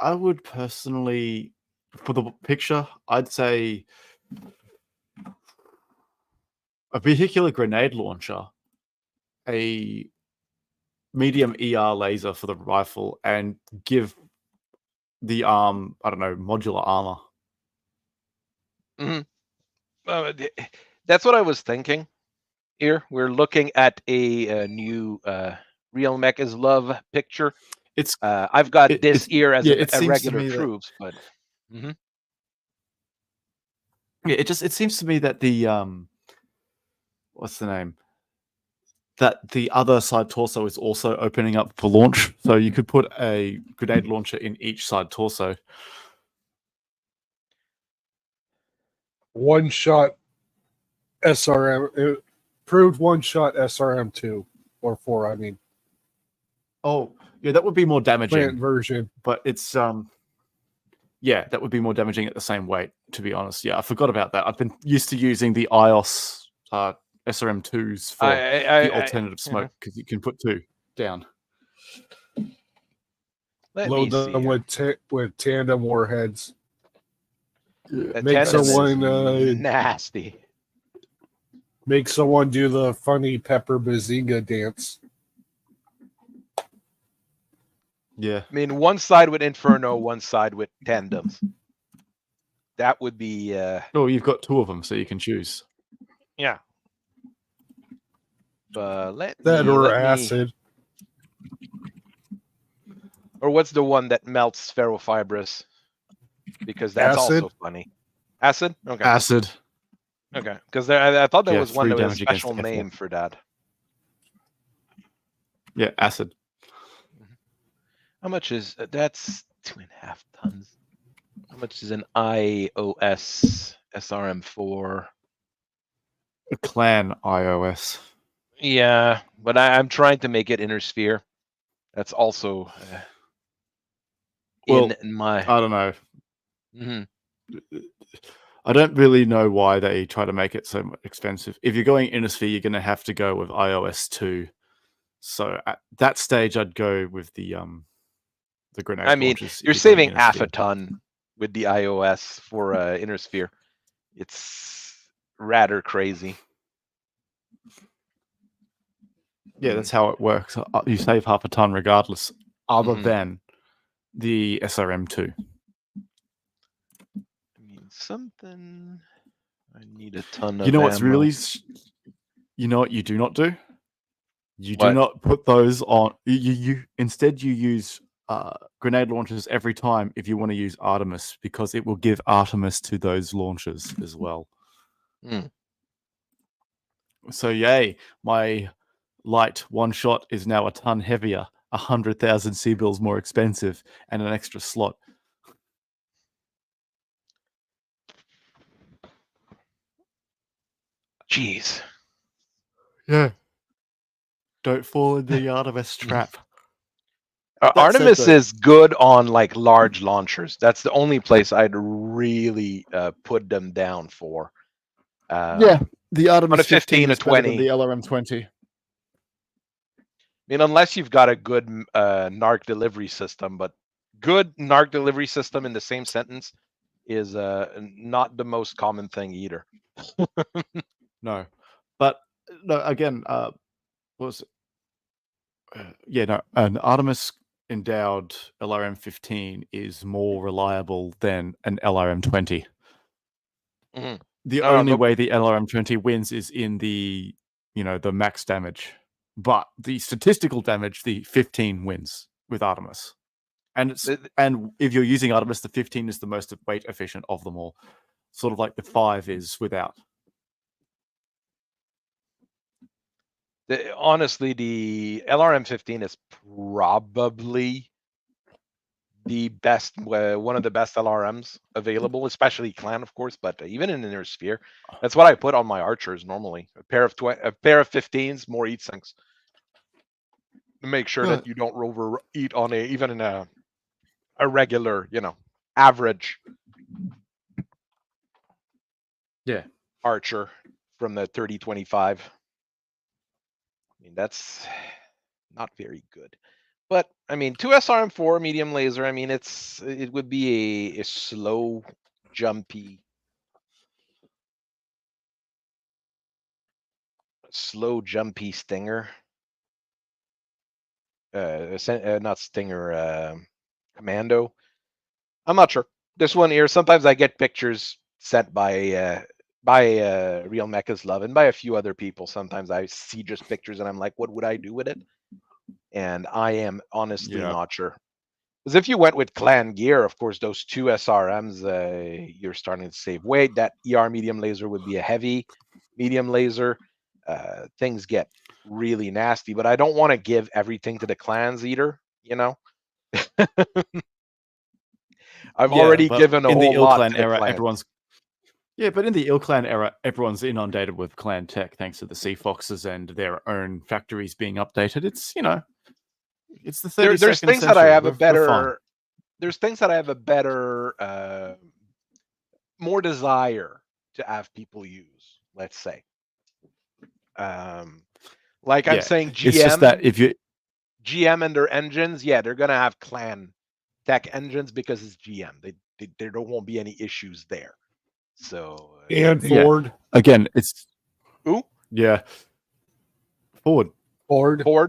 I would personally, for the picture, I'd say a vehicular grenade launcher, a medium ER laser for the rifle, and give the I don't know, modular armor. That's what I was thinking. Here we're looking at a new Real Mech is Love picture. It's I've got this here as a regular that, troops, but yeah, it seems to me that the what's the name? That the other side torso is also opening up for launch, so you could put a grenade launcher in each side torso. One shot SRM proved one shot SRM 2 or 4. I mean, oh yeah, that would be more damaging. Plant version, but it's yeah, that would be more damaging at the same weight. To be honest, yeah, I forgot about that. I've been used to using the iOS SRM2s for the alternative smoke because you can put 2 down. Load them with tandem warheads. Yeah. Make someone nasty. Make someone do the funny Pepper Bazinga dance. Yeah. I mean, one side with Inferno, one side with tandems. That would be... Oh, you've got 2 of them, so you can choose. Yeah. But acid. Or what's the one that melts ferrofibrous? Because that's acid? Also funny. Acid? Okay. Acid. Okay. Because I thought there was one that was a special name for that. Yeah, acid. How much is... That's 2.5 tons. How much is an iOS SRM4? A clan iOS. Yeah, but I'm trying to make it inner sphere. That's also in my... I don't know. Mm-hmm. I don't really know why they try to make it so expensive. If you're going inner sphere, you're going to have to go with iOS 2. So at that stage, I'd go with the grenade. I mean, you're saving half a ton with the iOS for inner sphere. It's rather crazy. Yeah, that's how it works. You save half a ton regardless, other than the SRM2. I mean, something... I need a ton of You know what's ammo. really... You know what you do not do? You do not put those on... Instead, you use grenade launchers every time if you want to use Artemis, because it will give Artemis to those launchers as well. So, yay, my... light one shot is now a ton heavier, 100,000 C-bills more expensive, and an extra slot. Jeez. Yeah. Don't fall into the Artemis trap. Artemis is good on like large launchers. That's the only place I'd really put them down for. Yeah, the Artemis 15 is 20. better than the LRM-20. I mean, unless you've got a good NARC delivery system, but good NARC delivery system in the same sentence is not the most common thing either. No, but no. Again, what was it? Yeah, no. An Artemis endowed LRM-15 is more reliable than an LRM-20. The only way the LRM-20 wins is in the the max damage. But the statistical damage, the 15 wins with Artemis. And if you're using Artemis, the 15 is the most weight efficient of them all. Sort of like the 5 is without. Honestly, the LRM-15 is probably the best, one of the best LRMs available, especially clan, of course, but even in inner sphere. That's what I put on my archers normally. A pair of 15s, more heat sinks. To make sure that you don't overeat on even in a regular, average archer from the 30-25. I mean, that's not very good. But I mean, 2 SRM4 medium laser. I mean, it would be a slow, jumpy stinger. Not stinger. Commando. I'm not sure. This one here. Sometimes I get pictures sent by Real Mecha's Love and by a few other people. Sometimes I see just pictures and I'm like, what would I do with it? And I am honestly not sure. Because if you went with clan gear, of course, those 2 SRMs, you're starting to save weight. That ER medium laser would be a heavy medium laser. Things get really nasty, but I don't want to give everything to the clans either, you know? I've already but given a in the whole ill lot clan to the era, clans. but in the ill clan era, everyone's inundated with clan tech thanks to the Sea Foxes and their own factories being updated. It's it's the 32nd There's things century. that I have a We're fine. better. There's things that I have a better, more desire to have people use. Let's say, like I'm saying, GM. It's just that if you GM and their engines, yeah, they're gonna have clan tech engines because it's GM. There won't be any issues there. So And Ford. Again, it's who? Yeah. Ford,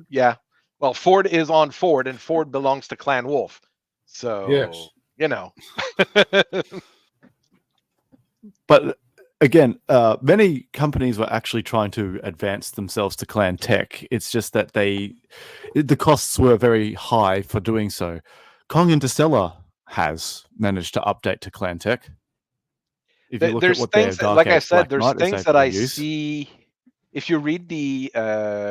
yeah. Well, Ford is on Ford, and Ford belongs to Clan Wolf. So Yes. you know. But again, many companies were actually trying to advance themselves to clan tech. It's just that the costs were very high for doing so. Kong Interstellar has managed to update to clan tech. If you look at what their Dark like Age I said, Black there's Knight is things able that to I use. see. If you read the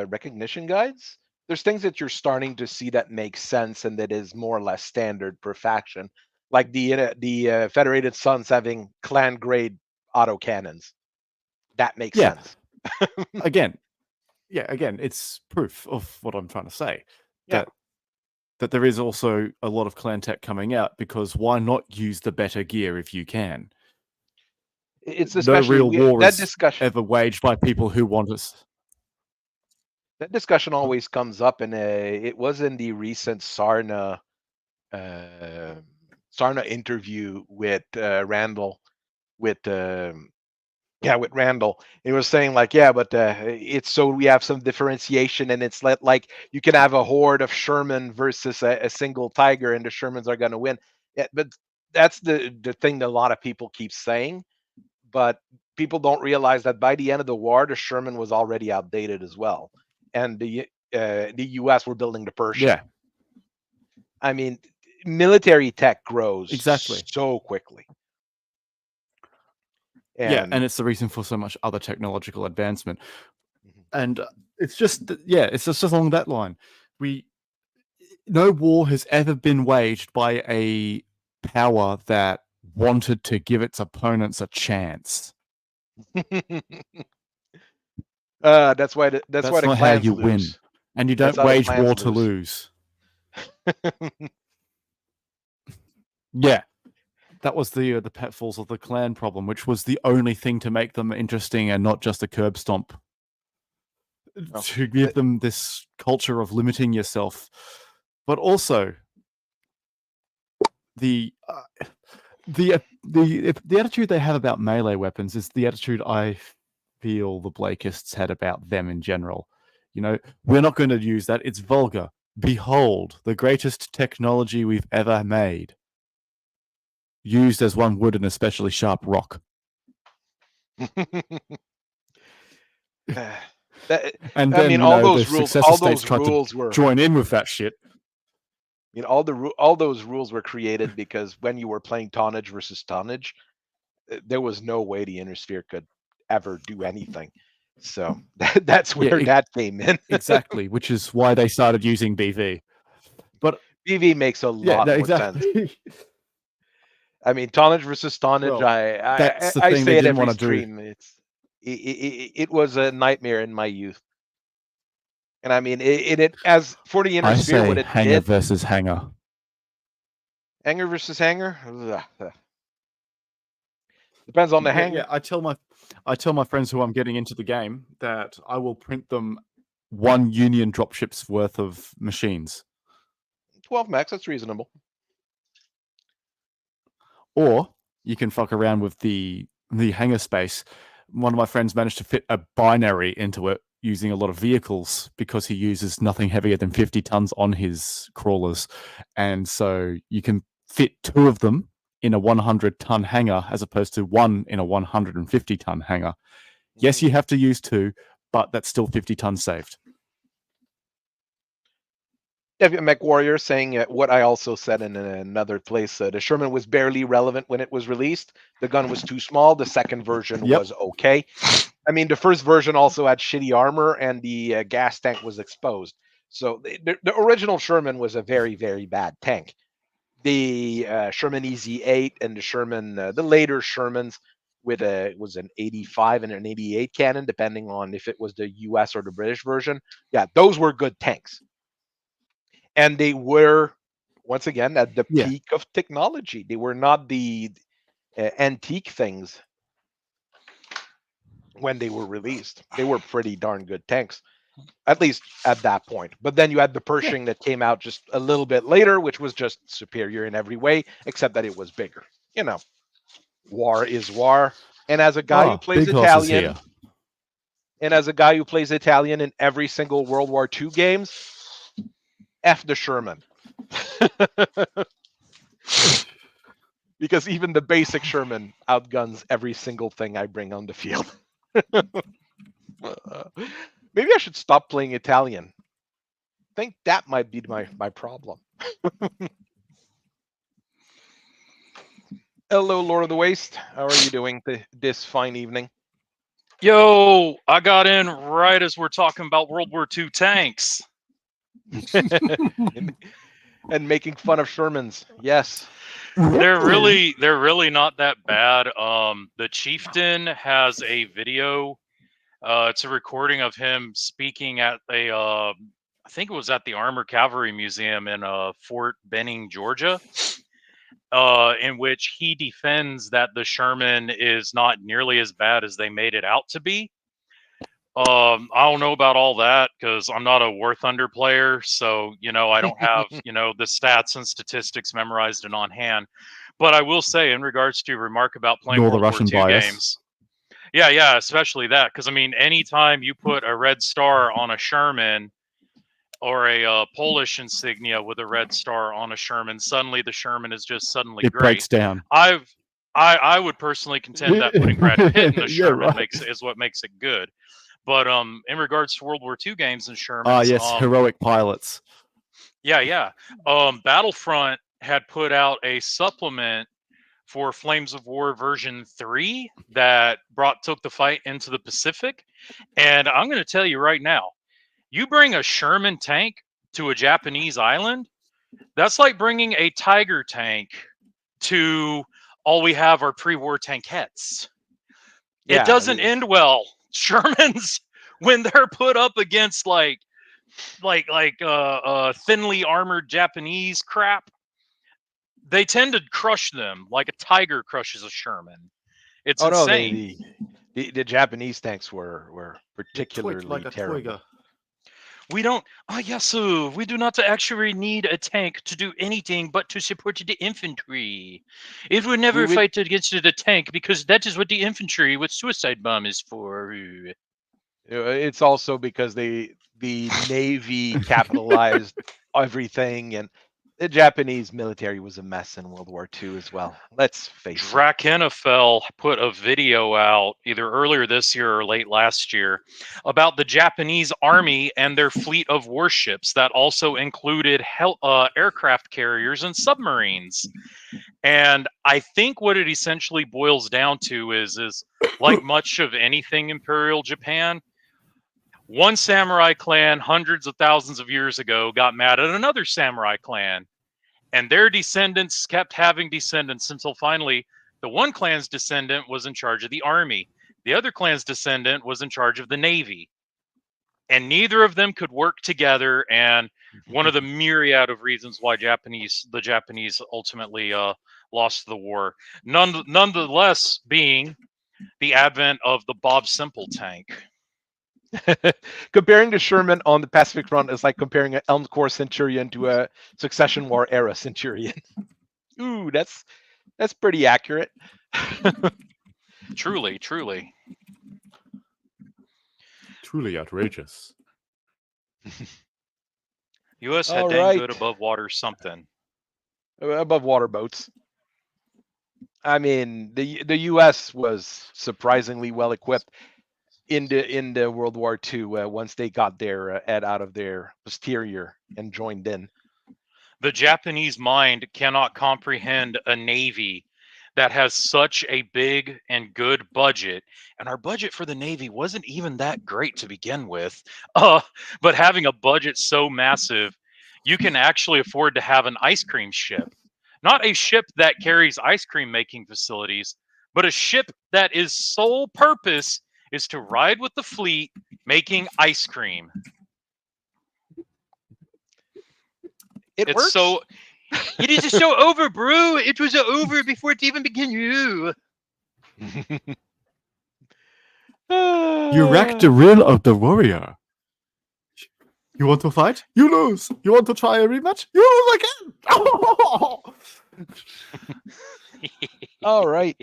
recognition guides, there's things that you're starting to see that make sense and that is more or less standard per faction, like the Federated Suns having clan grade auto cannons. That makes sense. Again, it's proof of what I'm trying to say. Yeah. That there is also a lot of clan tech coming out, because why not use the better gear if you can? It's No especially real war that is discussion. ever waged by people who want us. That discussion always comes up, and it was in the recent Sarna interview with Randall, with Randall. He was saying like, but it's so we have some differentiation, and it's like you can have a horde of Sherman versus a single Tiger, and the Shermans are going to win. Yeah, but that's the thing that a lot of people keep saying, but people don't realize that by the end of the war, the Sherman was already outdated as well, and the U.S. were building the Pershing. Yeah. I mean, military tech grows Exactly so quickly. And it's the reason for so much other technological advancement. And it's just along that line. No war has ever been waged by a power that wanted to give its opponents a chance. That's why the not clans how you lose. win, and you don't wage war to lose. Yeah, that was the pitfalls of the clan problem, which was the only thing to make them interesting and not just a curb stomp. To give them this culture of limiting yourself, but also the attitude they have about melee weapons is the attitude I feel the Blakeists had about them in general. You know, we're not going to use that. It's vulgar. Behold, the greatest technology we've ever made, used as one would an especially sharp rock. And then, I mean, all those the rules, successor states tried to join in with that shit. I mean, all those rules were created because when you were playing tonnage versus tonnage, there was no way the Intersphere could ever do anything. So that's where that came in. Exactly, which is why they started using BV. But BV makes a lot more sense. I mean, tonnage versus tonnage. That's the I thing say they it didn't every want to stream. do. It was a nightmare in my youth. And I mean, it as for the Intersphere, what it hanger did versus hanger. Hanger versus hanger. Depends on the hanger. Yeah, I tell my friends who I'm getting into the game that I will print them 1 Union dropship's worth of machines. 12 mechs, that's reasonable. Or you can fuck around with the hangar space. One of my friends managed to fit a binary into it using a lot of vehicles because he uses nothing heavier than 50 tons on his crawlers. And so you can fit 2 of them in a 100-ton hangar as opposed to 1 in a 150-ton hangar. Yes, you have to use 2, but that's still 50 tons saved. mechwarrior saying what I also said in another place. The Sherman was barely relevant when it was released. The gun was too small. The second version was okay. I mean, the first version also had shitty armor, and the gas tank was exposed. So the original Sherman was a very, very bad tank. The Sherman EZ8 and the Sherman, the later Shermans with was an 85 and an 88 cannon, depending on if it was the US or the British version. Yeah, those were good tanks. And they were, once again, at the peak of technology. They were not the antique things when they were released. They were pretty darn good tanks, at least at that point. But then you had the Pershing that came out just a little bit later, which was just superior in every way, except that it was bigger. You know, war is war. And as a guy who plays Italian, in every single World War II games, F the Sherman. Because even the basic Sherman outguns every single thing I bring on the field. Maybe I should stop playing Italian. I think that might be my problem. Hello, Lord of the Waste. How are you doing this fine evening? Yo, I got in right as we're talking about World War II tanks. And making fun of Shermans. Yes. They're really not that bad. The Chieftain has a video. It's a recording of him speaking at a I think it was at the Armor Cavalry Museum in Fort Benning, Georgia, in which he defends that the Sherman is not nearly as bad as they made it out to be. I don't know about all that because I'm not a War Thunder player, so I don't have the stats and statistics memorized and on hand. But I will say, in regards to your remark about playing World War II games, yeah, especially that, because I mean, anytime you put a red star on a Sherman or a Polish insignia with a red star on a Sherman, suddenly the Sherman is just suddenly it great. breaks down. I would personally contend that putting Brad Pitt in the Sherman is what makes it good. But in regards to World War II games and Shermans, heroic pilots. Yeah. Battlefront had put out a supplement for Flames of War version 3 that took the fight into the Pacific. And I'm going to tell you right now, you bring a Sherman tank to a Japanese island, that's like bringing a Tiger tank to all we have are pre-war tankettes. Yeah, it doesn't end well. Shermans, when they're put up against like thinly armored Japanese crap, they tend to crush them like a tiger crushes a Sherman. It's insane. No, the Japanese tanks were particularly terrible. We don't. We do not actually need a tank to do anything but to support the infantry. It would never fight against the tank because that is what the infantry with suicide bomb is for. It's also because the Navy capitalized everything, and the Japanese military was a mess in World War II as well. Let's face it. Drakenfell put a video out either earlier this year or late last year about the Japanese army and their fleet of warships that also included aircraft carriers and submarines. And I think what it essentially boils down to is like much of anything Imperial Japan, one samurai clan hundreds of thousands of years ago got mad at another samurai clan, and their descendants kept having descendants until finally the one clan's descendant was in charge of the army. The other clan's descendant was in charge of the navy. And neither of them could work together, and one of the myriad of reasons why the Japanese ultimately lost the war. Nonetheless being the advent of the Bob Simple tank. Comparing the Sherman on the Pacific Front is like comparing an Elm Corps Centurion to a Succession War era Centurion. Ooh, that's pretty accurate. Truly, truly. Truly outrageous. U.S. had All dang right. good above water something. Above water boats. I mean, the U.S. was surprisingly well equipped in the World War II once they got their head out of their posterior and joined in. The Japanese mind cannot comprehend a navy that has such a big and good budget, and our budget for the Navy wasn't even that great to begin with. But having a budget so massive, you can actually afford to have an ice cream ship. Not a ship that carries ice cream making facilities, but a ship that is sole purpose is to ride with the fleet making ice cream. It It's works. so it is so over, bro. It was over before it even began. You. You wrecked the will of the warrior. You want to fight? You lose. You want to try a rematch? You lose again. All right.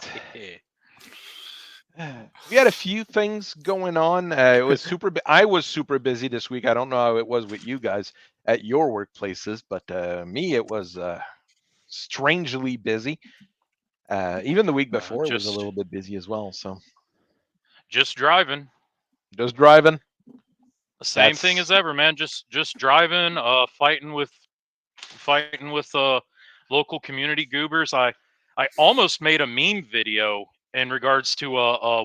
We had a few things going on. It was I was super busy this week. I don't know how it was with you guys at your workplaces, but me, it was strangely busy. Even the week before was a little bit busy as well. So Just driving. just driving. Same thing as ever, man. Just driving, fighting with local community goobers. I almost made a meme video in regards to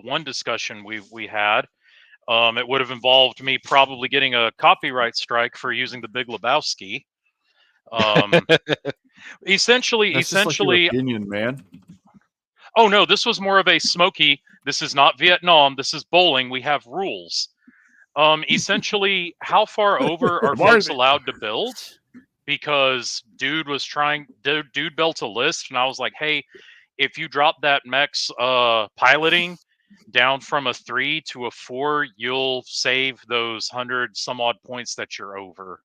one discussion we had. It would have involved me probably getting a copyright strike for using the Big Lebowski. Essentially, That's just like your opinion, man. Oh no, this was more of a Smokey. This is not Vietnam. This is bowling. We have rules. Essentially, how far over are folks allowed to build? Because dude built a list, and I was like, hey, if you drop that mech's piloting down from a 3 to a 4, you'll save those 100 some odd points that you're over.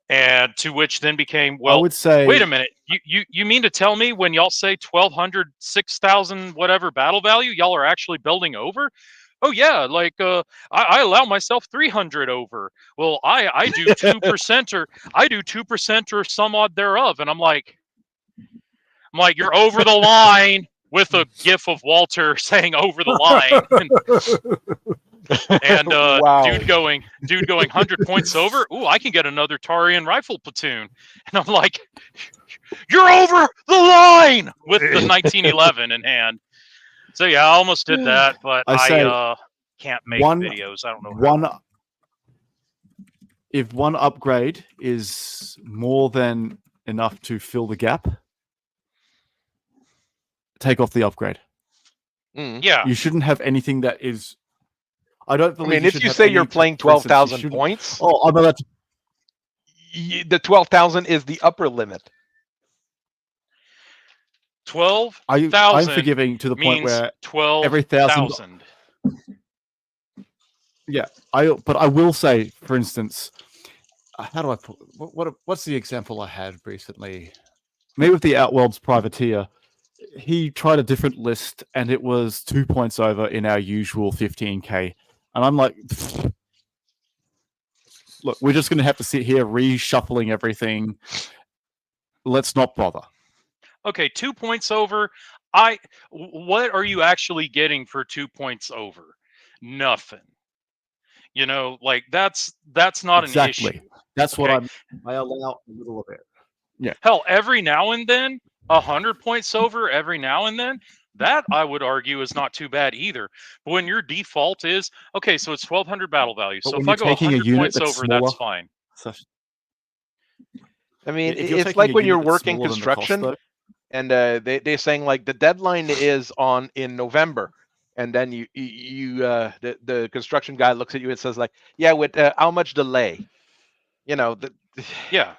And to which then became, well, I would say, wait a minute, you mean to tell me when y'all say 1,200, 6,000 whatever battle value, y'all are actually building over? Oh yeah, like I allow myself 300 over. Well, I do 2% or I do 2% or some odd thereof, and I'm like, you're over the line, with a gif of Walter saying over the line. And Wow. dude going 100 points over. Ooh, I can get another Tarian rifle platoon. And I'm like, you're over the line with the 1911 in hand. So yeah, I almost did that, but I can't make videos. I don't know how. If one upgrade is more than enough to fill the gap, take off the upgrade. Yeah. You shouldn't have anything that is. I don't believe. I mean, if you say you're playing 12,000 points, I'm allowed to. The 12,000 is the upper limit. 12,000. I'm forgiving to the point where 12 every 1,000. Yeah, but I will say, for instance, how do I put what's the example I had recently? Maybe with the Outworld's privateer, he tried a different list and it was 2 points over in our usual 15k, and I'm like, look, we're just going to have to sit here reshuffling everything. Let's not bother. Okay, 2 points over. What are you actually getting for 2 points over? Nothing. You know, like that's not an issue. That's what I allow a little of it. Yeah. Hell, every now and then, 100 points over every now and then, that I would argue is not too bad either. But when your default is, okay, so it's 1,200 battle value. So if I go 100 points over, that's fine. I mean, it's like when you're working construction and they're saying like the deadline is in November. And then the construction guy looks at you and says like, yeah, with how much delay? You know, yeah.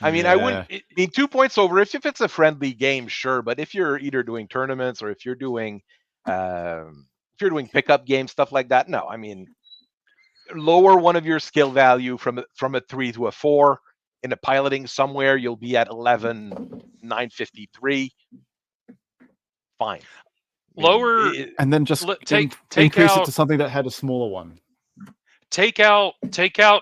I mean, I wouldn't need 2 points over if it's a friendly game, sure. But if you're either doing tournaments or if you're doing pickup games, stuff like that, no. I mean, lower one of your skill value from a 3 to a 4. In the piloting somewhere, you'll be at 11,953. Fine. Lower, And then just take increase it out to something that had a smaller one. take out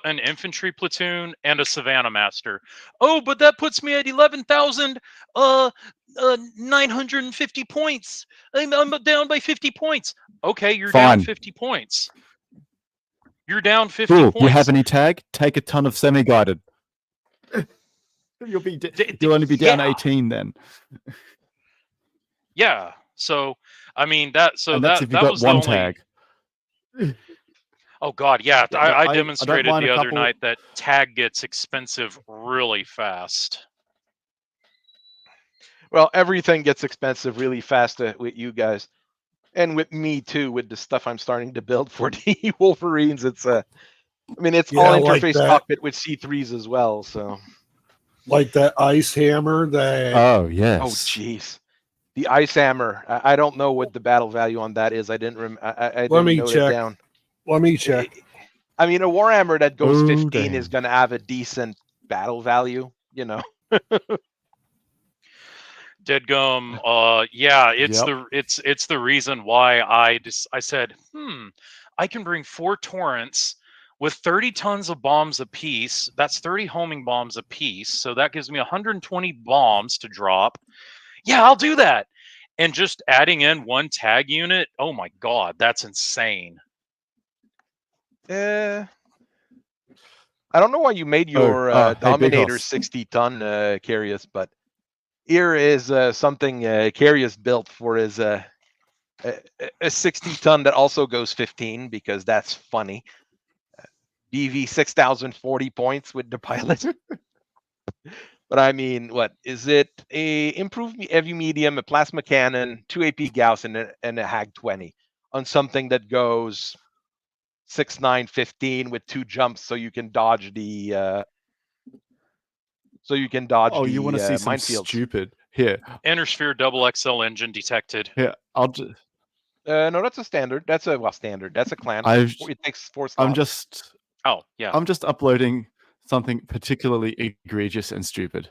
an infantry platoon and a Savannah Master. Oh, but that puts me at 11,950 points. I'm down by 50 points. Okay, you're down Fine. 50 points. You're down 50 Cool. points. You have any tag? Take a ton of semi-guided. You'll only be down 18 then. Yeah. So I mean that. So And that's if you that got was the one only. tag. Oh God, yeah. Yeah, I don't demonstrated mind the a other couple- night that tag gets expensive really fast. Well, everything gets expensive really fast with you guys, and with me too. With the stuff I'm starting to build for the Wolverines, it's I mean, it's Yeah, all like interface that. cockpit with C3s as well. So, Like that ice hammer that Oh yes. oh jeez, the ice hammer. I don't know what the battle value on that is. I didn't. I Let didn't me note check. it down. let me check. I mean, a Warhammer that goes Oh, 15 is damn. going to have a decent battle value. You know. Deadgum, yeah, it's Yep. it's the reason why I said, I can bring 4 torrents with 30 tons of bombs apiece. That's 30 homing bombs apiece. So that gives me 120 bombs to drop. Yeah, I'll do that. And just adding in 1 tag unit, oh my God, that's insane. I don't know why you made your hey, Big Dominator Hoss. 60-ton Carius, but here is something Carius built for his a 60-ton that also goes 15 because that's funny. BV 6,040 points with the pilot. But I mean, what is it? A improved heavy medium, a plasma cannon, 2 AP Gauss, and a Hag 20 on something that goes 6, 9, 15 with 2 jumps, so you can dodge the Oh, you want to see some minefields. stupid? Here, Intersphere double XL engine detected. here. I'll just. No, that's a standard. That's a standard. That's a clan. It takes 4 slots. Oh, yeah. I'm just uploading something particularly egregious and stupid.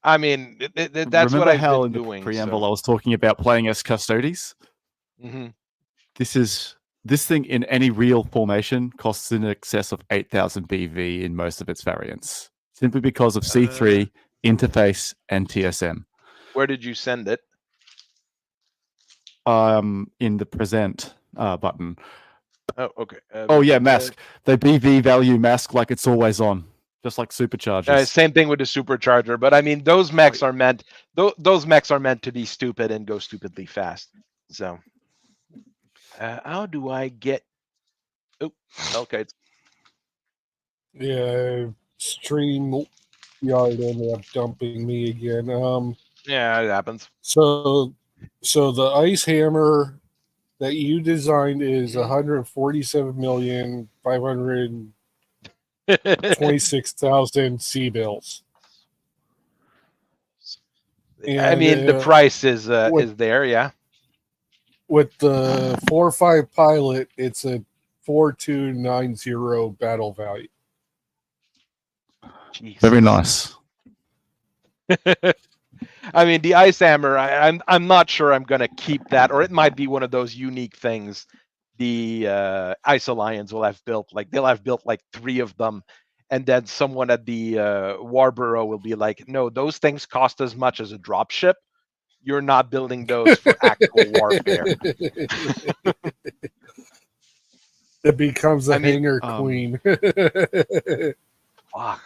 I mean, that's Remember what I've how been in the doing. preamble I was talking about playing as Custodes? This thing in any real formation costs in excess of 8,000 BV in most of its variants, simply because of C3, interface, and TSM. Where did you send it? In the present button. Oh, okay. Oh yeah, mask. They BV value mask like it's always on, just like superchargers. Same thing with the supercharger, but I mean, those mechs are meant. Those mechs are meant to be stupid and go stupidly fast. So, how do I get? Oh, okay. Yeah, stream yard ended up dumping me again. Yeah, it happens. So the ice hammer that you designed is 147,526,000 C bills. I mean, the price is there, yeah. With the 4-5 pilot, it's a 4290 battle value. Jesus. Very nice. I mean, the ice hammer. I'm not sure I'm gonna keep that, or it might be one of those unique things. The Ice Alliance will have built. Like they'll have built like 3 of them, and then someone at the Warborough will be like, "No, those things cost as much as a dropship. You're not building those for actual warfare." It becomes a hanger queen. Fuck.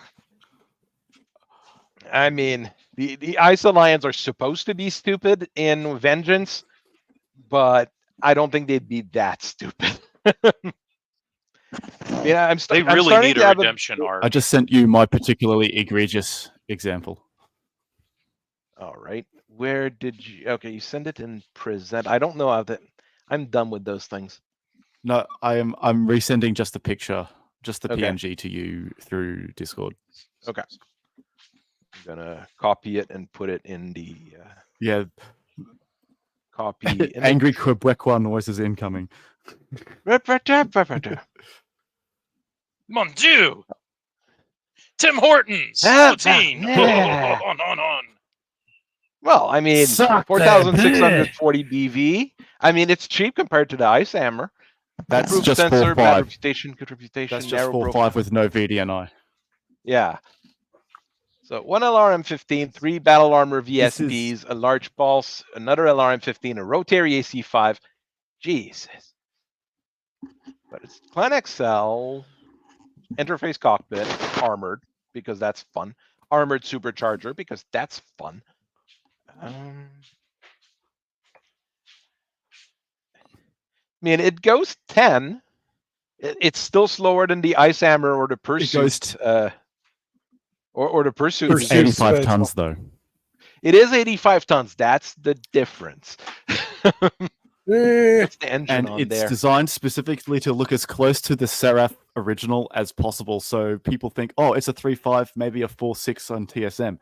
I mean, the Ice Alliance are supposed to be stupid in Vengeance, but I don't think they'd be that stupid. Yeah, they really need a redemption arc. I just sent you my particularly egregious example. All right. Where did you? Okay, you send it in present. I don't know how that. I'm done with those things. No, I'm resending just the picture, just the Okay. PNG to you through Discord. Okay. I'm gonna copy it and put it in the. Yeah. Copy. image. Angry Quebecois noises incoming. Mon Dieu! Tim Hortons! Ah, Poutine! nah. On. Well, I mean, Suck 4,640 BV. I mean, it's cheap compared to the Ice Hammer. That's Improved just sensor, bad 4.5. reputation, good reputation, That's just narrow 4.5 profile. with no VDNI. Yeah. So one LRM-15, 3 Battle Armor This VSDs, is- a large pulse, another LRM-15, a rotary AC5. Jesus. But it's Clan XL, interface cockpit, armored, because that's fun. Armored supercharger, because that's fun. I mean, it goes 10. It's still slower than the Ice Hammer or the Pursuit. goes Or the Pursuit. Pursuit. 85 special. tons though. It is 85 tons. That's the difference. Eh, It's the engine And on it's there. designed specifically to look as close to the Seraph original as possible. So people think, oh, it's a 3.5, maybe a 4.6 on TSM.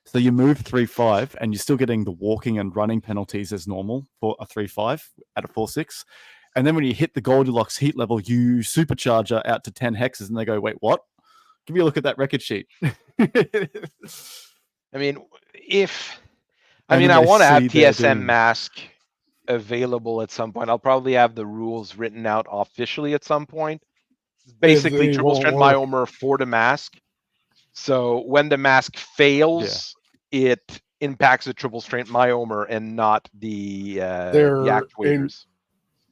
So you move 3.5 and you're still getting the walking and running penalties as normal for a 3.5 at a 4.6. And then when you hit the Goldilocks heat level, you supercharger out to 10 hexes and they go, wait, what? Give me a look at that record sheet. I mean, if I And mean, then I they want to have see their TSM doom. mask available at some point. I'll probably have the rules written out officially at some point. Basically, they triple won't strength work. myomer for the mask. So when the mask fails, it impacts the triple strength myomer and not the actuators.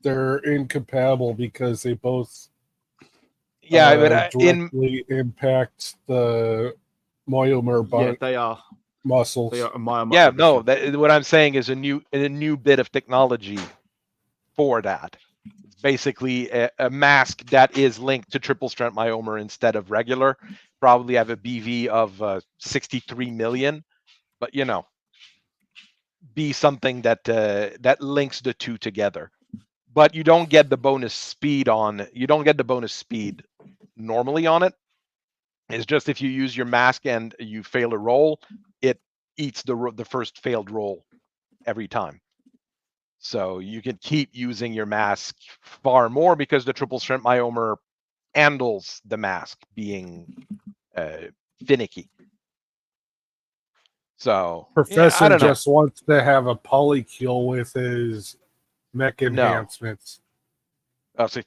They're incompatible because they both Yeah, but directly impact the myomer Yeah, they are. muscles. They are yeah, no. What I'm saying is a new bit of technology for that. It's basically a mask that is linked to triple strength myomer instead of regular. Probably have a BV of 63 million, but you know, be something that that links the two together. But you don't get the bonus speed on. You don't get the bonus speed normally on it. It's just if you use your mask and you fail a roll, it eats the first failed roll every time. So you can keep using your mask far more because the triple strength myomer handles the mask being finicky. So Professor I don't know. just wants to have a polykill with his mech No. enhancements. Oh, so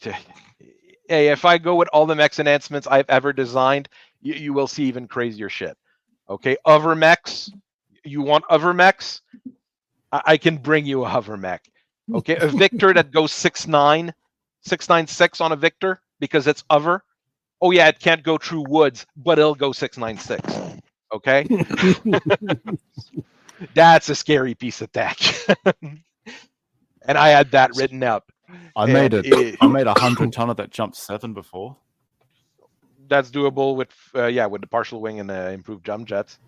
hey, if I go with all the mechs enhancements I've ever designed, you will see even crazier shit. Okay, other mechs. You want other mechs? I can bring you a hover mech. Okay, a Victor that goes 6'9", 696 on a Victor because it's other. Oh yeah, it can't go through woods, but it'll go 696. Okay, that's a scary piece of tech. And I had that written up. I made a 100 tonner that jumped 7 before. That's doable with with the partial wing and the improved jump jets.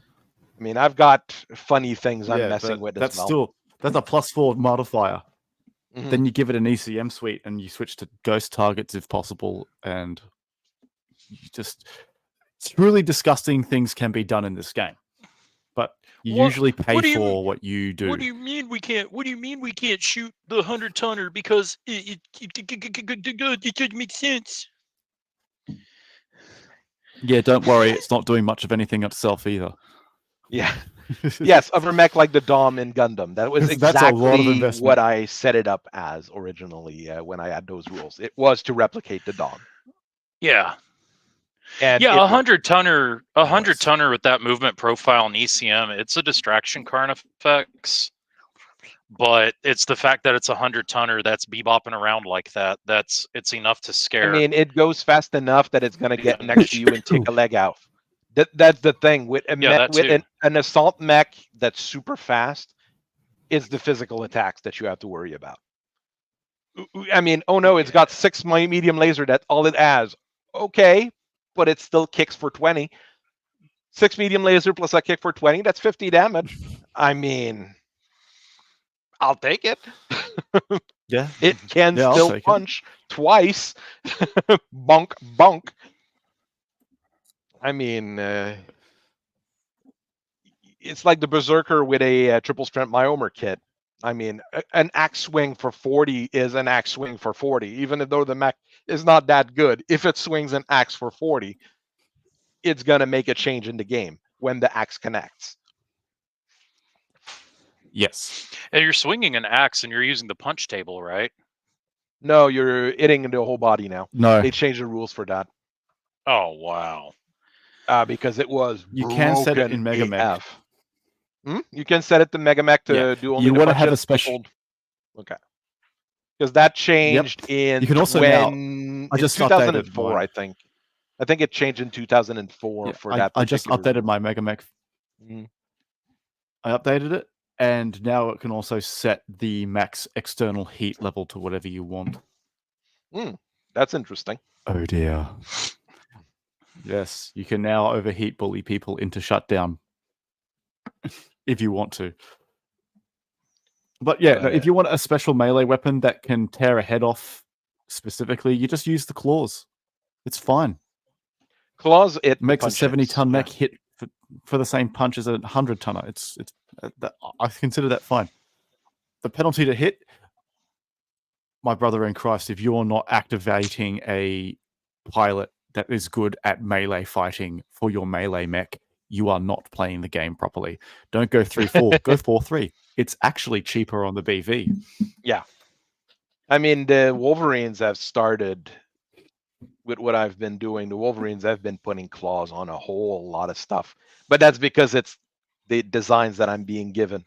I mean, I've got funny things I'm messing with that's as well. That's a +4 modifier. Mhm. Then you give it an ECM suite and you switch to ghost targets if possible, and you just truly disgusting things can be done in this game. But you usually pay what do you- for what you do. What do you mean we can't? What do you mean we can't shoot the 100 tonner because it doesn't make sense? Yeah, don't worry, it's not doing much of anything itself either. Yeah. Yes, other mech like the Dom in Gundam. That was That's a lot of exactly investment. what I set it up as originally when I had those rules. It was to replicate the Dom. Yeah. And Yeah, it 100 tonner, a Nice. 100 tonner with that movement profile and ECM, it's a distraction Carnifex. But it's the fact that it's a 100 tonner that's bebopping around like that. It's enough to scare. I mean, it goes fast enough that it's going to get next to you and take a leg out. That's the thing with a Yeah, mech, that with too. an assault mech that's super fast. Is the physical attacks that you have to worry about. I mean, oh no, it's got 6 medium laser. That's all it has. Okay, but it still kicks for 20. 6 medium laser plus a kick for 20. That's 50 damage. I mean, I'll take it. Yeah. It can Yeah, I'll still take it. punch twice. Bonk, bonk. I mean, it's like the Berserker with a triple strength myomer kit. I mean, an axe swing for 40 is an axe swing for 40, even though the mech is not that good. If it swings an axe for 40, it's going to make a change in the game when the axe connects. Yes. And you're swinging an axe and you're using the punch table, right? No, you're hitting into the whole body now. No. They changed the rules for that. Oh, wow. Because it was You can set it in broken MegaMek. AF. You can set it to MegaMek to do only You the want to punch have a hits, special. hold. Okay. Because that changed in You can also now. in I just updated 2004, mine. I think. I think it changed in 2004 for that. I just particular updated my MegaMek. I updated it, and now it can also set the max external heat level to whatever you want. That's interesting. Oh dear. Yes, you can now overheat bully people into shutdown if you want to. But yeah, no, if you want a special melee weapon that can tear a head off specifically, you just use the claws. It's fine. Claws, it makes a punch 70-ton hits, mech hit for the same punch as a 100-tonner. It's I consider that fine. The penalty to hit, my brother in Christ, if you're not activating a pilot that is good at melee fighting for your melee mech, you are not playing the game properly. Don't go 3-4, go 4-3. It's actually cheaper on the BV. Yeah. I mean, the Wolverines have started with what I've been doing. The Wolverines have been putting claws on a whole lot of stuff. But that's because it's the designs that I'm being given.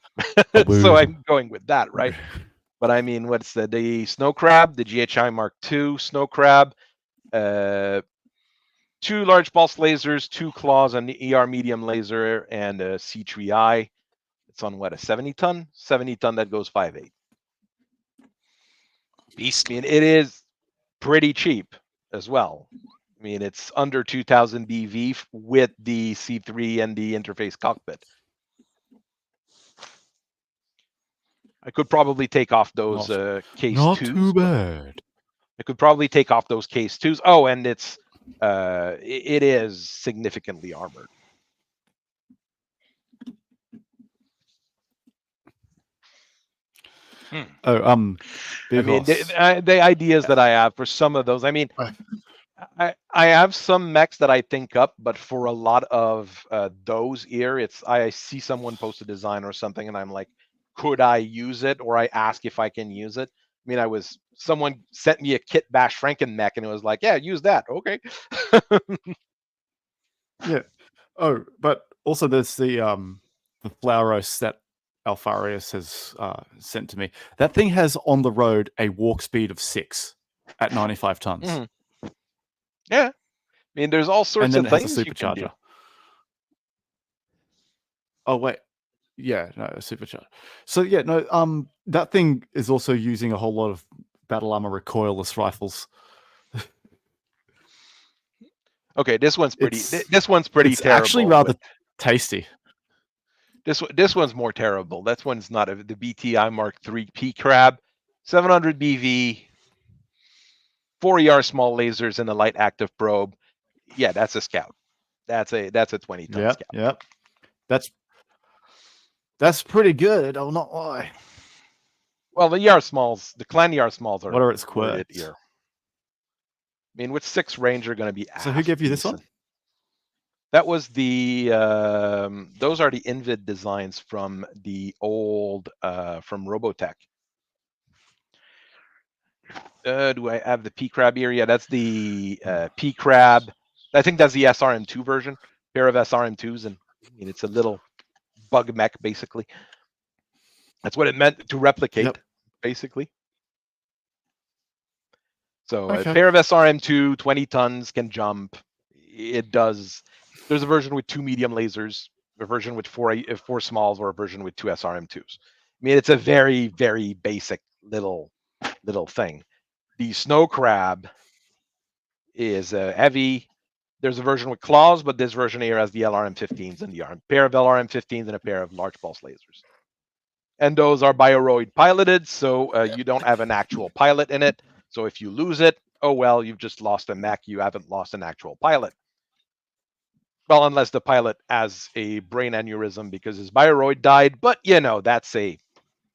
So I'm going with that, right? But I mean, what's the Snow Crab, the GHI Mark II Snow Crab, 2 large pulse lasers, 2 claws on the ER medium laser, and a C3I. It's on what, a 70-ton? 70-ton that goes 5.8. Beast. I mean, it is pretty cheap as well. I mean, it's under 2,000 BV with the C3 and the interface cockpit. I could probably take off those case not 2s. Too bad. I could probably take off those case 2s. Oh, and it's it is significantly armored. Oh, I mean, the ideas that I have for some of those. I mean, I have some mechs that I think up, but for a lot of those here, I see someone post a design or something, and I'm like, could I use it? Or I ask if I can use it. I mean, someone sent me a Kit Bash Franken mech, and it was like, yeah, use that. Okay. Yeah. Oh, but also there's the Flauros that Alfarius has sent to me. That thing has on the road a walk speed of 6 at 95 tons. Yeah. I mean, there's all sorts of things you can do. Oh wait, yeah, no, a supercharger. So yeah, no, that thing is also using a whole lot of battle armor recoilless rifles. Okay, this one's pretty. This one's pretty it's terrible. Actually, rather tasty. This one's more terrible. That one's not the BTI Mark III P Crab, 700 BV, 4 ER small lasers and a light active probe. Yeah, that's a scout. That's a 20-ton scout. Yep. That's pretty good. I'll not lie. Well, the ER smalls, the clan ER smalls are. What are its quirks? Here. I mean, with 6 range are going to be. So who gave you this one? That was the. Those are the Invid designs from the old from Robotech. Do I have the P Crab here? Yeah, that's the P Crab. I think that's the SRM2 version. Pair of SRM2s, and I mean, it's a little bug mech basically. That's what it meant to replicate, basically. So a pair of SRM2, 20 tons, can jump. It does. There's a version with 2 medium lasers, a version with 4 smalls, or a version with 2 SRM2s. I mean, it's a very, very basic little thing. The Snow Crab is heavy. There's a version with claws, but this version here has the LRM-15s and the pair of LRM-15s and a pair of large pulse lasers. And those are Bioroid piloted, so you don't have an actual pilot in it. So if you lose it, oh well, you've just lost a mech. You haven't lost an actual pilot. Well, unless the pilot has a brain aneurysm because his Bioroid died, but you know, that's a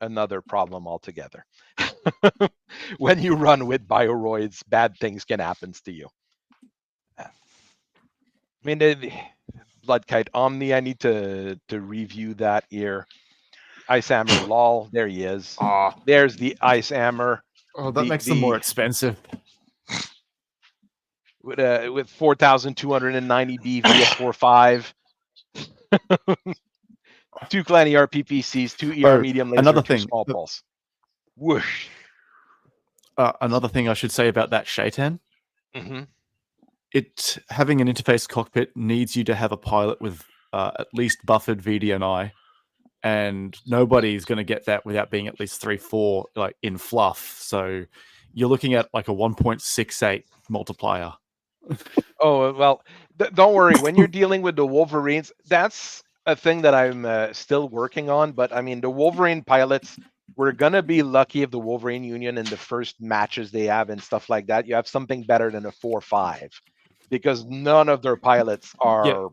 another problem altogether. When you run with bioroids, bad things can happen to you. I mean, the Bloodkite Omni, I need to review that here. Ice Hammer lol, there he is. There's the Ice Hammer. Oh, that makes them more expensive. With 4,290 BV at 4.5. 2 clan ER PPCs, 2 ER medium laser, another 2 thing. small pulse. Whoosh. Another thing I should say about that Shaitan. Mm-hmm. It having an interface cockpit needs you to have a pilot with at least buffered VDNI, and nobody's going to get that without being at least 3.4 like in fluff. So you're looking at like a 1.68 multiplier. Oh, well, don't worry. When you're dealing with the Wolverines, that's a thing that I'm still working on. But I mean, the Wolverine pilots, we're going to be lucky if the Wolverine Union in the first matches they have and stuff like that, you have something better than a 4.5, because none of their pilots are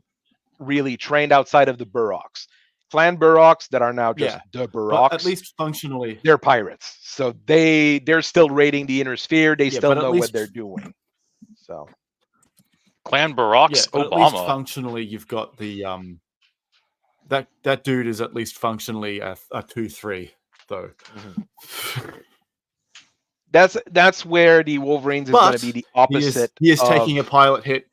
really trained outside of the Burroks. Clan Burroks that are now just the Burroks. But at least functionally, they're pirates. So they're still raiding the inner sphere. They still know what they're doing. So Clan Barack's but Obama. at least functionally, you've got the that dude is at least functionally a 2-3 though. Mm-hmm. That's where the Wolverines is going to be the opposite. He is taking a pilot hit.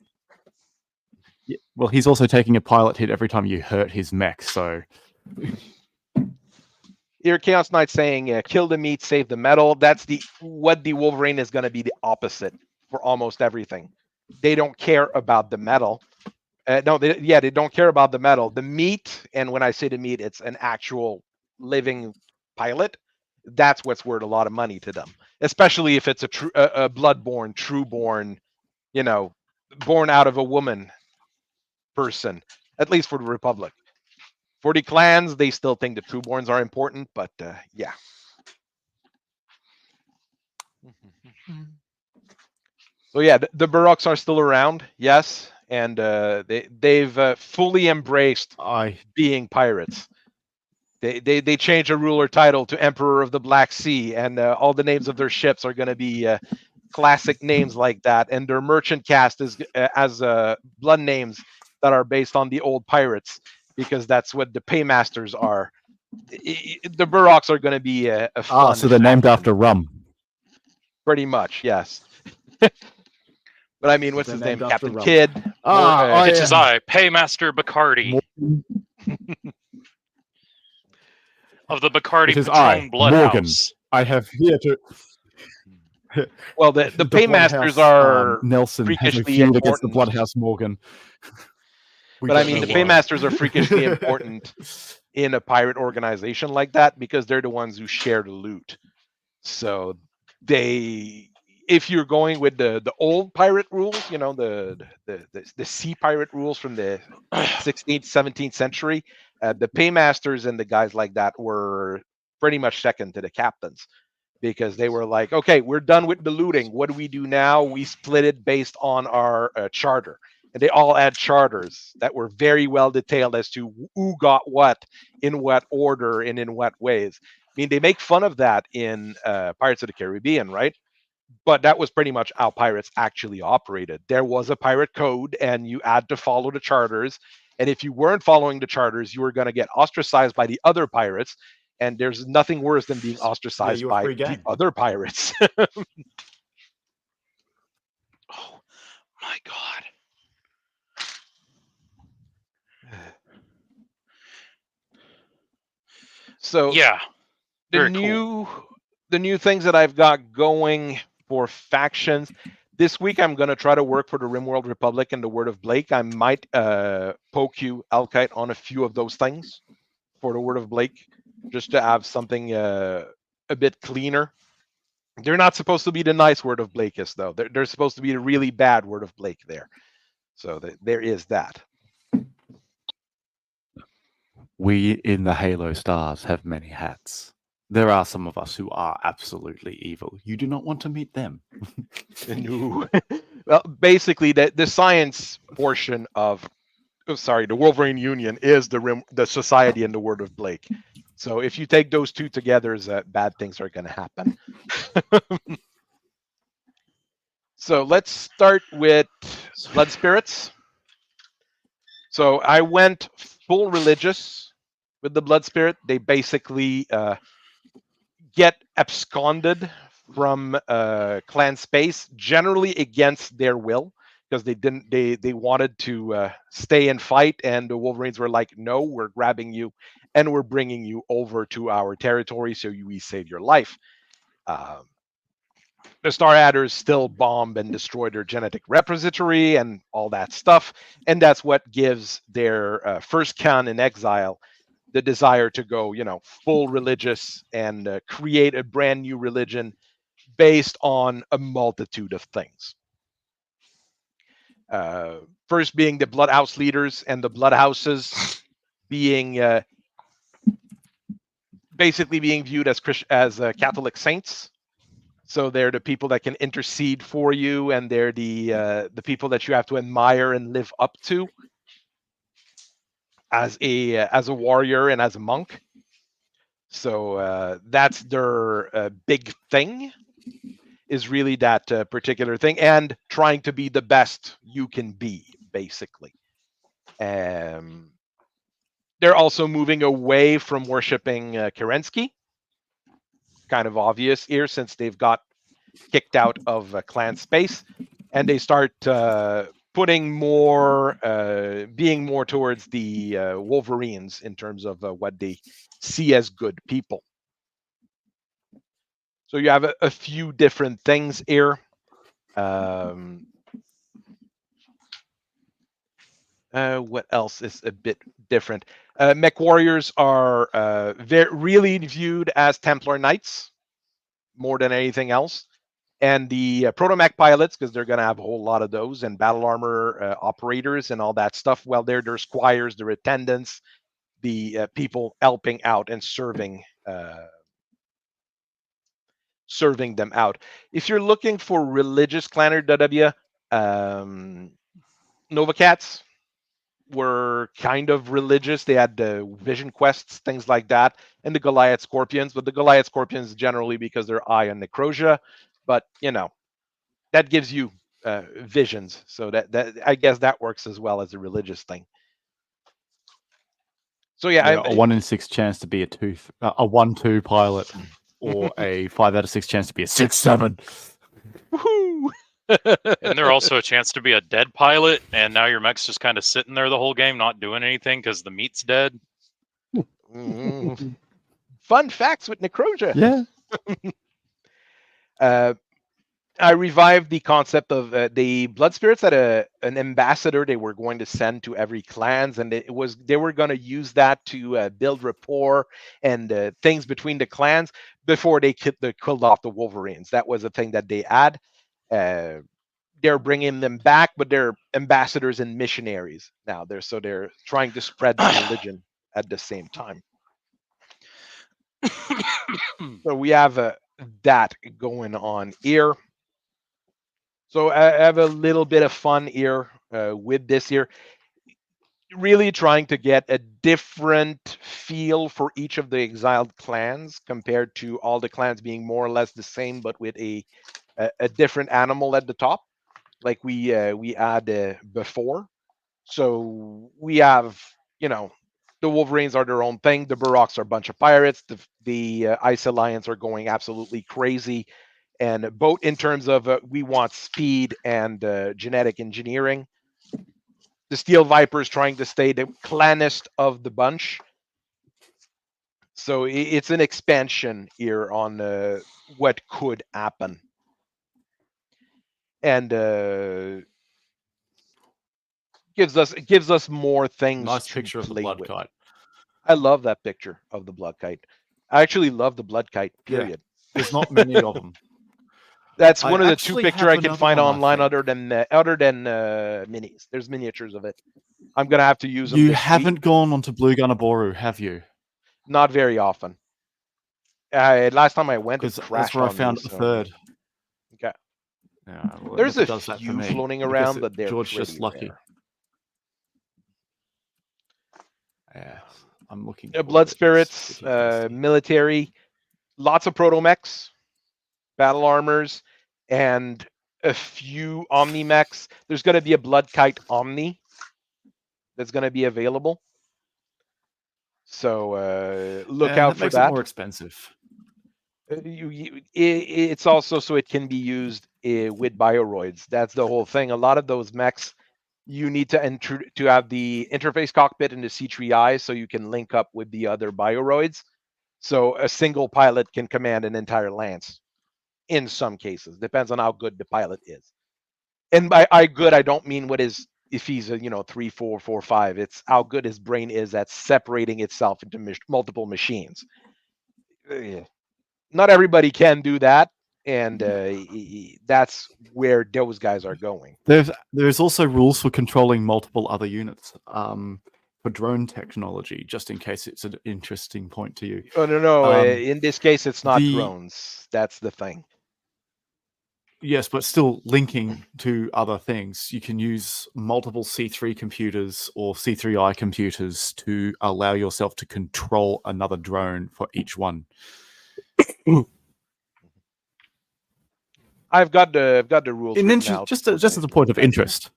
Well, he's also taking a pilot hit every time you hurt his mech. So here, Chaos Knight saying, "Kill the meat, save the metal." That's what the Wolverine is going to be the opposite for almost everything. They don't care about the metal. They don't care about the metal. The meat, and when I say the meat, it's an actual living pilot. That's what's worth a lot of money to them, especially if it's a bloodborn, trueborn, born out of a woman person, at least for the Republic. For the clans, they still think the trueborns are important, but yeah. So yeah, the Burroks are still around, yes, and they've fully embraced being pirates. They changed a ruler title to Emperor of the Black Sea, and all the names of their ships are going to be classic names like that, and their merchant cast is as blood names that are based on the old pirates, because that's what the paymasters are. The Burroks are going to be a fun so they're named after rum. Pretty much, yes. But I mean, what's his name? Captain rum. Kidd. It's his eye. Paymaster Bacardi. Of the Bacardi Patron Bloodhouse. I have here to... Well, the paymasters are Nelson freakishly important against the Bloodhouse Morgan. But I mean, the paymasters are freakishly important in a pirate organization like that, because they're the ones who share the loot. So if you're going with the old pirate rules, the sea pirate rules from the 16th, 17th century, the paymasters and the guys like that were pretty much second to the captains, because they were like, okay, we're done with the looting. What do we do now? We split it based on our charter. And they all had charters that were very well detailed as to who got what, in what order, and in what ways. I mean, they make fun of that in Pirates of the Caribbean, right? But that was pretty much how pirates actually operated. There was a pirate code, and you had to follow the charters. And if you weren't following the charters, you were going to get ostracized by the other pirates. And there's nothing worse than being ostracized by the other pirates. Oh my God. So yeah, the new things that I've got going for factions this week, I'm going to try to work for the RimWorld Republic and the Word of Blake. I might poke you, Alkite, on a few of those things for the Word of Blake, just to have something a bit cleaner. They're not supposed to be the nice Word of Blakist, though. They're supposed to be the really bad Word of Blake there. So there is that. We in the Halo Stars have many hats. There are some of us who are absolutely evil. You do not want to meet them. No. Well, basically, the science portion of, the Wolverine Union is the Society and the Word of Blake. So if you take those two together, bad things are going to happen. So let's start with blood spirits. So I went full religious with the blood spirit. They basically get absconded from clan space, generally against their will, because they wanted to stay and fight, and the Wolverines were like, no, we're grabbing you and we're bringing you over to our territory so we save your life. The Star Adders still bomb and destroy their genetic repository and all that stuff, and that's what gives their first Khan in exile the desire to go, full religious and create a brand new religion based on a multitude of things. First being the blood house leaders and the blood houses being basically being viewed as Catholic saints. So they're the people that can intercede for you, and they're the people that you have to admire and live up to as a warrior and as a monk. So that's their big thing, is really that particular thing, and trying to be the best you can be, basically. They're also moving away from worshipping Kerensky. Kind of obvious here, since they've got kicked out of clan space, and they start putting more, being more towards the Wolverines in terms of what they see as good people. So you have a few different things here. What else is a bit different? MechWarriors are really viewed as Templar Knights more than anything else. And the protomech pilots, because they're going to have a whole lot of those, and battle armor operators and all that stuff. Well, they're their squires, their attendants, the people helping out and serving them out. If you're looking for religious clanner DW, Novacats were kind of religious. They had vision quests, things like that, and the Goliath Scorpions. But the Goliath Scorpions generally because they're eye on necrosia. But that gives you visions. So that I guess that works as well as a religious thing. So yeah, a 1 in 6 chance to be a 1-2 pilot, or a 5 out of 6 chance to be a 6-7. Woohoo! Isn't there also a chance to be a dead pilot, and now your mech's just kind of sitting there the whole game, not doing anything because the meat's dead? Fun facts with necrosia. Yeah. I revived the concept of the blood spirits had an ambassador they were going to send to every clans, and they were going to use that to build rapport and things between the clans before they killed off the Wolverines. That was a thing that they had. They're bringing them back, but they're ambassadors and missionaries now. They're trying to spread the religion at the same time. So we have that going on here. So I have a little bit of fun here with this here. Really trying to get a different feel for each of the exiled clans compared to all the clans being more or less the same, but with a different animal at the top, like we had before. So we have, the Wolverines are their own thing. The Baroks are a bunch of pirates. The Ice Alliance are going absolutely crazy. And both in terms of we want speed and genetic engineering. The Steel Vipers trying to stay the clanist of the bunch. So it's an expansion here on what could happen. And gives us more things. Nice to picture of the play blood with. kite. I love that picture of the blood kite. I actually love the blood kite, period. Yeah, there's not many of them. That's I one of the two actually pictures have I can another find one, I online think. other than minis. There's miniatures of it. I'm gonna have to use them. You this haven't week. gone onto Blue Gunnaboru, have you? Not very often. Last time I went, it Because crashed that's where I on found me, the so- third. Okay. Yeah, well, There's it a does that for few me, floating because around, but they're George's pretty just lucky. rare. Yeah. I'm looking. Blood for his spirits, wiki. military, lots of protomechs, battle armors, and a few omni-mechs. There's going to be a blood kite omni that's going to be available. So look out that for makes that. it more expensive. It's also so it can be used with bioroids. That's the whole thing. A lot of those mechs, you need to have the interface cockpit and the C3I so you can link up with the other bioroids. So a single pilot can command an entire lance. In some cases, depends on how good the pilot is. And by good, I don't mean if he's a 3, 4, 4, 5. It's how good his brain is at separating itself into multiple machines. Not everybody can do that, and that's where those guys are going. There's also rules for controlling multiple other units for drone technology, just in case it's an interesting point to you. Oh no! In this case, it's not drones. That's the thing. Yes, but still linking to other things. You can use multiple C3 computers or C3I computers to allow yourself to control another drone for each one. I've got the rules written out. Just as a point of interest,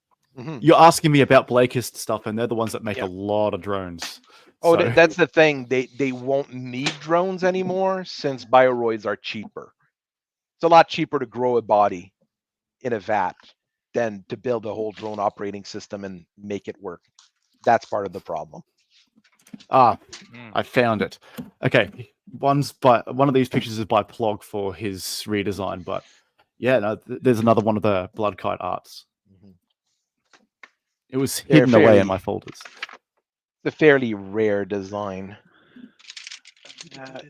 you're asking me about Blakist stuff, and they're the ones that make a lot of drones. Oh, so. That's the thing. They won't need drones anymore since bioroids are cheaper. It's a lot cheaper to grow a body in a vat than to build a whole drone operating system and make it work. That's part of the problem. I found it. Okay, one of these pictures is by Plog for his redesign, but yeah, no, there's another one of the blood kite arts. It was hidden away in my folders. It's a fairly rare design.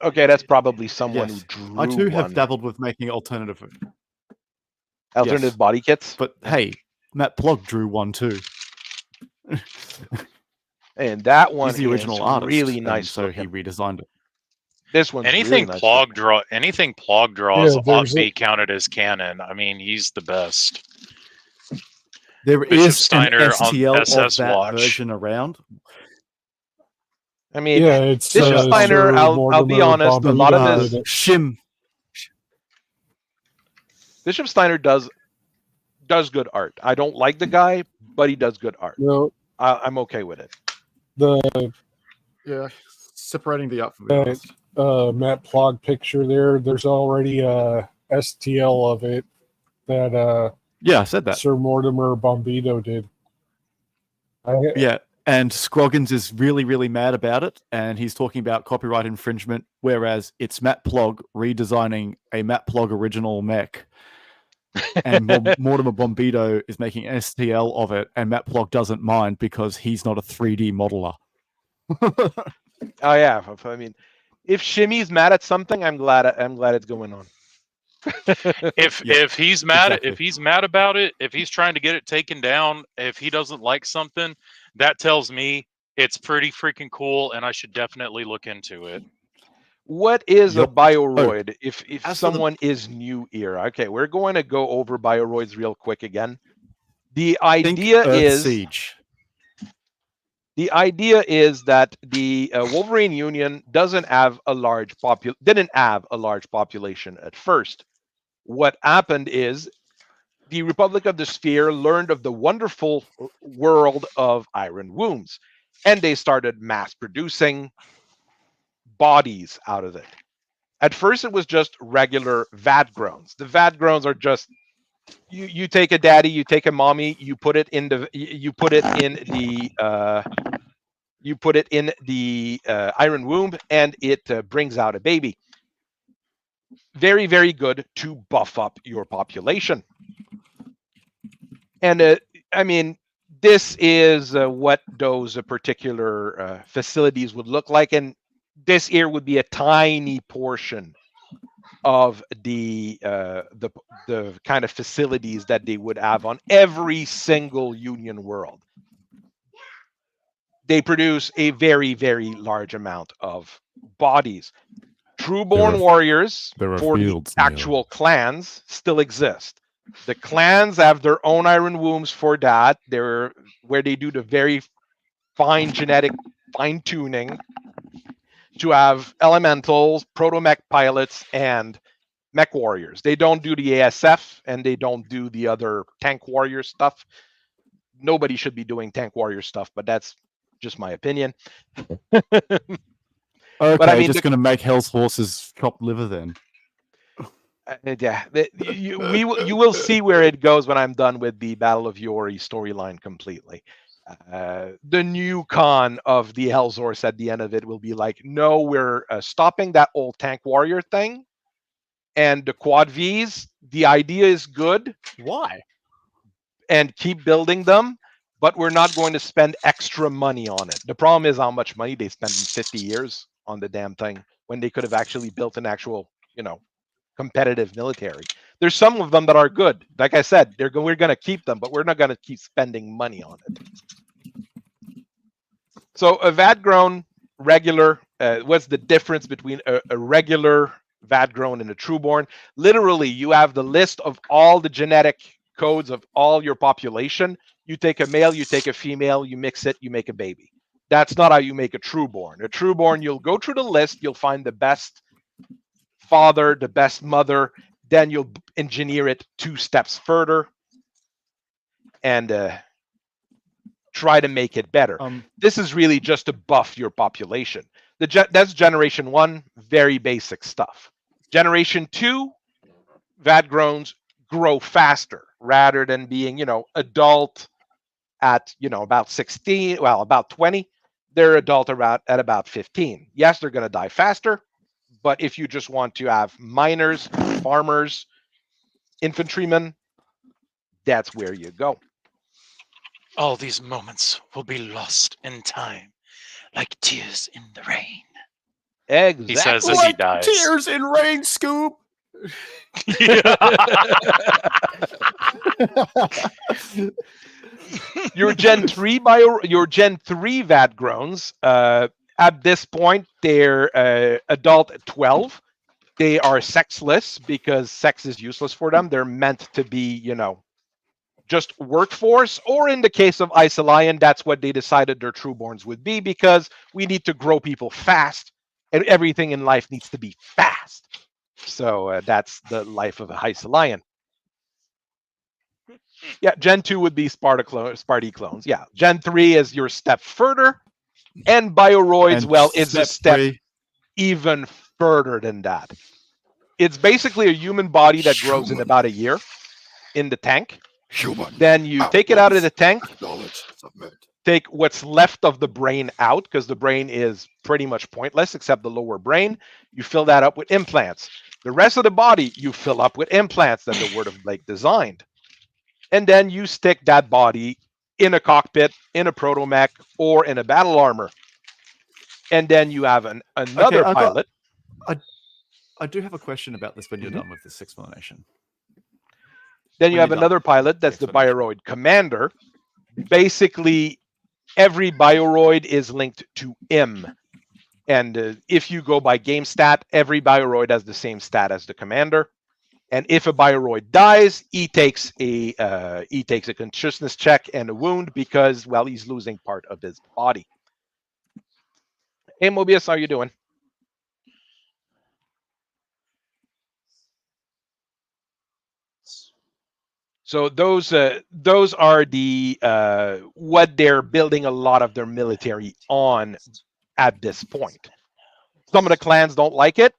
Okay, that's probably someone who drew I too have one. dabbled with making alternative body kits. But hey, Matt Plog drew one too. And that one is the original artist, really nice. So he redesigned it. This one's anything really Plog nice anything Plog draws ought to be counted as canon. I mean, he's the best. There Bishop is Steiner an STL on SS of that Watch version around. I mean, yeah, it's Bishop Steiner. I'll be honest. A lot of his Shim. Bishop Steiner does good art. I don't like the guy, but he does good art. No, I'm okay with it. Separating the art from the artist. Matt Plog picture there's already a STL of it that I said that Sir Mortimer Bombito did. And Scroggins is really, really mad about it, and he's talking about copyright infringement, whereas it's Matt Plog redesigning a Matt Plog original mech, and Mortimer Bombito is making an STL of it, and Matt Plog doesn't mind because he's not a 3D modeler. Oh yeah, I mean, if Shimmy's mad at something, I'm glad it's going on. if he's mad if he's mad about it, if he's trying to get it taken down, if he doesn't like something, that tells me it's pretty freaking cool, and I should definitely look into it. What is a bioroid? If someone is new here, okay, we're going to go over bioroids real quick again. The idea is Siege. The idea is that the Wolverine Union didn't have a large population at first. What happened is the Republic of the Sphere learned of the wonderful world of iron wombs, and they started mass producing bodies out of it. At first, it was just regular vat groans. The vat groans are just you take a daddy, you take a mommy, you put it in the iron womb, and it brings out a baby. Very, very good to buff up your population. And I mean, this is what those particular facilities would look like, and this here would be a tiny portion of the kind of facilities that they would have on every single Union world. They produce a very, very large amount of bodies. True-born warriors for the actual clans still exist. The clans have their own iron wombs for that. They're where they do the very fine genetic fine-tuning to have elementals, protomech pilots, and mech warriors. They don't do the ASF, and they don't do the other tank warrior stuff. Nobody should be doing tank warrior stuff, but that's just my opinion. Okay, I mean, just gonna make Hell's Horses chopped liver then. Yeah, you will see where it goes when I'm done with the Battle of Yori storyline completely. The new con of the Hell's Horse at the end of it will be like, no, we're stopping that old tank warrior thing, and the quad Vs. The idea is good. Why? And keep building them, but we're not going to spend extra money on it. The problem is how much money they spent in 50 years on the damn thing when they could have actually built an actual, competitive military. There's some of them that are good. Like I said, we're going to keep them, but we're not going to keep spending money on it. So a VAT-grown regular, what's the difference between a regular VAT-grown and a trueborn? Literally, you have the list of all the genetic codes of all your population. You take a male, you take a female, you mix it, you make a baby. That's not how you make a trueborn. A trueborn, you'll go through the list, you'll find the best father, the best mother, then you'll engineer it 2 steps further and try to make it better. This is really just to buff your population. That's generation 1, very basic stuff. Generation 2, VAT-growns grow faster rather than being, adult at, about 16, well, about 20. They're adult at about 15. Yes, they're going to die faster, but if you just want to have miners, farmers, infantrymen, that's where you go. All these moments will be lost in time, like tears in the rain. Exactly. He says as he dies. Tears in rain, Scoop. Your Gen 3 VAT-growns, at this point, they're adult at 12. They are sexless because sex is useless for them. They're meant to be, just workforce, or in the case of Isolian, that's what they decided their trueborns would be, because we need to grow people fast, and everything in life needs to be fast. So that's the life of a Isolian. Yeah, Gen 2 would be Sparty clones. Yeah, Gen 3 is your step further, and Bioroids, well, it's a step even further than that. It's basically a human body that grows in about a year in the tank. Then you take it out of the tank, take what's left of the brain out, because the brain is pretty much pointless except the lower brain. You fill that up with implants. The rest of the body you fill up with implants that the Word of Blake designed. And then you stick that body in a cockpit, in a protomech, or in a battle armor. And then you have another pilot. I do have a question about this when you're done with this explanation. Then you have another pilot, that's the Bioroid Commander. Basically, every Bioroid is linked to him. And if you go by game stat, every Bioroid has the same stat as the Commander. And if a Bioroid dies, he takes a consciousness check and a wound because, well, he's losing part of his body. Hey, Mobius, how are you doing? So those are the what they're building a lot of their military on at this point. Some of the clans don't like it,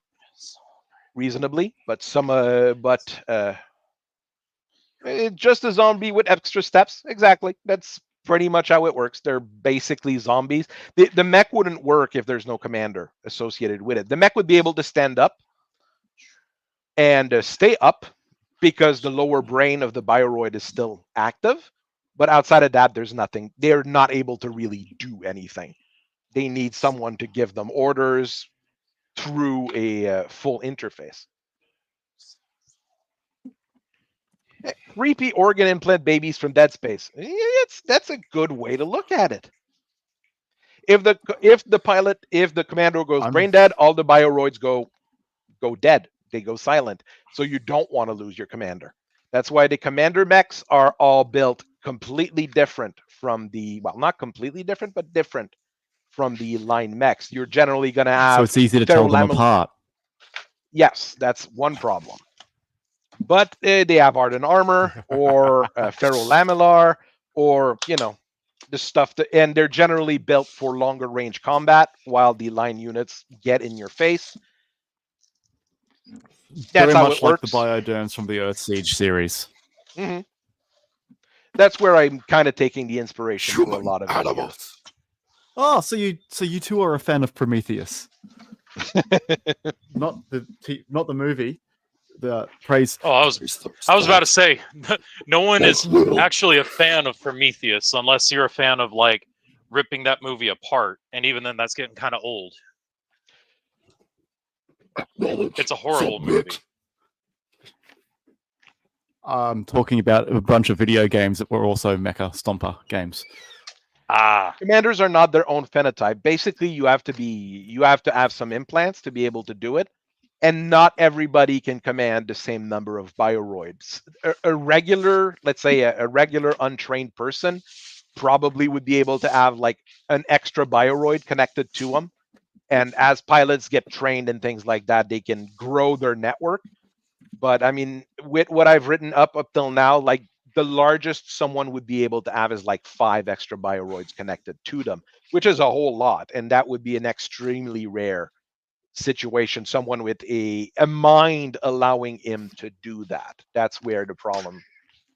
reasonably, but just a zombie with extra steps. Exactly. That's pretty much how it works. They're basically zombies. The mech wouldn't work if there's no commander associated with it. The mech would be able to stand up and stay up because the lower brain of the Bioroid is still active. But outside of that, there's nothing. They're not able to really do anything. They need someone to give them orders through a full interface. Repeat organ implant babies from Dead Space. That's a good way to look at it. If the commander goes brain dead, all the Bioroids go dead. They go silent. So you don't want to lose your commander. That's why the commander mechs are all built completely different from the, well, not completely different, but different from the line mechs. You're generally going to have So it's easy to tell them ferrolamellar- apart. Yes, that's one problem. But they have hardened armor or ferrolamellar or, you know, the stuff that, and they're generally built for longer range combat while the line units get in your face. That's Very how much it like the works. Bioderms from the Earth Siege series. hmm That's where I'm kind of taking the inspiration for a lot of it here. Oh, so you two are a fan of Prometheus, not the movie. The praise. Oh, I was about to say, no one is actually a fan of Prometheus unless you're a fan of like ripping that movie apart, and even then, that's getting kind of old. It's a horrible movie. I'm talking about a bunch of video games that were also Mecha Stomper games. Ah, Commanders are not their own phenotype. Basically, you have to have some implants to be able to do it. And not everybody can command the same number of bioroids. A regular, let's say a regular untrained person probably would be able to have like an extra bioroid connected to them. And as pilots get trained and things like that, they can grow their network. But I mean, with what I've written up till now, like the largest someone would be able to have is like 5 extra bioroids connected to them, which is a whole lot. And that would be an extremely rare situation, someone with a mind allowing him to do that. That's where the problem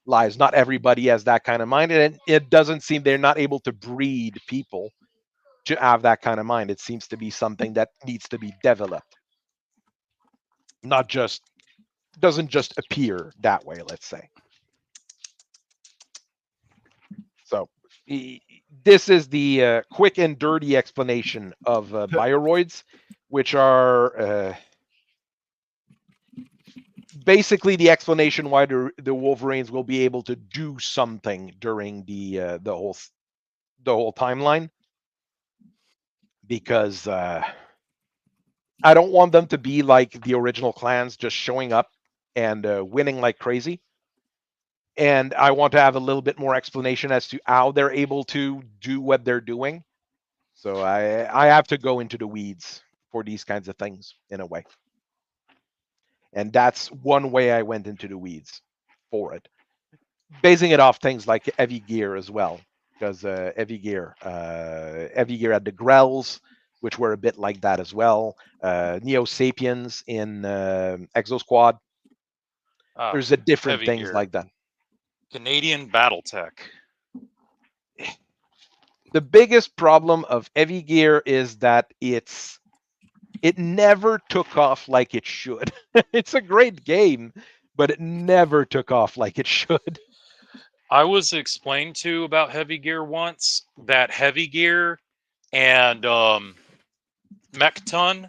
lies. Not everybody has that kind of mind, and it doesn't seem they're not able to breed people to have that kind of mind. It seems to be something that needs to be developed, not just doesn't just appear that way, let's say. So this is the quick and dirty explanation of bioroids, which are basically the explanation why the Wolverines will be able to do something during the whole timeline. Because I don't want them to be like the original clans, just showing up and winning like crazy. And I want to have a little bit more explanation as to how they're able to do what they're doing. So I have to go into the weeds for these kinds of things in a way. And that's one way I went into the weeds for it. Basing it off things like heavy gear as well. Because heavy gear had the Grells, which were a bit like that as well. Neo Sapiens in Exo Squad. There's a different things gear. like that. Canadian Battletech. The biggest problem of heavy gear is that it never took off like it should. It's a great game, but it never took off like it should. I was explained to about heavy gear once that heavy gear and Mechton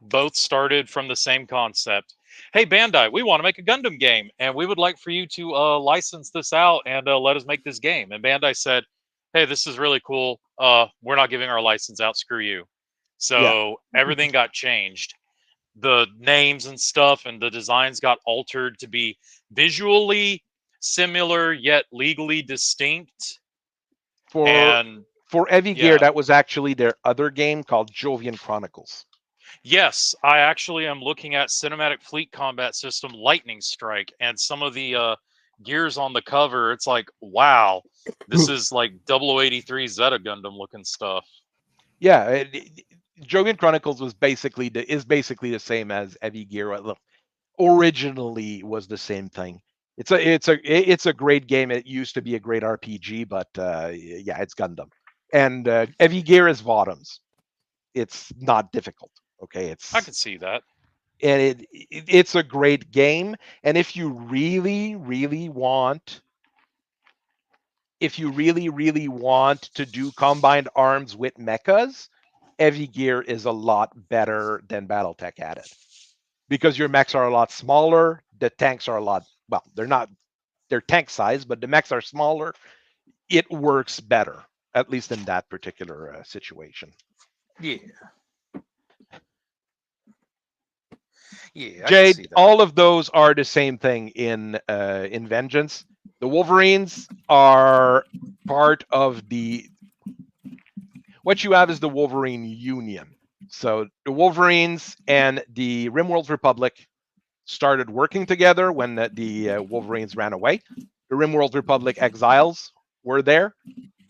both started from the same concept. Hey, Bandai, we want to make a Gundam game, and we would like for you to license this out and let us make this game. And Bandai said, hey, this is really cool. We're not giving our license out. Screw you. So everything got changed. The names and stuff and the designs got altered to be visually similar yet legally distinct. For heavy gear, that was actually their other game called Jovian Chronicles. Yes, I actually am looking at Cinematic Fleet Combat System Lightning Strike, and some of the gears on the cover. It's like, wow, this is like 0083 Zeta Gundam looking stuff. Yeah, Jovian Chronicles was basically the same as heavy gear. Originally was the same thing. It's a great game. It used to be a great RPG, but yeah, it's Gundam. And heavy gear is bottoms. It's not difficult. Okay, I can see that. And it's a great game. And if you really, really want, to do combined arms with mechas, heavy gear is a lot better than Battletech at it. Because your mechs are a lot smaller, the tanks are a lot, well, they're tank size, but the mechs are smaller. It works better, at least in that particular situation. Yeah. Yeah, Jade, all of those are the same thing in Vengeance. The Wolverines are part of the... what you have is the Wolverine Union. So the Wolverines and the RimWorld Republic started working together when the Wolverines ran away. The RimWorld Republic exiles were there.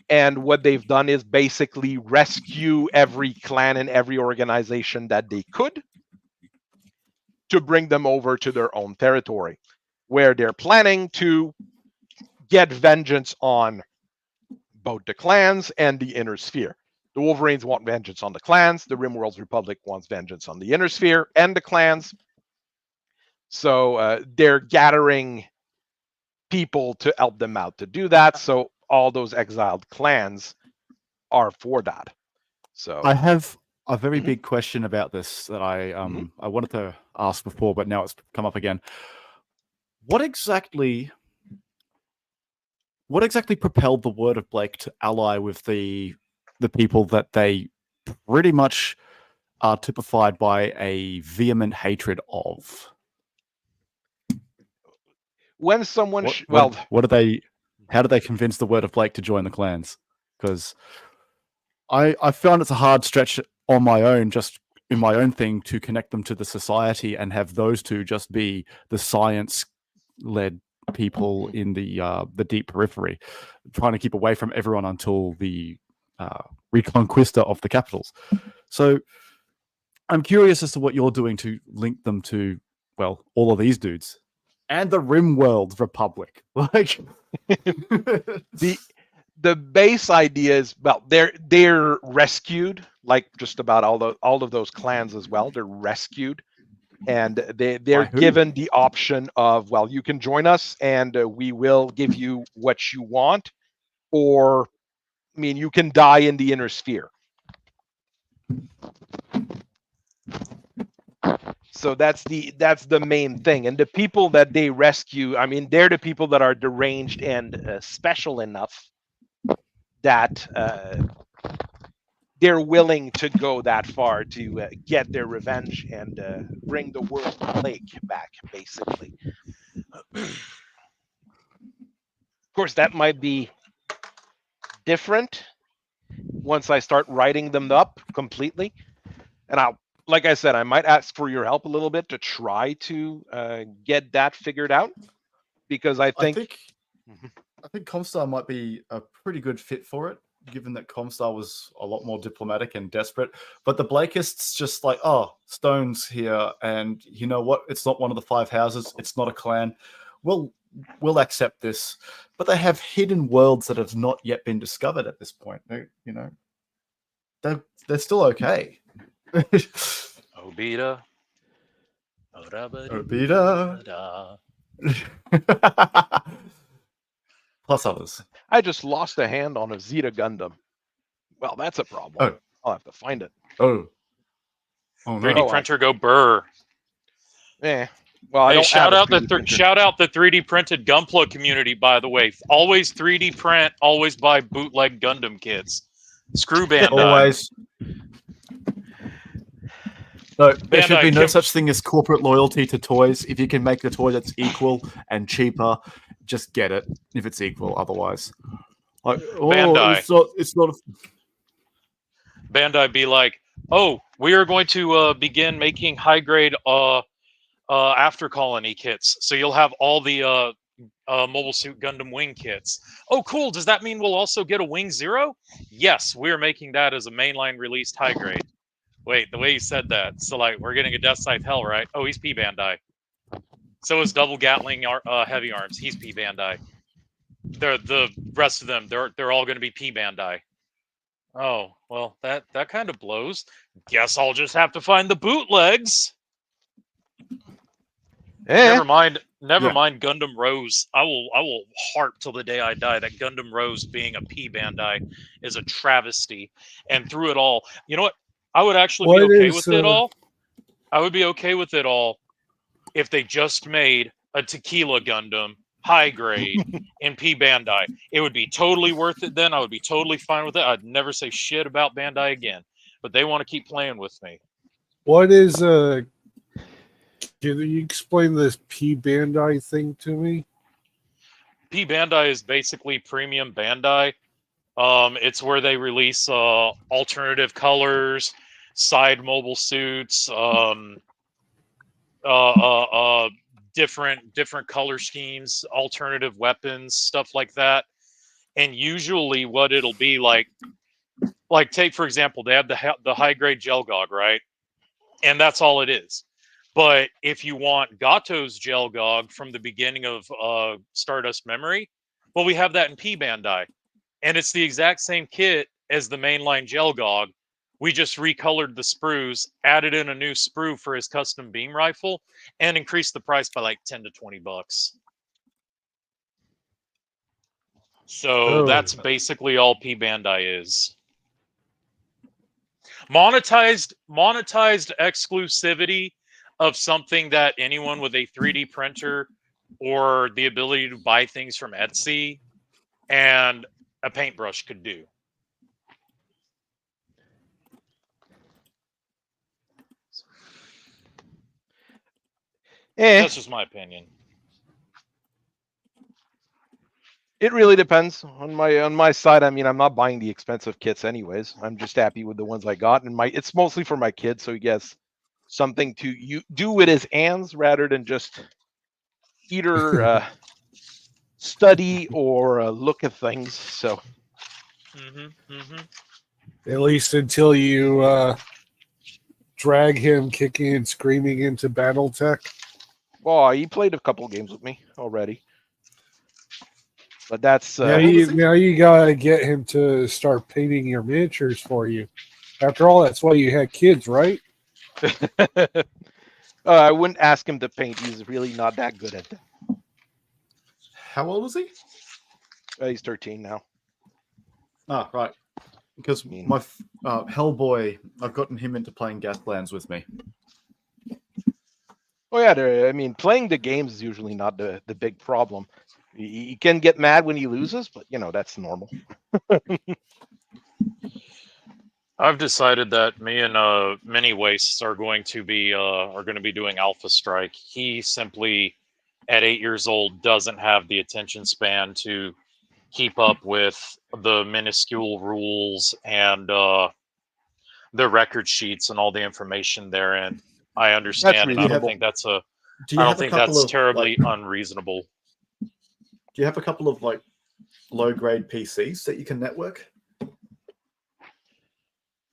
And what they've done is basically rescue every clan and every organization that they could to bring them over to their own territory, where they're planning to get vengeance on both the clans and the Inner Sphere. The Wolverines want vengeance on the clans. The RimWorld Republic wants vengeance on the Inner Sphere and the clans. So they're gathering people to help them out to do that. So all those exiled clans are for that. So I have a very big question about this that I wanted to ask before, but now it's come up again. What exactly propelled the Word of Blake to ally with the people that they pretty much are typified by a vehement hatred of? when someone, how did they convince the Word of Blake to join the clans? Because I found it's a hard stretch on my own, just in my own thing, to connect them to the society and have those two just be the science-led people in the deep periphery, trying to keep away from everyone until the reconquista of the capitals. So I'm curious as to what you're doing to link them to, well, all of these dudes and the RimWorld Republic. Like the base idea is, well, they're rescued, like just about all of those clans as well. They're rescued, and they're given the option of, well, you can join us and we will give you what you want, or I mean, you can die in the Inner Sphere. So that's the main thing. And the people that they rescue, I mean, they're the people that are deranged and special enough that they're willing to go that far to get their revenge and bring the world Blake back, basically. Of course, that might be different once I start writing them up completely. And like I said, I might ask for your help a little bit to try to get that figured out, because I think Comstar might be a pretty good fit for it, given that Comstar was a lot more diplomatic and desperate. But the Blakeists just like, oh, Stone's here, and you know what? It's not one of the 5 houses. It's not a clan. We'll accept this. But they have hidden worlds that have not yet been discovered at this point. They're still okay. Obita. Obita. Plus others. I just lost a hand on a Zeta Gundam. Well, that's a problem. Oh. I'll have to find it. Oh no. 3D printer go burr. Yeah. Well, hey, shout out the 3D printed Gunpla community, by the way. Always 3D print, always buy bootleg Gundam kits. Screw Bandai. Always. No, there should be Bandai, no such thing as corporate loyalty to toys. If you can make the toy that's equal and cheaper, just get it if it's equal. Otherwise, like, Bandai. It's not. Bandai be like, oh, we are going to begin making high grade after colony kits. So you'll have all the Mobile Suit Gundam wing kits. Oh, cool. Does that mean we'll also get a Wing Zero? Yes, we're making that as a mainline released high grade. Wait, the way you said that. So, like, we're getting a Death Scythe Hell, right? Oh, he's P Bandai. So is Double Gatling Heavy Arms. He's P Bandai. The rest of them, they're all going to be P Bandai. Oh, well, that kind of blows. Guess I'll just have to find the bootlegs. Never mind Gundam Rose. I will harp till the day I die that Gundam Rose being a P Bandai is a travesty. And through it all, you know what? I would actually be okay with it all. I would be okay with it all if they just made a Tequila Gundam high grade in P Bandai. It would be totally worth it then. I would be totally fine with it. I'd never say shit about Bandai again. But they want to keep playing with me. What is can you explain this P Bandai thing to me? P Bandai is basically premium Bandai. It's where they release alternative colors, side mobile suits, different color schemes, alternative weapons, stuff like that. And usually, what it'll be like take for example, they have the high grade Gelgog, right? And that's all it is. But if you want Gato's Gelgog from the beginning of Stardust Memory, well, we have that in P Bandai. And it's the exact same kit as the mainline Gelgog. We just recolored the sprues, added in a new sprue for his custom beam rifle, and increased the price by like 10 to 20 bucks. So that's basically all P Bandai is. Monetized exclusivity of something that anyone with a 3D printer or the ability to buy things from Etsy and a paintbrush could do. That's just my opinion. It really depends on my side. I mean, I'm not buying the expensive kits anyways. I'm just happy with the ones I got, and it's mostly for my kids, so he gets something to do with his hands rather than just either study or look at things. So, at least until you drag him kicking and screaming into Battletech. Well, he played a couple games with me already. But that's now you gotta get him to start painting your miniatures for you. After all, that's why you had kids, right? I wouldn't ask him to paint. He's really not that good at that. How old is he? He's 13 now. Ah, right. Because my Hellboy, I've gotten him into playing Gaslands with me. Oh yeah, I mean, playing the games is usually not the big problem. He can get mad when he loses, but that's normal. I've decided that me and Mini Wastes are going to be doing Alpha Strike. He simply, at 8 years old, doesn't have the attention span to keep up with the minuscule rules and the record sheets and all the information therein. I understand, and I don't think that's terribly unreasonable. Do you have a couple of low-grade PCs that you can network?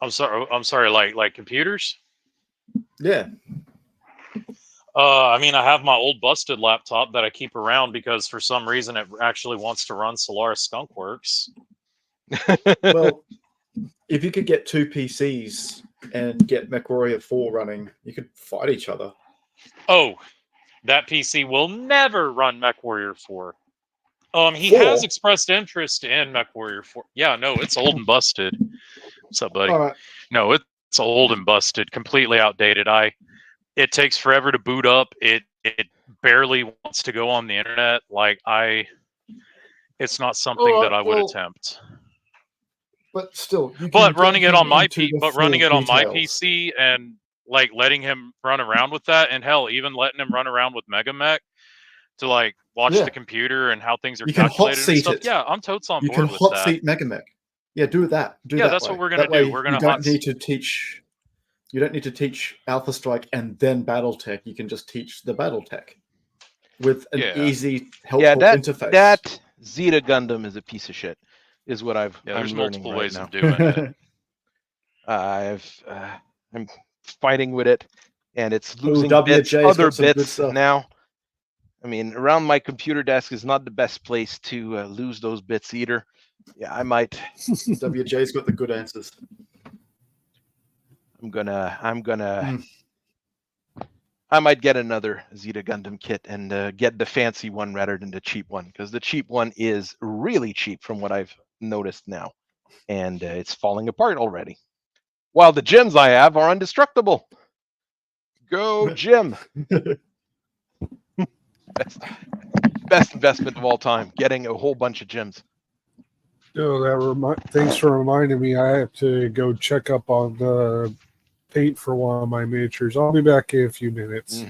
I'm sorry, like computers? Yeah. I mean, I have my old busted laptop that I keep around because for some reason it actually wants to run Solaris Skunkworks. Well, if you could get 2 PCs and get mechwarrior 4 running, you could fight each other. Oh, that PC will never run mechwarrior 4. He has expressed interest in mechwarrior 4. Yeah, no, it's old and busted. What's up, buddy? All right. No, it's old and busted, completely outdated. It takes forever to boot up. It barely wants to go on the internet. It's not something that I would attempt. But still, running it on my PC and letting him run around with that, and hell, even letting him run around with MegaMek to watch the computer and how things are calculated and stuff. Yeah, I'm totes on board with that. You can hot seat MegaMek. Yeah, do that. That's what we're gonna do. We're gonna You don't need to teach Alpha Strike and then Battletech. You can just teach the Battletech with an easy, helpful interface. That Zeta Gundam is a piece of shit, is what I'm there's learning multiple right ways now. of doing it. I'm fighting with it, and it's losing other bits now. I mean, around my computer desk is not the best place to lose those bits either. Yeah, I might. WJ's got the good answers. I might get another Zeta Gundam kit and get the fancy one rather than the cheap one, because the cheap one is really cheap from what I've noticed now, and it's falling apart already. While the gems I have are indestructible. Go Jim! Best investment of all time, getting a whole bunch of gems. Oh, thanks for reminding me. I have to go check up on the paint for one of my miniatures. I'll be back in a few minutes.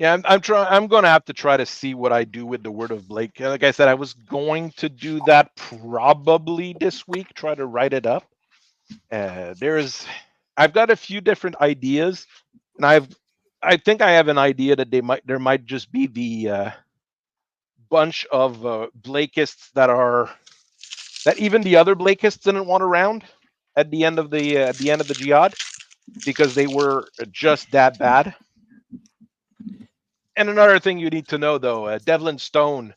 Yeah, I'm going to have to try to see what I do with the Word of Blake. Like I said, I was going to do that probably this week. Try to write it up. I've got a few different ideas, and I think I have an idea that there might just be the bunch of Blakeists that even the other Blakeists didn't want around at the end of the jihad because they were just that bad. And another thing you need to know, though, Devlin Stone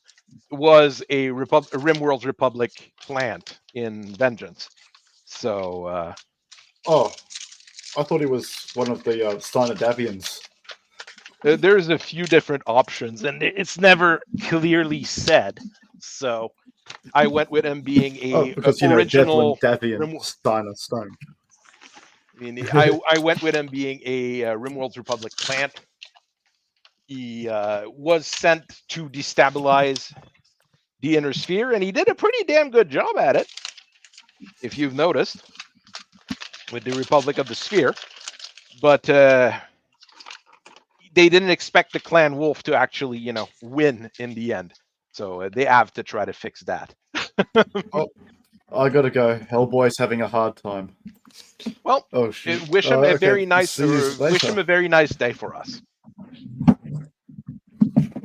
was a RimWorld's Republic plant in Vengeance. So Oh, I thought he was one of the Steiner Davians. there's a few different options, and it's never clearly said. So I went with him being a because original Devlin, Davian, Steiner, Stone. I went with him being a RimWorld's Republic plant. He was sent to destabilize the inner sphere, and he did a pretty damn good job at it, if you've noticed, with the Republic of the Sphere. But they didn't expect the Clan Wolf to actually, win in the end. So they have to try to fix that. Oh, I gotta go. Hellboy's having a hard time. Well, oh shoot! Wish him a very nice. Wish him a very nice day for us.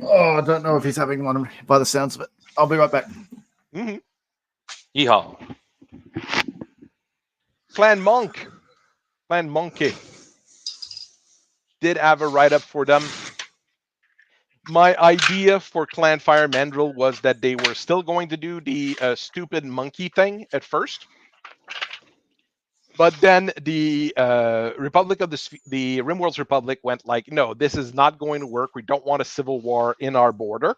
Oh, I don't know if he's having one by the sounds of it. I'll be right back. Mm-hmm. Yeehaw. Clan Monkey did have a write-up for them. My idea for Clan Fire Mandrill was that they were still going to do the stupid monkey thing at first. But then the Republic of the RimWorld's Republic went like, no, this is not going to work. We don't want a civil war in our border.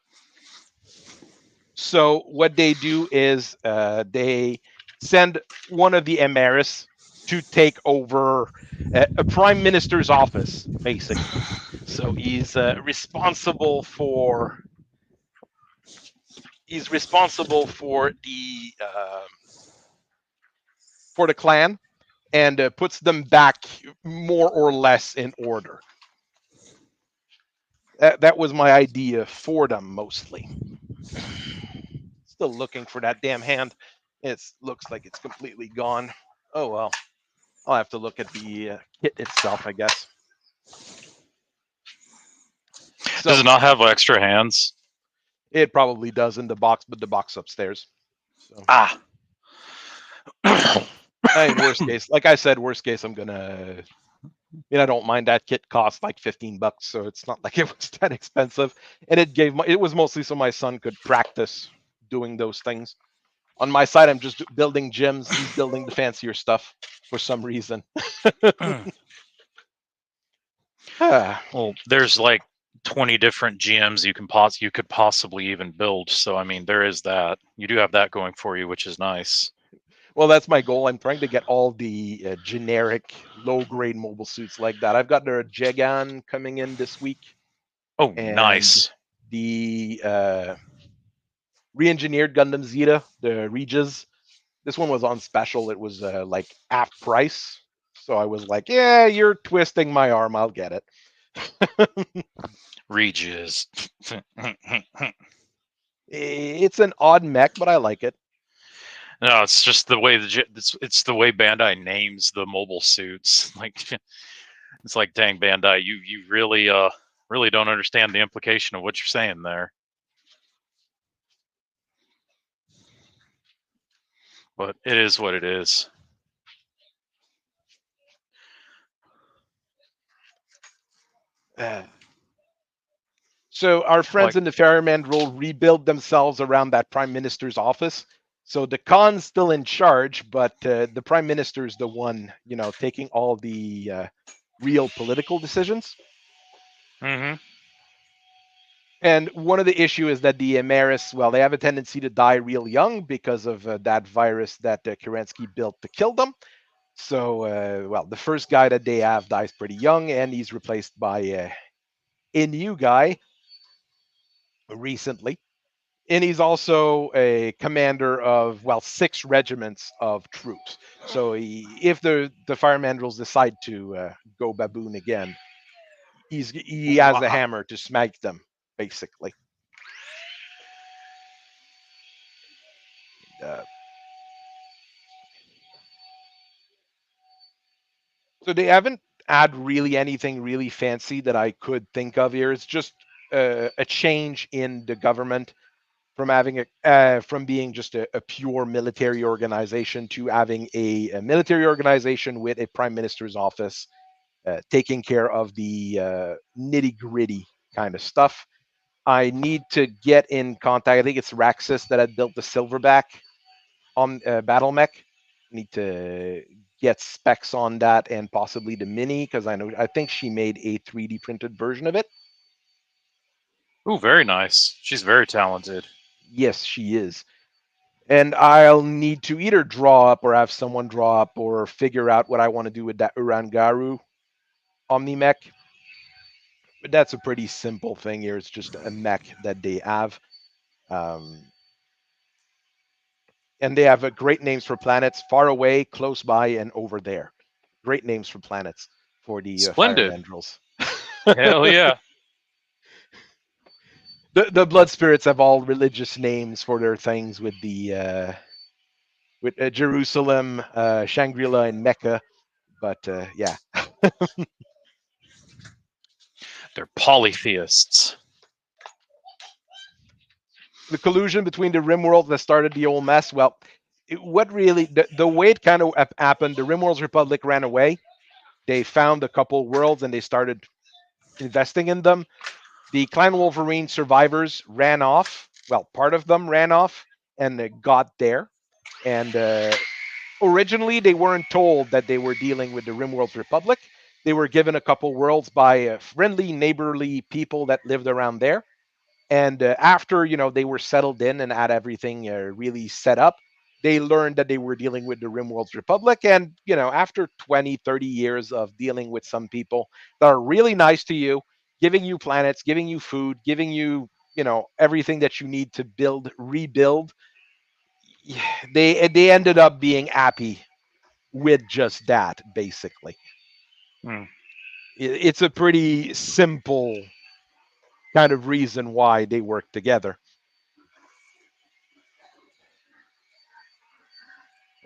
So what they do is they send one of the Emaris to take over a prime minister's office, basically. So he's responsible for the clan, and puts them back more or less in order. That was my idea for them, mostly. Still looking for that damn hand. It looks like it's completely gone. Oh, well. I'll have to look at the kit itself, I guess. So, does it not have extra hands? It probably does in the box, but the box upstairs. So. Ah. In worst case, like I said, worst case, I'm gonna. I don't mind that kit cost like $15, so it's not like it was that expensive. And it was mostly so my son could practice doing those things. On my side, I'm just building gyms. He's building the fancier stuff for some reason. Well, there's like 20 different GMs you could possibly even build. So I mean, there is that. You do have that going for you, which is nice. Well, that's my goal. I'm trying to get all the generic low-grade mobile suits like that. I've got the Jegan coming in this week. Oh, nice. The re-engineered Gundam Zeta, the Regis. This one was on special. It was like half price. So I was like, yeah, you're twisting my arm. I'll get it. Regis. It's an odd mech, but I like it. No, it's just the way it's the way Bandai names the mobile suits. Like, it's like, dang, Bandai, you really don't understand the implication of what you're saying there. But it is what it is. So our friends in the Ferryman role rebuild themselves around that prime minister's office. So the Khan's still in charge, but the prime minister is the one, taking all the real political decisions. Mm-hmm. And one of the issues is that the Emaris, well, they have a tendency to die real young because of that virus that Kerensky built to kill them. So, the first guy that they have dies pretty young, and he's replaced by a new guy recently. And he's also a commander of 6 regiments of troops. So if the Fire Mandrills decide to go baboon again, he has a hammer to smack them, basically. So they haven't add really anything really fancy that I could think of here. It's just a change in the government from having from being just a pure military organization to having a military organization with a prime minister's office taking care of the nitty gritty kind of stuff. I need to get in contact. I think it's Raxus that had built the Silverback on Battletech. Need to get specs on that and possibly the Mini because I think she made a 3D printed version of it. Ooh, very nice. She's very talented. Yes, she is. And I'll need to either draw up or have someone draw up or figure out what I want to do with that Urangaru Omni-mech. But that's a pretty simple thing here. It's just a mech that they have. And they have great names for planets: far away, close by, and over there. Great names for planets for the fire mandrills. Hell yeah. The blood spirits have all religious names for their things with the with Jerusalem, Shangri-La, and Mecca. But yeah. They're polytheists. The collusion between the RimWorld that started the whole mess. Well, what really the way it kind of happened, the RimWorld's Republic ran away. They found a couple worlds and they started investing in them. The Clan Wolverine survivors ran off. Well, part of them ran off and got there. And originally, they weren't told that they were dealing with the RimWorld's Republic. They were given a couple worlds by friendly, neighborly people that lived around there. And after, they were settled in and had everything really set up, they learned that they were dealing with the RimWorld's Republic. And, after 20, 30 years of dealing with some people that are really nice to you, giving you planets, giving you food, giving you, everything that you need to rebuild, they ended up being happy with just that, basically. It's a pretty simple kind of reason why they work together.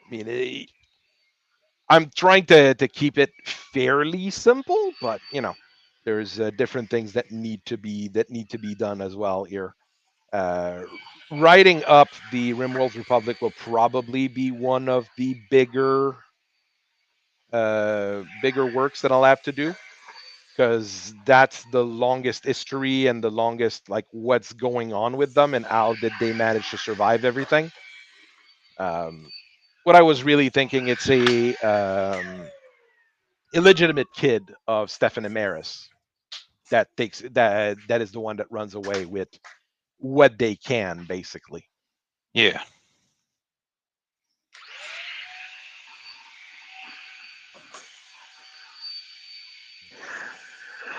I mean, I'm trying to keep it fairly simple, but there's different things that need to be done as well here. Writing up the RimWorld's Republic will probably be one of the bigger works that I'll have to do, because that's the longest history and the longest what's going on with them and how did they manage to survive everything. What I was really thinking, it's a illegitimate kid of Stefan Amaris that is the one that runs away with what they can, basically. Yeah.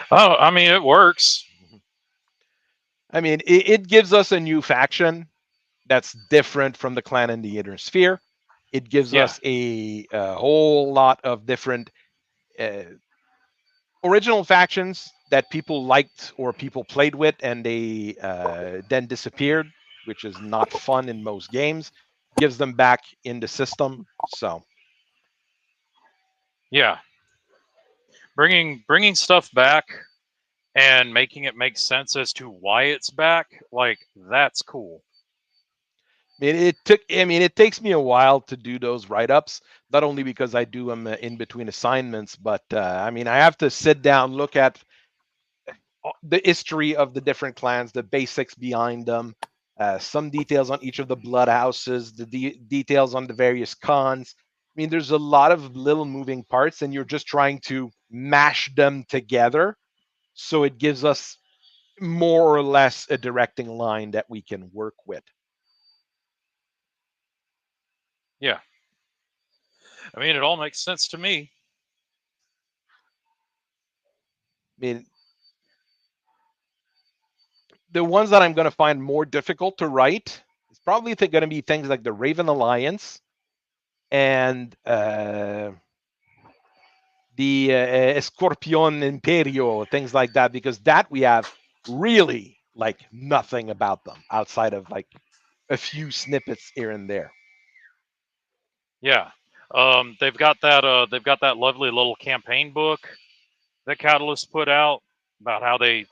Oh, I mean, it works. I mean, it gives us a new faction that's different from the clan in the Inner Sphere. It gives us a whole lot of different original factions that people liked or people played with, and they then disappeared, which is not fun in most games. Gives them back in the system. So yeah, bringing stuff back and making it make sense as to why it's back, that's cool. It takes me a while to do those write-ups, not only because I do them in between assignments, but I have to sit down, look at the history of the different clans, the basics behind them, some details on each of the blood houses, the details on the various cons. There's a lot of little moving parts, and you're just trying to mash them together so it gives us more or less a directing line that we can work with. Yeah. It all makes sense to me. The ones that I'm going to find more difficult to write is probably going to be things like the Raven Alliance and the Escorpion Imperio, things like that, because that we have really like nothing about them outside of like a few snippets here and there. Yeah. They've got that lovely little campaign book that Catalyst put out about how they,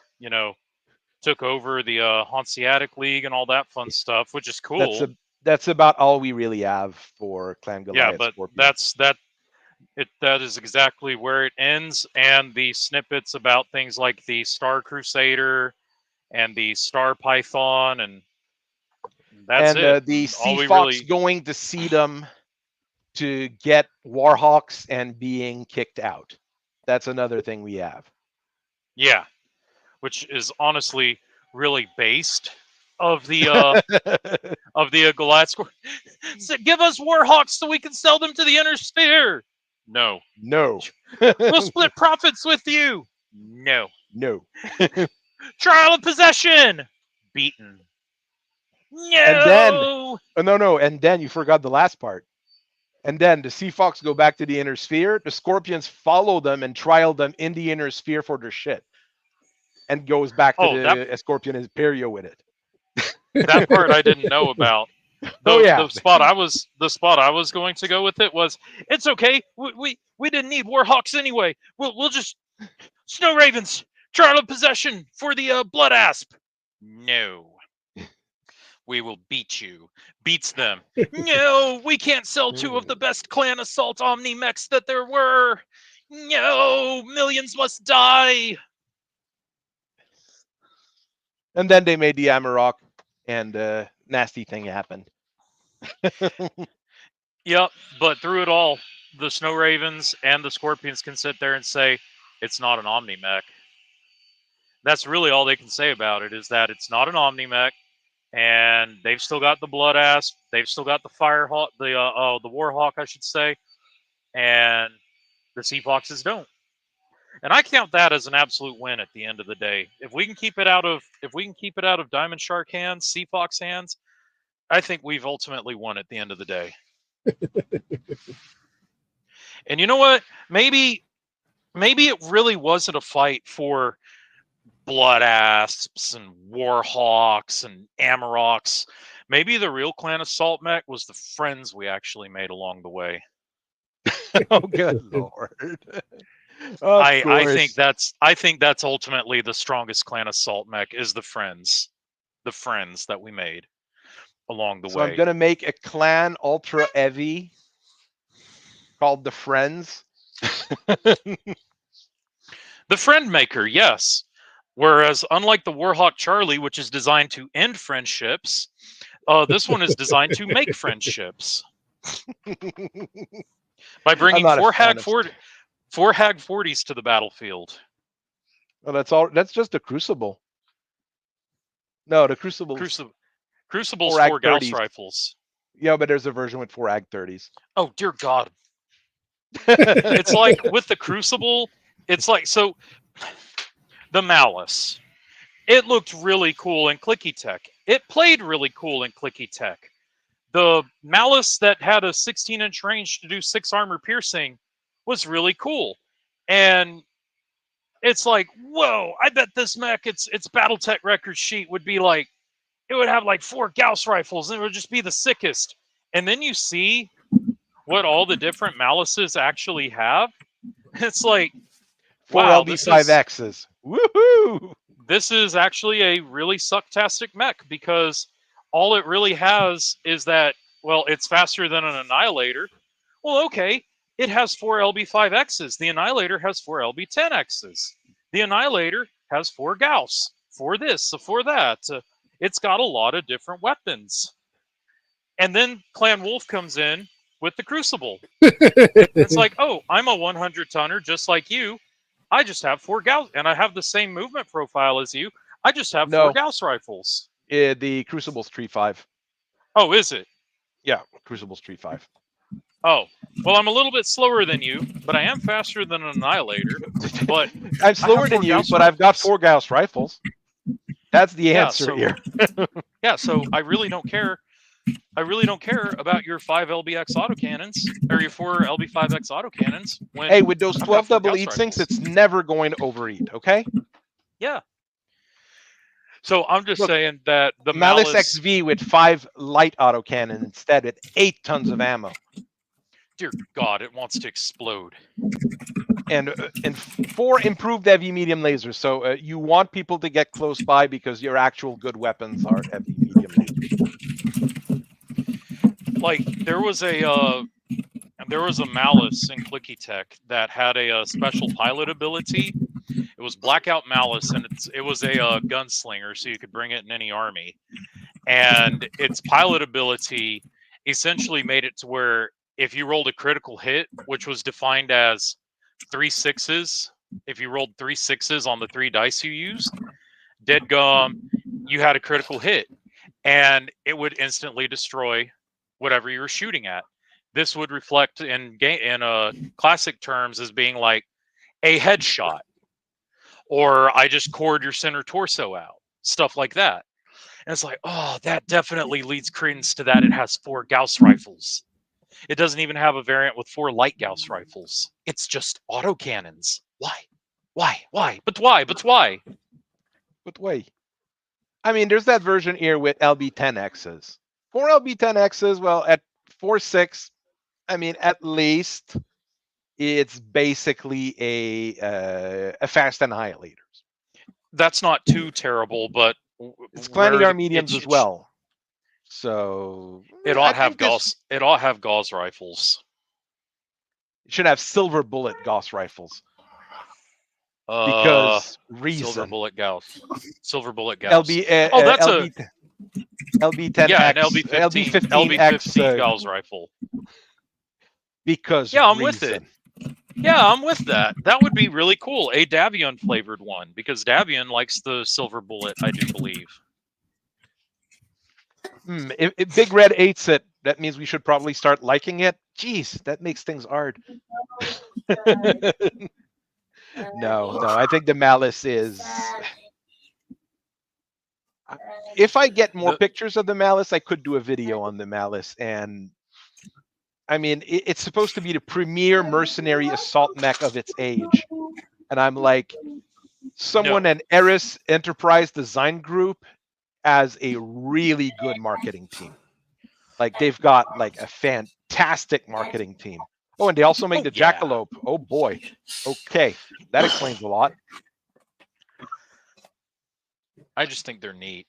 took over the Hanseatic League and all that fun stuff, which is cool. That's about all we really have for Clan Goliath. Yeah, but Scorpion. that is exactly where it ends, and the snippets about things like the Star Crusader and the Star Python, and that's it. The All Sea we Fox really- going to see them to get Warhawks and being kicked out. That's another thing we have. Yeah, which is honestly really based of the Goliath score. So give us Warhawks so we can sell them to the Inner Sphere. No. No. We'll split profits with you. No. No. Trial of possession. Beaten. No. And then, no. And then you forgot the last part. And then the Sea Fox go back to the Inner Sphere. The Scorpions follow them and trial them in the Inner Sphere for their shit. And goes back to the Scorpion Imperio with it. That part I didn't know about. The spot I was going to go with it was, it's okay. We didn't need Warhawks anyway. We'll just Snow Ravens, trial of possession for the Blood Asp. No. We will beat you. Beats them. No, we can't sell 2 of the best clan assault omni-mechs that there were. No, millions must die. And then they made the Amarok, and nasty thing happened. Yep, but through it all, the Snow Ravens and the Scorpions can sit there and say, it's not an omni-mech. That's really all they can say about it, is that it's not an omni-mech. And they've still got the Blood Asp. They've still got the Firehawk, the Warhawk, I should say. And the Sea Foxes don't. And I count that as an absolute win at the end of the day. If we can keep it out of Diamond Shark hands, Sea Fox hands, I think we've ultimately won at the end of the day. And you know what? Maybe it really wasn't a fight for Blood Asps and Warhawks and Amaroks. Maybe the real Clan Assault Mech was the friends we actually made along the way. Oh, good Lord. I think that's ultimately the strongest Clan Assault Mech, is the friends that we made along the way. So I'm gonna make a clan ultra heavy called the Friends. The Friend Maker, yes. Whereas unlike the Warhawk Charlie, which is designed to end friendships, this one is designed to make friendships by bringing 4 Hag 40s to the battlefield. Well, that's just the Crucible. No, the Crucible. Crucible's 4 Gauss rifles. Yeah, but there's a version with 4 Ag 30s. Oh dear God! It's like with the Crucible. It's like, so the Malice. It looked really cool in Clicky Tech. It played really cool in Clicky Tech. The Malice that had a 16-inch range to do 6 armor piercing was really cool. And it's like, whoa, I bet this mech, its Battletech record sheet would be like, it would have like 4 Gauss rifles, and it would just be the sickest. And then you see what all the different Malices actually have. It's like, 4 wow, LB5Xs. Woohoo! This is actually a really sucktastic mech, because all it really has is that, well, it's faster than an Annihilator. Well, okay, it has 4 LB5Xs. The Annihilator has 4 LB10Xs. The Annihilator has 4 Gauss. For this, for that. It's got a lot of different weapons. And then Clan Wolf comes in with the Crucible. It's like, oh, I'm a 100-tonner just like you. I just have 4 Gauss, and I have the same movement profile as you. I just have 4 Gauss rifles. The Crucible's 3.5. Oh, is it? Yeah, Crucible's 3.5. Oh, well, I'm a little bit slower than you, but I am faster than an Annihilator. But I'm slower than you, but I've got 4 Gauss rifles. That's the answer here. Yeah, so I really don't care. I really don't care about your 5 LBX autocannons or your 4 LB5X autocannons. When Hey, with those I've 12 got 4 double Gauss heat sinks, rifles. it's never going to overheat, okay? Yeah. So I'm just Look, saying that the Malice Malice, XV with 5 light autocannon instead with 8 tons of ammo. dear God, it wants to explode. And 4 improved heavy medium lasers. So you want people to get close by because your actual good weapons are heavy medium lasers. Like there was a Malice in Clicky Tech that had a special pilot ability. It was Blackout Malice, and it was a gunslinger, so you could bring it in any army. And its pilot ability essentially made it to where if you rolled a critical hit, which was defined as 3 6s, if you rolled 3 6s on the 3 dice you used, dead gum, you had a critical hit, and it would instantly destroy whatever you were shooting at. This would reflect in classic terms as being like a headshot, or I just cored your center torso out, stuff like that. And it's like, oh, that definitely leads credence to that. It has 4 Gauss rifles. It doesn't even have a variant with 4 light Gauss rifles. It's just autocannons. Why? Why? But why? But wait. I mean, there's that version here with LB10Xs. 4 LB10Xs, well, at 4.6, I mean, at least it's basically a fast annihilators. That's not too terrible, but it's Clan ER mediums as well. So it ought to have Gauss. It ought to have Gauss rifles. It should have silver bullet Gauss rifles. Because reason. Silver bullet Gauss. Silver bullet Gauss. That's LB10X. Yeah, an LB15 Gauss rifle. Because yeah, I'm reason. with it. Yeah, I'm with that. That would be really cool. A Davion flavored one, because Davion likes the silver bullet, I do believe. If Big Red hates it, that means we should probably start liking it. Jeez, that makes things hard. No, I think the Malice is... If I get more pictures of the Malice, I could do a video on the Malice. And I mean, it's supposed to be the premier mercenary assault mech of its age. And I'm like, someone at Eris Enterprise Design Group has a really good marketing team. Like, they've got like a fantastic marketing team. Oh, and they also make the Jackalope. Oh boy. Okay, that explains a lot. I just think they're neat.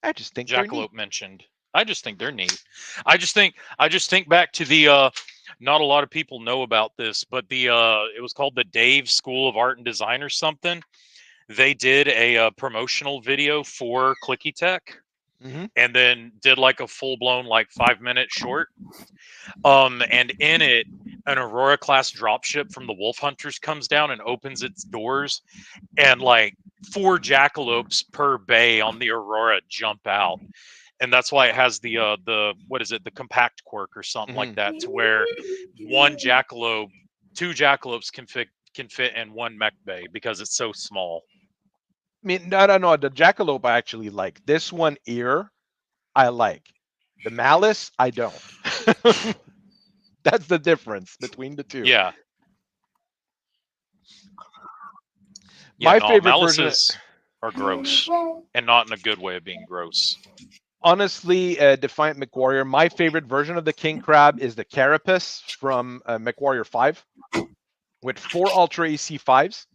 I just think Jackalope mentioned. I just think they're neat. I just think back to the not a lot of people know about this, but the it was called the Dave School of Art and Design or something. They did a promotional video for Clicky Tech. And then did like a full-blown like 5-minute short. And in it, an Aurora class dropship from the Wolf Hunters comes down and opens its doors, and like 4 jackalopes per bay on the Aurora jump out. And that's why it has the what is it, the compact quirk or something like that, to where 2 jackalopes can fit in 1 mech bay because it's so small. I mean, no. The Jackalope I actually like. This one here, I like. The Malice, I don't. That's the difference between the two. Yeah. My favorite Malices are gross, and not in a good way of being gross. Honestly, Defiant MechWarrior, my favorite version of the King Crab is the Carapace from MechWarrior 5 with 4 Ultra AC5s.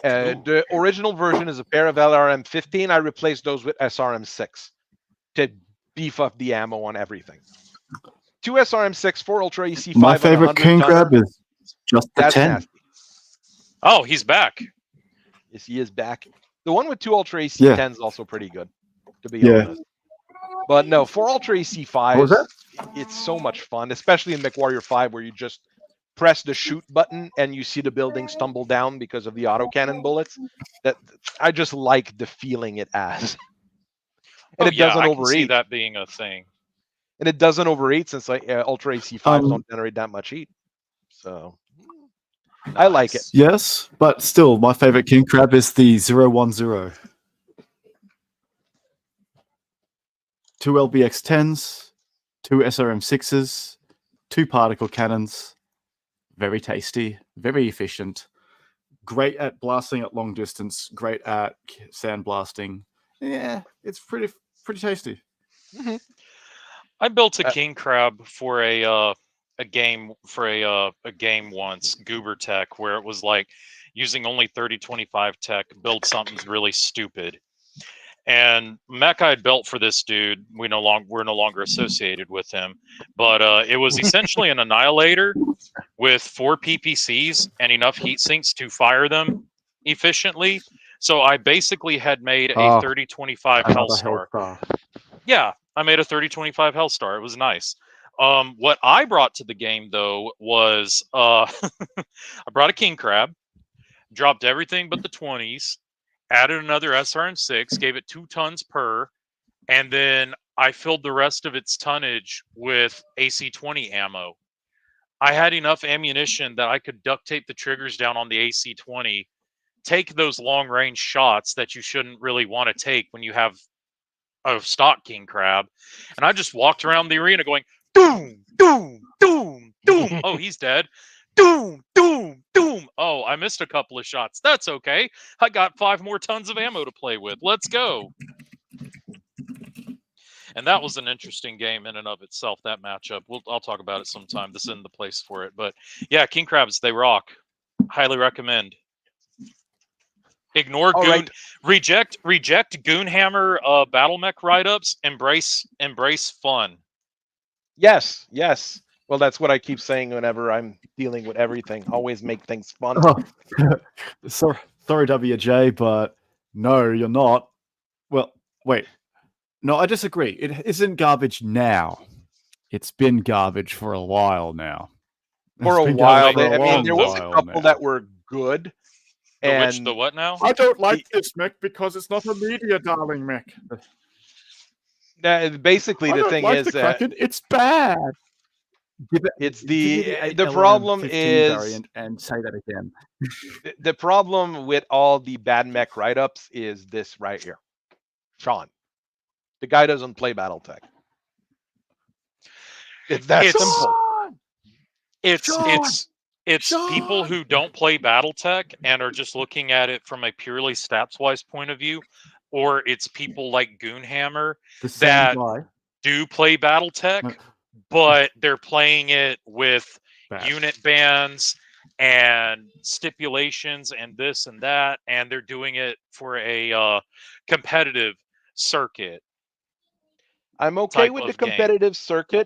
The original version is a pair of LRM-15. I replaced those with SRM-6 to beef up the ammo on everything. 2 SRM-6, 4 Ultra AC5. My favorite King Crab is just the 10. Nasty. Oh, he's back. Yes, he is back. The one with 2 Ultra AC10 is also pretty good, to be honest. But no, 4 Ultra AC5s, it's so much fun, especially in MechWarrior 5, where you just press the shoot button and you see the buildings tumble down because of the autocannon bullets. That I just like the feeling it has. And it doesn't I overheat. can see that being a thing. And it doesn't overheat since like Ultra AC5s don't generate that much heat. So I like it. Yes, but still, my favorite King Crab is the 010. 2 LBX-10s, 2 SRM-6s, 2 particle cannons. Very tasty, very efficient. Great at blasting at long distance. Great at sandblasting. Yeah, it's pretty tasty. Mm-hmm. I built a king crab for a game once, Goober Tech, where it was like using only 3025 tech, build something's really stupid. And mech I had built for this dude, we're no longer associated with him, but it was essentially an annihilator with 4 PPCs and enough heat sinks to fire them efficiently. So I basically had made a 3025 Hellstar. Yeah, I made a 3025 Hellstar. It was nice. What I brought to the game though was I brought a king crab, dropped everything but the 20s, added another SRM6, gave it 2 tons per, and then I filled the rest of its tonnage with AC-20 ammo. I had enough ammunition that I could duct tape the triggers down on the AC-20, take those long-range shots that you shouldn't really want to take when you have a stock king crab, and I just walked around the arena going, doom, doom, doom, doom. Oh, he's dead. Doom, doom, doom. Oh, I missed a couple of shots. That's okay. I got 5 more tons of ammo to play with. Let's go. And that was an interesting game in and of itself, that matchup. I'll talk about it sometime. This isn't the place for it. But yeah, king crabs, they rock. Highly recommend. Ignore All goon. right. Reject Goonhammer Battlemech write-ups. Embrace fun. Yes, yes. Well, that's what I keep saying whenever I'm dealing with everything. Always make things fun. Oh, sorry, WJ, but no, you're not. Well, wait. No, I disagree. It isn't garbage now. It's been garbage for a while now. For It's a been while, garbage for I mean, long there was a while couple now. that were good. And The what now? I don't like this mech because it's not a media darling mech. basically, I the don't thing like is, the Kraken. It's bad. it's Give me the 8 problem LRM-15 is variant and say that again. the problem with all the bad mech write-ups is this right here, Sean. The guy doesn't play Battletech. It's that simple. It's people who don't play Battletech and are just looking at it from a purely stats-wise point of view, or it's people like Goonhammer that do play Battletech, but they're playing it with unit bans and stipulations and this and that, and they're doing it for a competitive circuit. I'm okay with the competitive circuit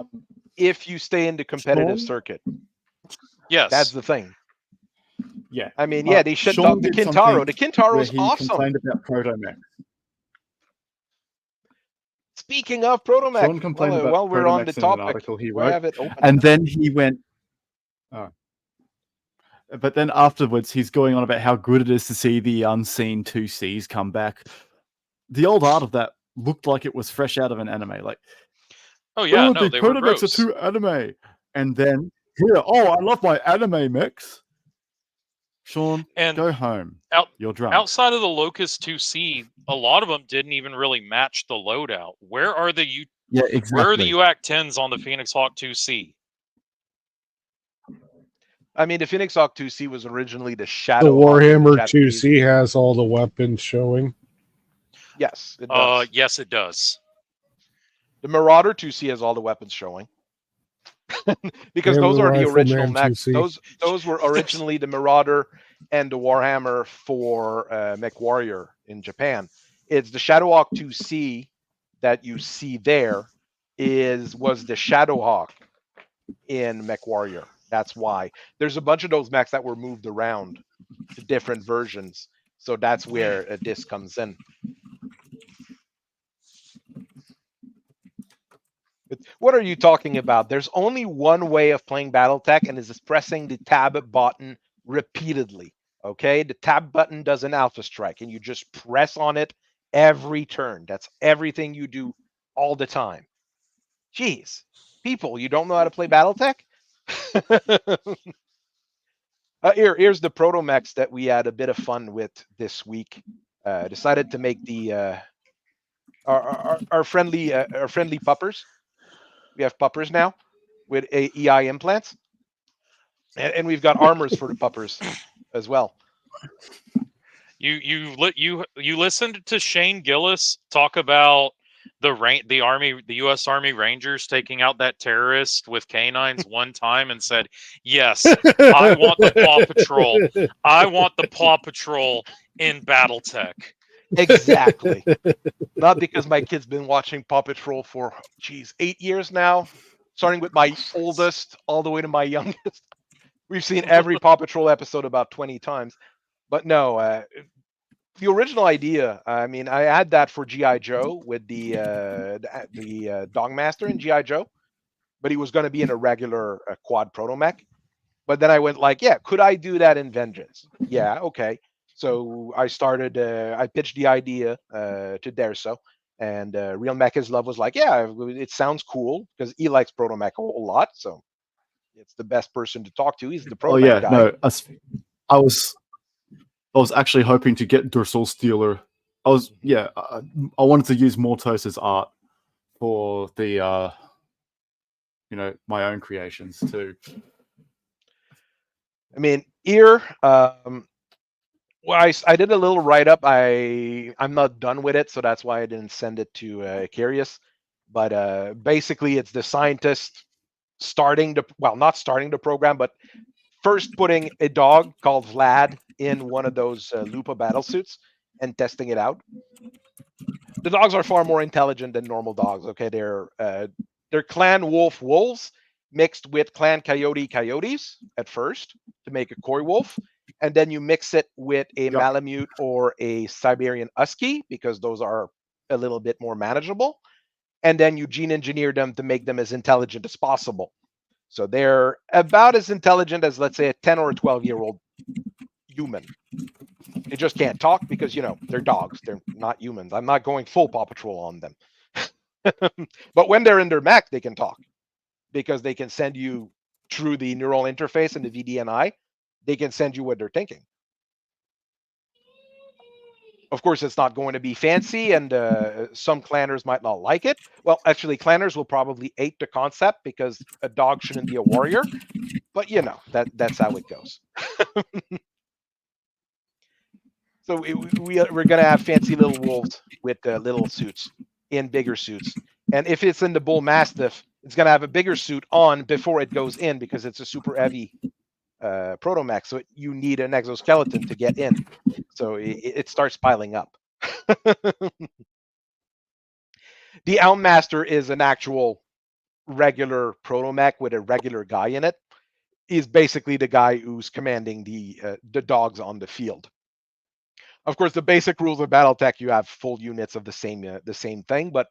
if you stay in the competitive circuit. Yes. That's the thing. Yeah. I mean, yeah, they shut down the Kintaro. The Kintaro is awesome. Complained about protomechs. Speaking of protomech, Sean complained about while we're on the protomechs in an topic, article he we wrote, have it open. and then he went. But then afterwards, he's going on about how good it is to see the unseen 2Cs come back. The old art of that looked like it was fresh out of an anime. Like, oh yeah, no, the they were gross. protomechs are too anime. And then here, I love my anime mechs. Sean, go home. You're drunk. Outside of the Locust 2C, a lot of them didn't even really match the loadout. Where are the Where are the UAC 10s on the Phoenix Hawk 2C? I mean, the Phoenix Hawk 2C was originally the Shadow. The Warhammer 2C has all the weapons showing. Yes, it does. Yes, it does. The Marauder 2C has all the weapons showing. Because those are the original mechs. Those were originally the Marauder and the Warhammer for mechwarrior in Japan. It's the Shadowhawk 2C that you see there was the Shadowhawk in mechwarrior. That's why there's a bunch of those mechs that were moved around to different versions. So that's where this comes in. What are you talking about? There's only one way of playing Battletech, and is pressing the tab button repeatedly. Okay, the tab button does an alpha strike, and you just press on it every turn. That's everything you do all the time. Jeez, people, you don't know how to play Battletech? Here's the protomechs that we had a bit of fun with this week. Decided to make the our friendly puppers. We have puppers now with EI implants, and we've got armors for the puppers as well. You listened to Shane Gillis talk about the U.S. Army Rangers taking out that terrorist with canines one time and said, "Yes, I want the Paw Patrol. I want the Paw Patrol in Battletech." Exactly. Not because my kid's been watching Paw Patrol for 8 years now, starting with my oldest all the way to my youngest. We've seen every Paw Patrol episode about 20 times. But no, the original idea, I mean, I had that for G.I. Joe with the Dogmaster in G.I. Joe, but he was going to be in a regular quad protomech. But then I went like, yeah, could I do that in Vengeance? Yeah, okay. So I started, I pitched the idea to Derso, and Real Mecha's Love was like, yeah, it sounds cool because he likes protomech a whole lot. So it's the best person to talk to. He's the protomech Oh yeah, guy. no, I was actually hoping to get Dorsal Stealer. I wanted to use Mortos as art for the my own creations too. I mean, here, well, I did a little write up. I'm not done with it, so that's why I didn't send it to Carius. But basically, it's the scientist not starting the program, but first putting a dog called Vlad in one of those Lupa battle suits and testing it out. The dogs are far more intelligent than normal dogs. Okay, they're clan wolves mixed with clan coyotes at first to make a koi wolf, and then you mix it with a Malamute or a Siberian husky because those are a little bit more manageable, and then you gene engineer them to make them as intelligent as possible. So they're about as intelligent as, let's say, a 10 or a 12-year-old human. They just can't talk because, they're dogs. They're not humans. I'm not going full Paw Patrol on them. But when they're in their mech, they can talk because they can send you through the neural interface and the VDNI. They can send you what they're thinking. Of course, it's not going to be fancy, and some clanners might not like it. Well, actually, clanners will probably hate the concept because a dog shouldn't be a warrior. But that's how it goes. So we're going to have fancy little wolves with little suits in bigger suits. And if it's in the Bull Mastiff, it's going to have a bigger suit on before it goes in because it's a super heavy protomech. So you need an exoskeleton to get in. So it starts piling up. The Elmmaster is an actual regular protomech with a regular guy in it. He's basically the guy who's commanding the dogs on the field. Of course, the basic rules of Battletech, you have full units of the same thing, but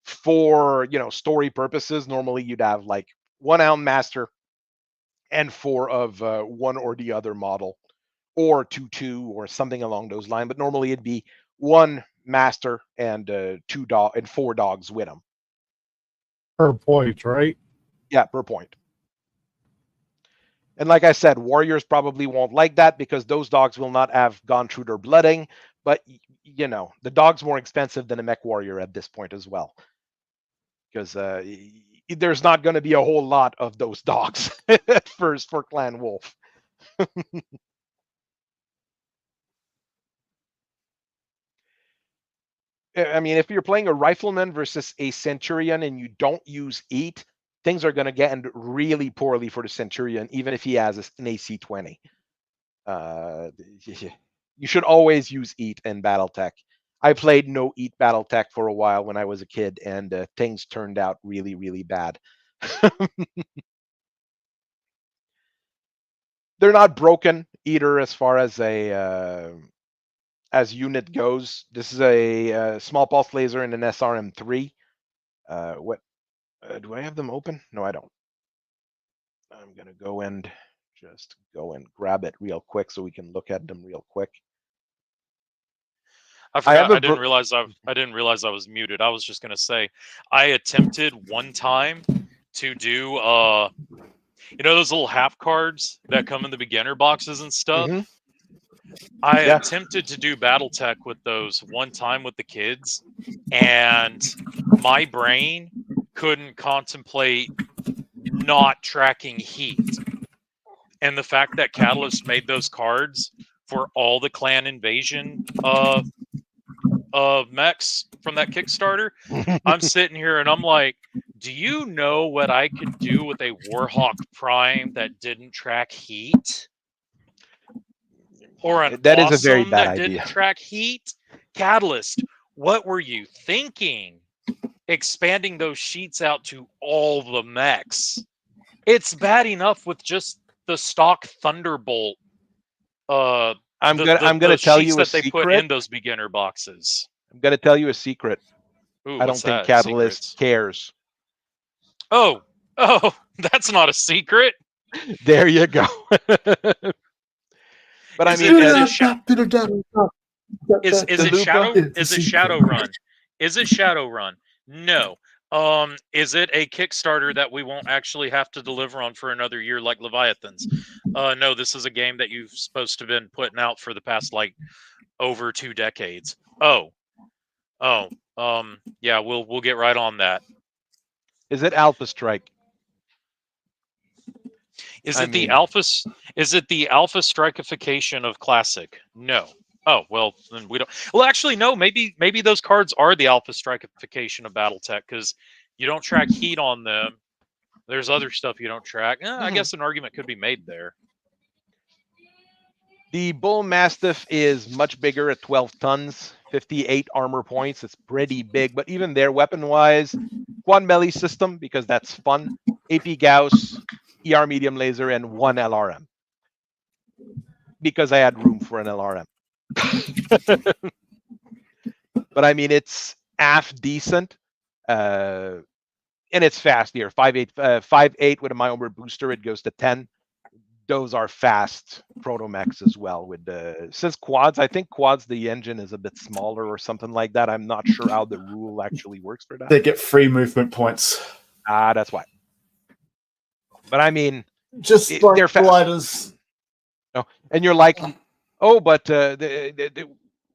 for story purposes, normally you'd have like one Elmmaster and 4 of one or the other model, or 2 or something along those lines. But normally it'd be 1 master and 4 dogs with them per point, right? Yeah, per point. And like I said, warriors probably won't like that because those dogs will not have gone through their blooding. But, the dog's more expensive than a mechwarrior at this point as well. Because there's not going to be a whole lot of those dogs at first for Clan Wolf. I mean, if you're playing a rifleman versus a centurion and you don't use EAT, things are going to get really poorly for the centurion, even if he has an AC 20. You should always use EAT in Battletech. I played no EAT Battletech for a while when I was a kid, and things turned out really, really bad. They're not broken either as far as as unit goes. This is a small pulse laser and an SRM3. Do I have them open? No, I don't. I'm gonna go and just go and grab it real quick so we can look at them real quick. I forgot. I didn't realize I was muted. I was just gonna say, I attempted one time to do those little half cards that come in the beginner boxes and stuff. Mm-hmm. I Yeah. attempted to do Battletech with those one time with the kids, and my brain couldn't contemplate not tracking heat. And the fact that Catalyst made those cards for all the clan invasion mechs from that Kickstarter, I'm sitting here and I'm like, do you know what I could do with a Warhawk Prime that didn't track heat? Or an That is a very awesome bad that idea. didn't track heat? Catalyst, what were you thinking? Expanding those sheets out to all the mechs. It's bad enough with just the stock Thunderbolt. I'm gonna tell sheets you a that they put secret. in those beginner boxes. I'm gonna tell you a secret. Ooh, I don't what's think that? Catalyst Secrets? cares. Oh, that's not a secret. There you go. But I Is mean, it It's Shadowrun? Is it Shadowrun? No. Is it a Kickstarter that we won't actually have to deliver on for another year like Leviathans? No, this is a game that you've supposed to have been putting out for the past like over 2 decades. Yeah, we'll get right on that. is it Alpha Strike? Is I it the mean- alpha strikeification of Classic? No. Oh, well, then we don't. Well, actually, no. Maybe those cards are the alpha strikeification of Battletech because you don't track heat on them. There's other stuff you don't track. I guess an argument could be made there. The Bull Mastiff is much bigger at 12 tons, 58 armor points. It's pretty big, but even there, weapon-wise, quad melee system because that's fun. AP Gauss, ER medium laser, and 1 LRM. Because I had room for an LRM. But I mean, it's half decent. And it's fast here. 5.8 with a Myomber booster, it goes to 10. Those are fast protomechs as well. With the since quads, I think quads the engine is a bit smaller or something like that. I'm not sure how the rule actually works for that. They get free movement points. That's why. But I mean, Just like they're fast. gliders. No, and you're like, oh, but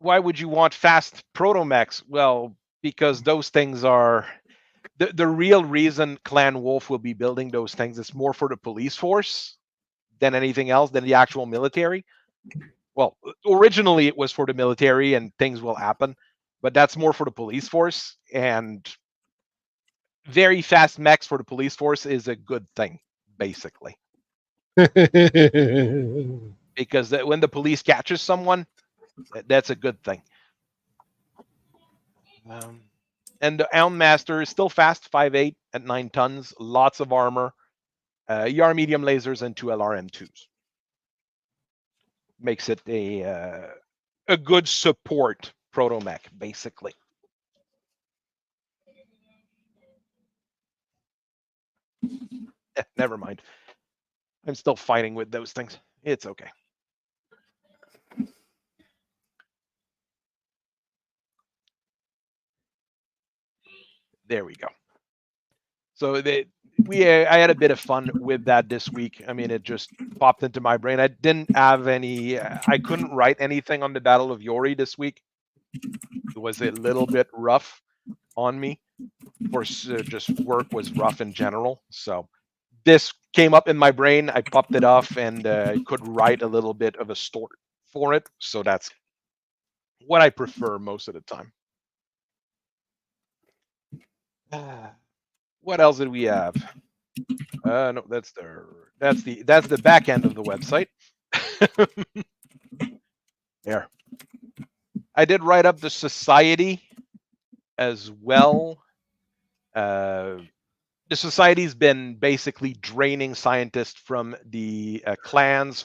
why would you want fast protomechs? Well, because those things are the real reason Clan Wolf will be building those things is more for the police force than anything else, than the actual military. Well, originally it was for the military and things will happen, but that's more for the police force, and very fast mechs for the police force is a good thing, basically. Because when the police catches someone, that's a good thing. And the Elm Master is still fast, 5.8 at 9 tons, lots of armor, ER medium lasers, and 2 LRM2s. Makes it a good support protomech, basically. Never mind. I'm still fighting with those things. It's okay. There we go. So I had a bit of fun with that this week. I mean, it just popped into my brain. I didn't have any. I couldn't write anything on the Battle of Yori this week. It was a little bit rough on me. Of course, just work was rough in general. So this came up in my brain. I popped it off and could write a little bit of a story for it. So that's what I prefer most of the time. What else did we have? No, that's the back end of the website. There. I did write up the society as well. The society's been basically draining scientists from the clans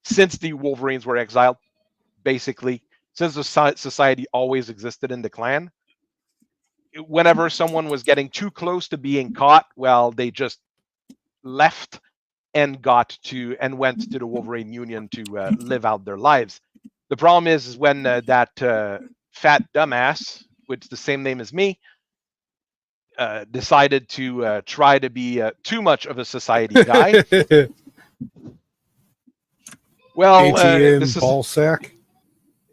since the Wolverines were exiled. Basically, since the society always existed in the clan. Whenever someone was getting too close to being caught, well, they just left and went to the Wolverine Union to live out their lives. The problem is when that fat dumbass, with the same name as me, decided to try to be too much of a society guy. Well, ATN this is ball sack.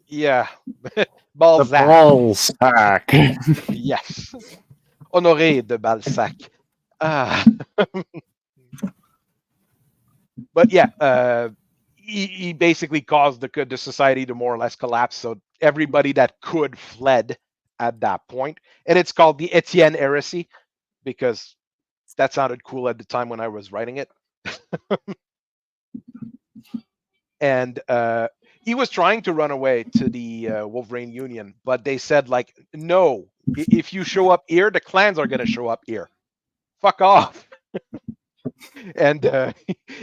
yeah, The Balzac. ball sack. Yes, Honoré de Balzac. Ah, but yeah, he basically caused the society to more or less collapse. So everybody that could fled at that point, and it's called the Etienne heresy because that sounded cool at the time when I was writing it. And he was trying to run away to the Wolverine Union, but they said like, no, if you show up here, the clans are gonna show up here. Fuck off. And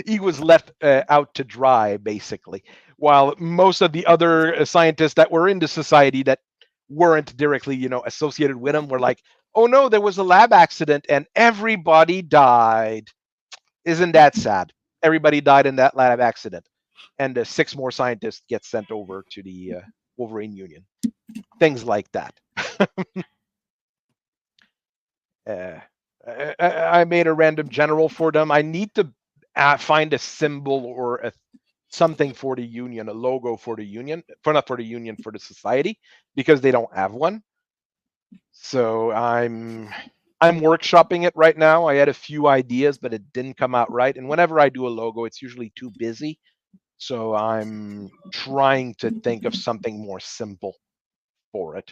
he was left out to dry, basically, while most of the other scientists that were in the society that weren't directly, associated with him were like, oh no, there was a lab accident and everybody died. Isn't that sad? Everybody died in that lab accident. And 6 more scientists get sent over to the Wolverine Union. Things like that. I made a random general for them. I need to find a symbol or something for the union, a logo for the union, not for the union, for the society, because they don't have one. So I'm workshopping it right now. I had a few ideas, but it didn't come out right. And whenever I do a logo, it's usually too busy. So I'm trying to think of something more simple for it.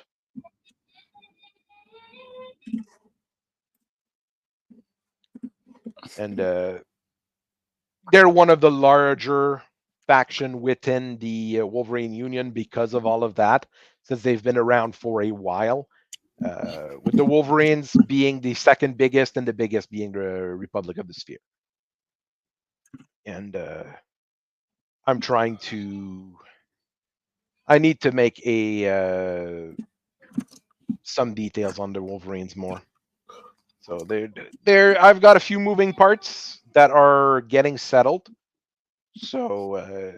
And they're one of the larger faction within the Wolverine Union because of all of that, since they've been around for a while. With the Wolverines being the second biggest and the biggest being the Republic of the Sphere. And I'm trying to. I need to make some details on the Wolverines more. So I've got a few moving parts that are getting settled. So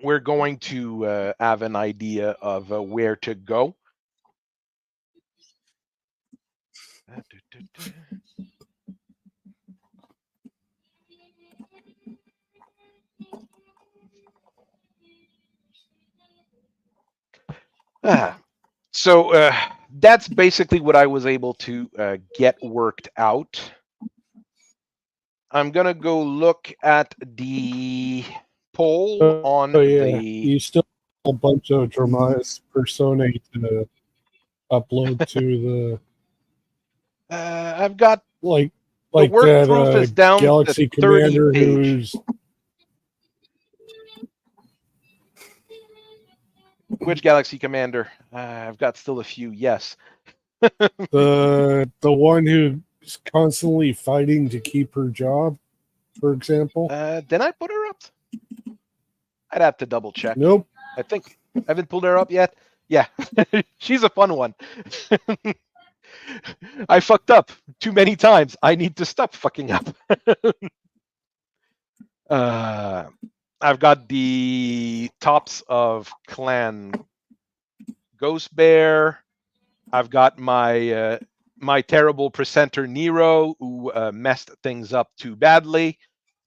we're going to have an idea of where to go. So that's basically what I was able to get worked out. I'm gonna go look at the poll on the. You still have a bunch of Dramatis Personae to upload to the. I've got like the work that proof is down Galaxy to 30 Commander page. who's. Which Galaxy Commander? I've got still a few. Yes. the one who's constantly fighting to keep her job, for example. Did I put her up? I'd have to double check. Nope. I think I haven't pulled her up yet. Yeah, she's a fun one. I fucked up too many times. I need to stop fucking up. I've got the tops of Clan Ghost Bear. I've got my my terrible presenter Nero, who messed things up too badly.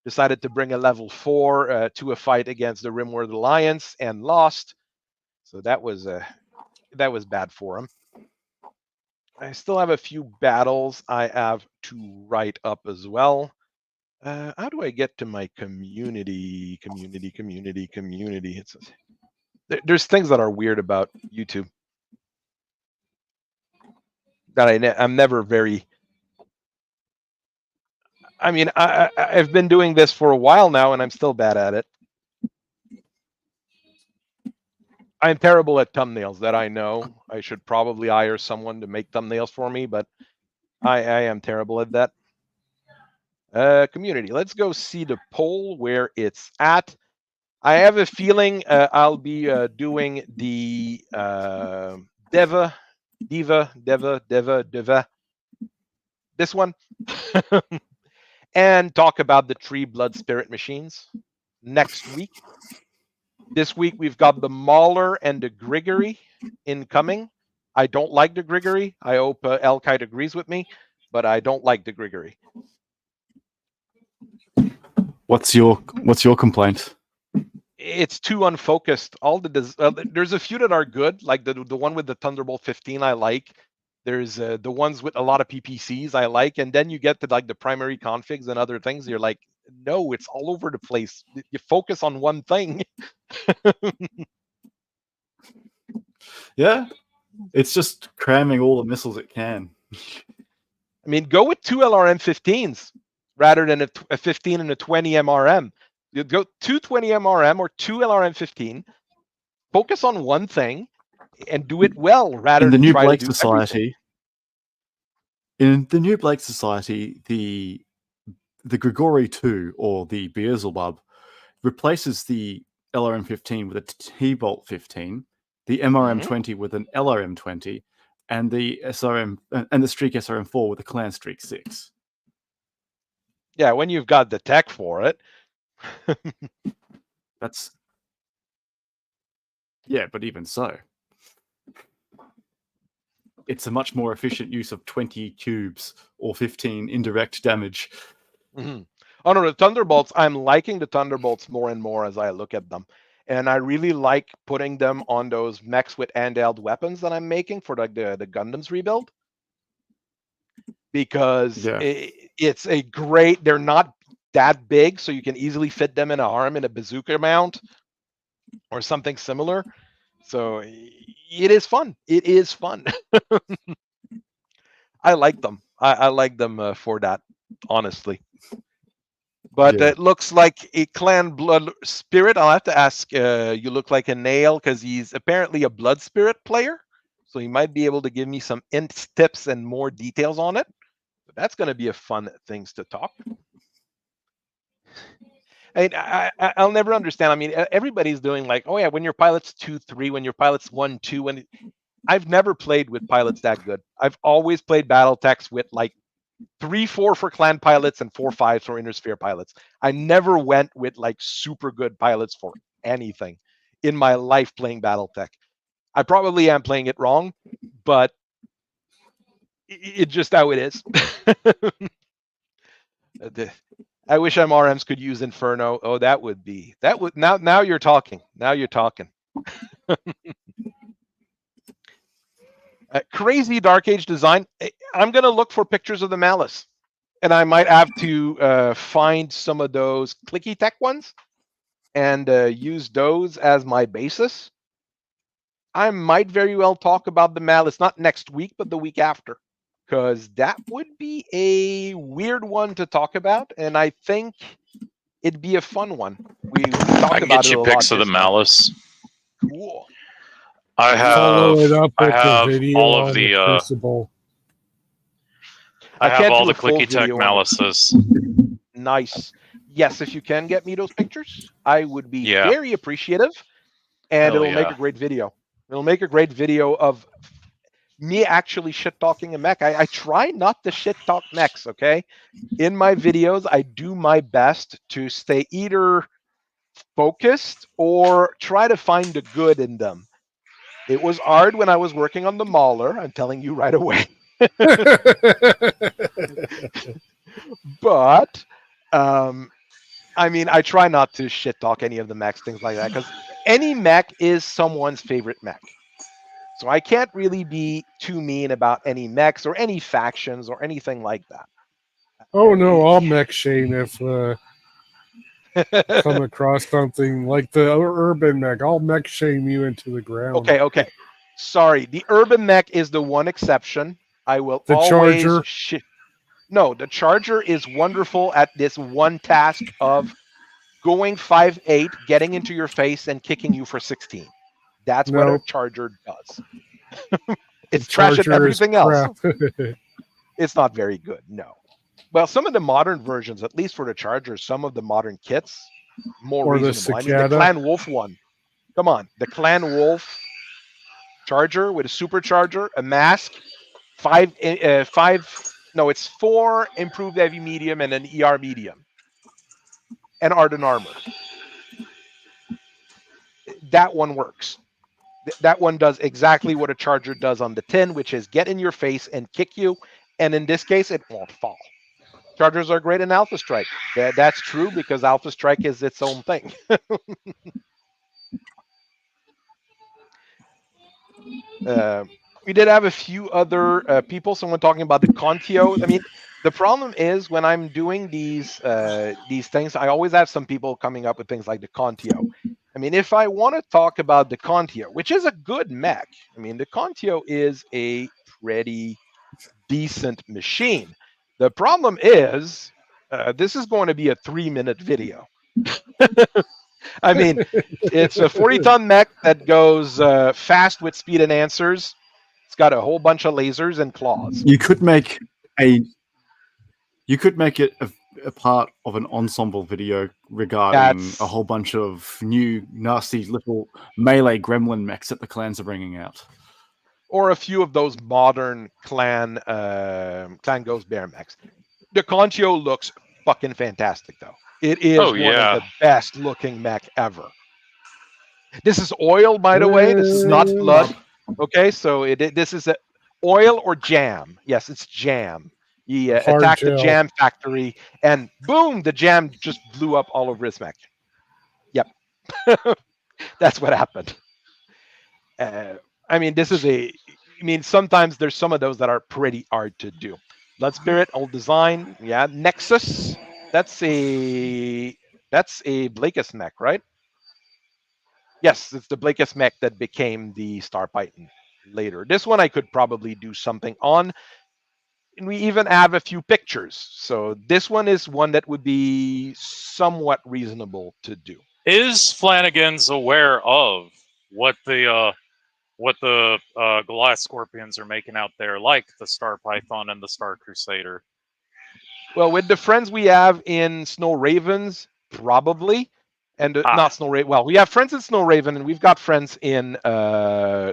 Decided to bring a level 4 to a fight against the Rimworld Alliance and lost. So that was bad for him. I still have a few battles I have to write up as well. How do I get to my community? Community. There's things that are weird about YouTube that I'm never very. I mean, I've been doing this for a while now, and I'm still bad at it. I'm terrible at thumbnails, that I know. I should probably hire someone to make thumbnails for me, but I am terrible at that. Community. Let's go see the poll where it's at. I have a feeling I'll be doing the Diva, this one, and talk about the 3 blood spirit machines next week. This week we've got the Mauler and the Grigory incoming. I don't like the Grigory. I hope Elkite agrees with me, but I don't like the Grigory. What's your complaint? It's too unfocused. There's a few that are good, like the one with the Thunderbolt 15 I like. There's the ones with a lot of PPCs I like, and then you get to like the primary configs and other things. You're like, no, it's all over the place. You focus on one thing. Yeah, it's just cramming all the missiles it can. I mean, go with 2 LRM-15s rather than a 15 and a 20 MRM. You go 220 MRM or 2 LRM-15. Focus on one thing and do it well rather In the than new try Blake to do Society, everything. in the new Blake Society, the Grigori 2 or the Beelzebub replaces the LRM-15 with a T-Bolt 15, the MRM-20 with an LRM-20, and the SRM and the Streak SRM-4 with a Clan Streak 6. Yeah, when you've got the tech for it. That's yeah, but even so, it's a much more efficient use of 20 cubes or 15 indirect damage. Mm-hmm. Oh no, the Thunderbolts, I'm liking the Thunderbolts more and more as I look at them. And I really like putting them on those mechs with handheld weapons that I'm making for like the Gundam's rebuild. Because it's a great, they're not that big, so you can easily fit them in a arm in a bazooka mount or something similar. So it is fun. It is fun. I like them. I like them for that, honestly. But it looks like a Clan Blood Spirit. I'll have to ask, you look like a nail, because he's apparently a Blood Spirit player. So he might be able to give me some tips and more details on it. But that's going to be a fun things to talk. And I'll never understand. I mean, everybody's doing like, oh yeah, when your pilot's 2-3, when your pilot's 1-2, when I've never played with pilots that good. I've always played Battletechs with like 3-4 for clan pilots and 4-5 for inner sphere pilots. I never went with like super good pilots for anything in my life playing Battletech. I probably am playing it wrong, but it's just how it is. I wish MRMs could use Inferno. Oh, that would now you're talking. Now you're talking. Crazy Dark Age design. I'm gonna look for pictures of the Malice, and I might have to find some of those clicky tech ones and use those as my basis. I might very well talk about the Malice, not next week, but the week after, because that would be a weird one to talk about, and I think it'd be a fun one. We talked about it a lot. I can get you pics of the Malice. Cool. I Follow it have up with the video all of on the Crucible. I have can't all do the a full clicky tech video on it. Malices. Nice. Yes, if you can get me those pictures, I would be Yeah. very appreciative, and Hell it'll make yeah. a great video. It'll make a great video of me actually shit talking a mech. I try not to shit talk mechs, okay? In my videos, I do my best to stay either focused or try to find the good in them. It was hard when I was working on the Mauler, I'm telling you right away. But I mean, I try not to shit talk any of the mechs, things like that, because any mech is someone's favorite mech. So I can't really be too mean about any mechs or any factions or anything like that. Oh no, I'll mech shame if come across something like the urban mech. I'll mech shame you into the ground. Okay. Sorry, the urban mech is the one exception. I will The always Charger? No, the Charger is wonderful at this one task of going 5-8, getting into your face, and kicking you for 16. That's what a Charger does. It's trash at everything else. It's not very good, no. Well, some of the modern versions, at least for the Charger, some of the modern kits, more reasonable. I mean, the Clan Wolf one. Come on, the Clan Wolf Charger with a supercharger, a mask, 4 improved heavy medium and an ER medium, and Ardent armor. That one works. That one does exactly what a Charger does on the tin, which is get in your face and kick you, and in this case, it won't fall. Chargers are great in Alpha Strike. That's true because Alpha Strike is its own thing. We did have a few other people. Someone talking about the Contio. I mean, the problem is when I'm doing these things, I always have some people coming up with things like the Contio. I mean, if I want to talk about the Contio, which is a good mech, I mean, the Contio is a pretty decent machine. The problem is, this is going to be a 3-minute video. I mean, it's a 40-ton mech that goes fast with speed and answers. It's got a whole bunch of lasers and claws. You could make it a part of an ensemble video regarding a whole bunch of new nasty little melee gremlin mechs that the clans are bringing out. Or a few of those modern clan Ghost Bear mechs. The Contio looks fucking fantastic, though. It is one of the best looking mech ever. This is oil, by the way. This is not blood. Okay, so this is oil or jam. Yes, it's jam. He attacked the jam factory, and boom, the jam just blew up all over his mech. Yep. That's what happened. I mean, sometimes there's some of those that are pretty hard to do. Blood Spirit, old design. Yeah, Nexus. That's a Blakest mech, right? Yes, it's the Blakest mech that became the Star Python later. This one I could probably do something on. And we even have a few pictures. So this one is one that would be somewhat reasonable to do. Is Flanagan's aware of what the Goliath Scorpions are making out there, like the Star Python and the Star Crusader? Well, with the friends we have in Snow Ravens, probably. And not Snow Raven. Well, we have friends in Snow Raven, and we've got friends in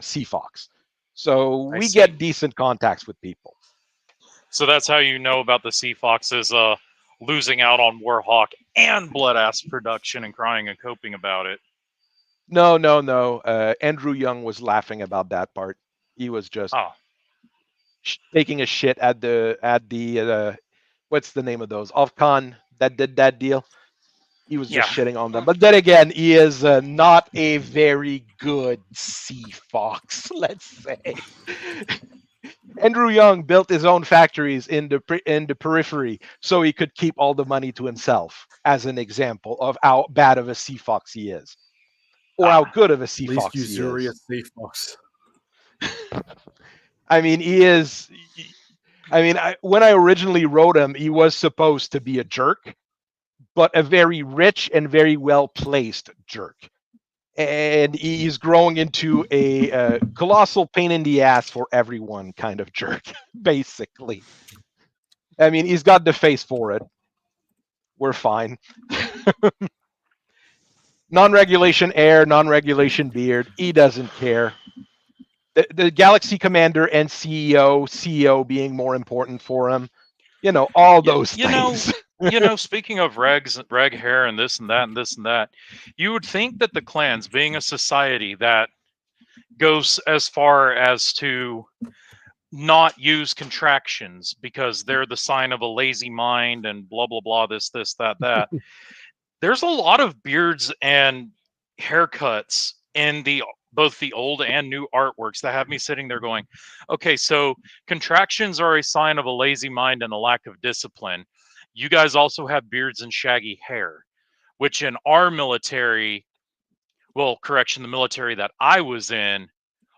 Sea Fox. So we get decent contacts with people. So that's how you know about the Sea Foxes losing out on Warhawk and Bloodass production and crying and coping about it. No. Andrew Young was laughing about that part. He was just taking a shit at the what's the name of those? Ofcon that did that deal. He was just shitting on them. But then again, he is not a very good Sea Fox, let's say. Andrew Young built his own factories in the periphery so he could keep all the money to himself, as an example of how bad of a Sea Fox he is. Or how good of a Sea Fox he is. Sea Fox. I mean, he is... I mean, when I originally wrote him, he was supposed to be a jerk, but a very rich and very well-placed jerk. And he's growing into a colossal pain in the ass for everyone kind of jerk, basically. I mean, he's got the face for it. We're fine. Non-regulation hair, non-regulation beard. He doesn't care. The Galaxy Commander and CEO being more important for him. You know, all those things. Speaking of reg hair and this and that and this and that, you would think that the clans, being a society that goes as far as to not use contractions because they're the sign of a lazy mind and blah, blah, blah, this, that. There's a lot of beards and haircuts in both the old and new artworks that have me sitting there going, okay, so contractions are a sign of a lazy mind and a lack of discipline. You guys also have beards and shaggy hair, which in our military, the military that I was in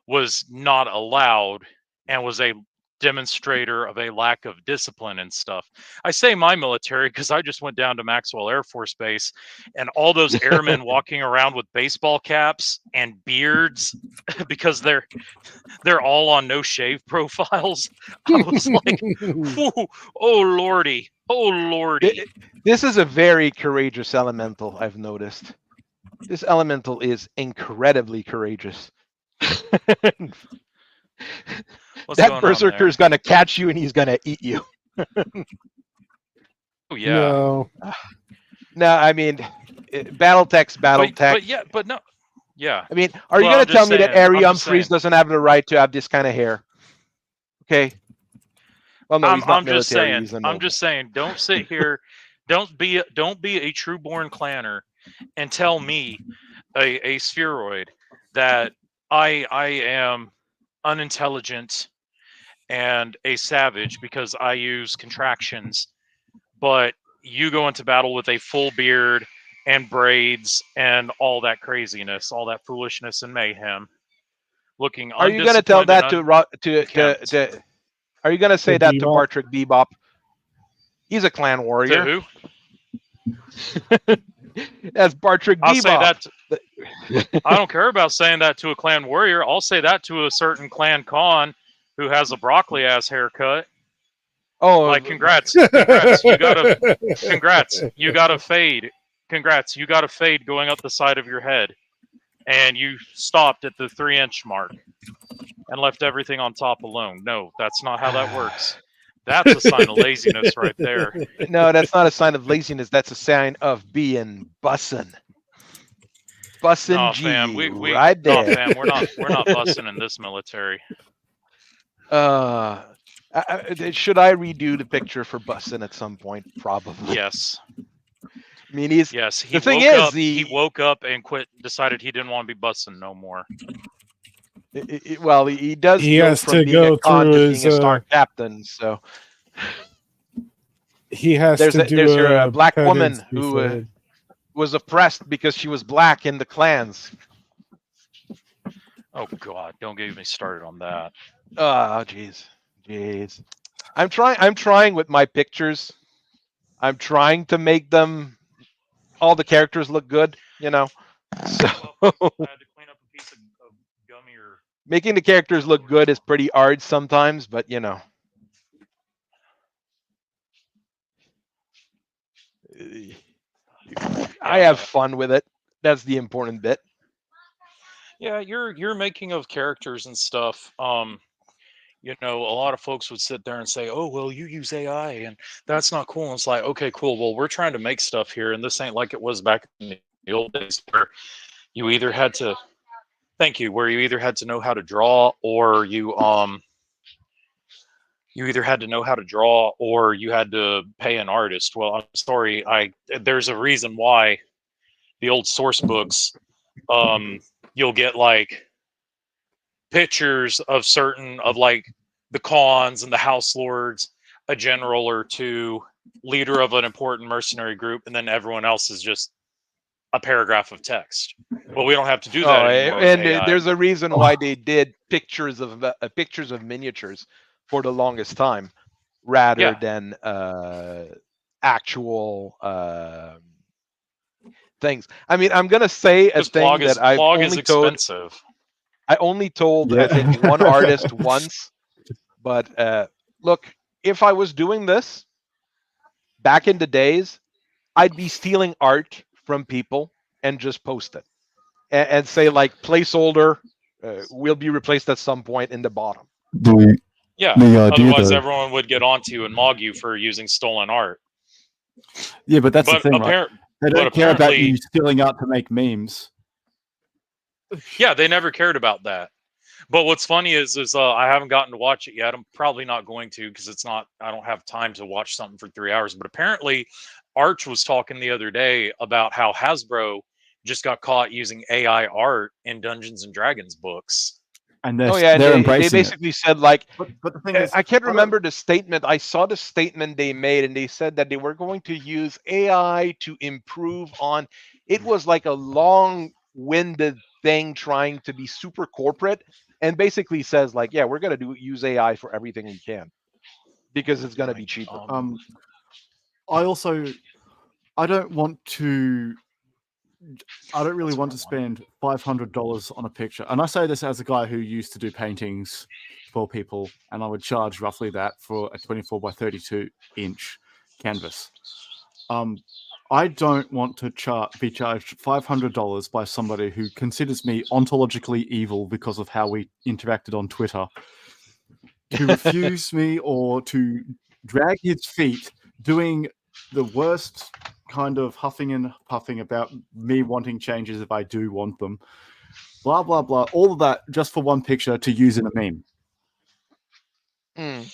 was not allowed and was a demonstrator of a lack of discipline and stuff. I say my military because I just went down to Maxwell Air Force Base and all those airmen walking around with baseball caps and beards because they're all on no shave profiles. I was like, oh lordy. This is a very courageous elemental, I've noticed. This elemental is incredibly courageous. That berserker is going to catch you and he's going to eat you. Oh, yeah. No, I mean, Battletech's Battletech. But no. Yeah. I mean, are you going to tell me that Ari Humphreys doesn't have the right to have this kind of hair? Okay. Well, no, he's not I'm just military. saying. He's a I'm noble. just saying. Don't sit here. Don't be a true-born clanner and tell me, a spheroid, that I am unintelligent and a savage because I use contractions, but you go into battle with a full beard and braids and all that craziness, all that foolishness and mayhem, looking Are you going to tell undisciplined and that to unkempt. Are you going to say To that to Bebop? Bartrick Bebop? He's a clan To warrior. who? That's Bartrick I'll say Bebop. that. I don't care about saying that to a clan warrior. I'll say that to a certain clan con who has a broccoli ass haircut. Oh, Like, congrats, congrats, you got a fade. Congrats, you got a fade going up the side of your head, and you stopped at the 3-inch mark and left everything on top alone. No, that's not how that works. That's a sign of laziness right there. no, that's not a sign of laziness. That's a sign of being bussin'. Bussin' No, G, fam, we right no, there. fam, we're not bussing in this military. Should I redo the picture for bussin' at some point? Probably. Yes, I mean, he's yes. He the thing woke is up. He woke up and decided he didn't want to be bussing no more. well, he does He go has from to being go a con through to his, being a star captain. So he has there's to do there's your a black woman penance who before. was oppressed because she was black in the clans. Oh God, don't get me started on that. Oh, jeez. I'm trying with my pictures. I'm trying to make them all the characters look good, you know. So I had to clean up a piece of gummy or making the characters look good is pretty hard sometimes, but you know. I have fun with it. That's the important bit. Yeah, you're making of characters and stuff. You know, a lot of folks would sit there and say, "Oh, well, you use AI, and that's not cool." And it's like, okay, cool. Well, we're trying to make stuff here, and this ain't like it was back in the old days where you either had to, thank you, where you either had to know how to draw, or you either had to know how to draw, or you had to pay an artist. Well, I'm sorry, there's a reason why the old source books, you'll get like pictures of like the cons and the house lords, a general or two, leader of an important mercenary group, and then everyone else is just a paragraph of text. Well, we don't have to do that anymore with and AI. there's a reason why they did pictures of miniatures for the longest time, rather than actual things. I mean, I'm gonna say a thing that I've only told. Expensive. I only told Yeah. I think one artist once, but look, if I was doing this back in the days, I'd be stealing art from people and just post it and say like placeholder will be replaced at some point in the bottom. Yeah. The idea, Otherwise, though, everyone would get onto you and mog you for using stolen art. yeah, but that's But the thing, right? They don't care about you stealing art to make memes. Yeah, they never cared about that. But what's funny is I haven't gotten to watch it yet. I'm probably not going to because I don't have time to watch something for 3 hours. But apparently, Arch was talking the other day about how Hasbro just got caught using AI art in Dungeons and Dragons books. And they're embracing they basically said like, but the thing is, I can't remember the statement. I saw the statement they made, and they said that they were going to use AI to improve on. It was like a long-winded thing trying to be super corporate, and basically says like, yeah, we're gonna use AI for everything we can because it's gonna be cheaper. I don't really want to spend $500 on a picture. And I say this as a guy who used to do paintings for people, and I would charge roughly that for a 24 by 32 inch canvas. I don't want to be charged $500 by somebody who considers me ontologically evil because of how we interacted on Twitter, to refuse me or to drag his feet doing the worst kind of huffing and puffing about me wanting changes if I do want them. Blah, blah, blah. All of that just for one picture to use in a meme.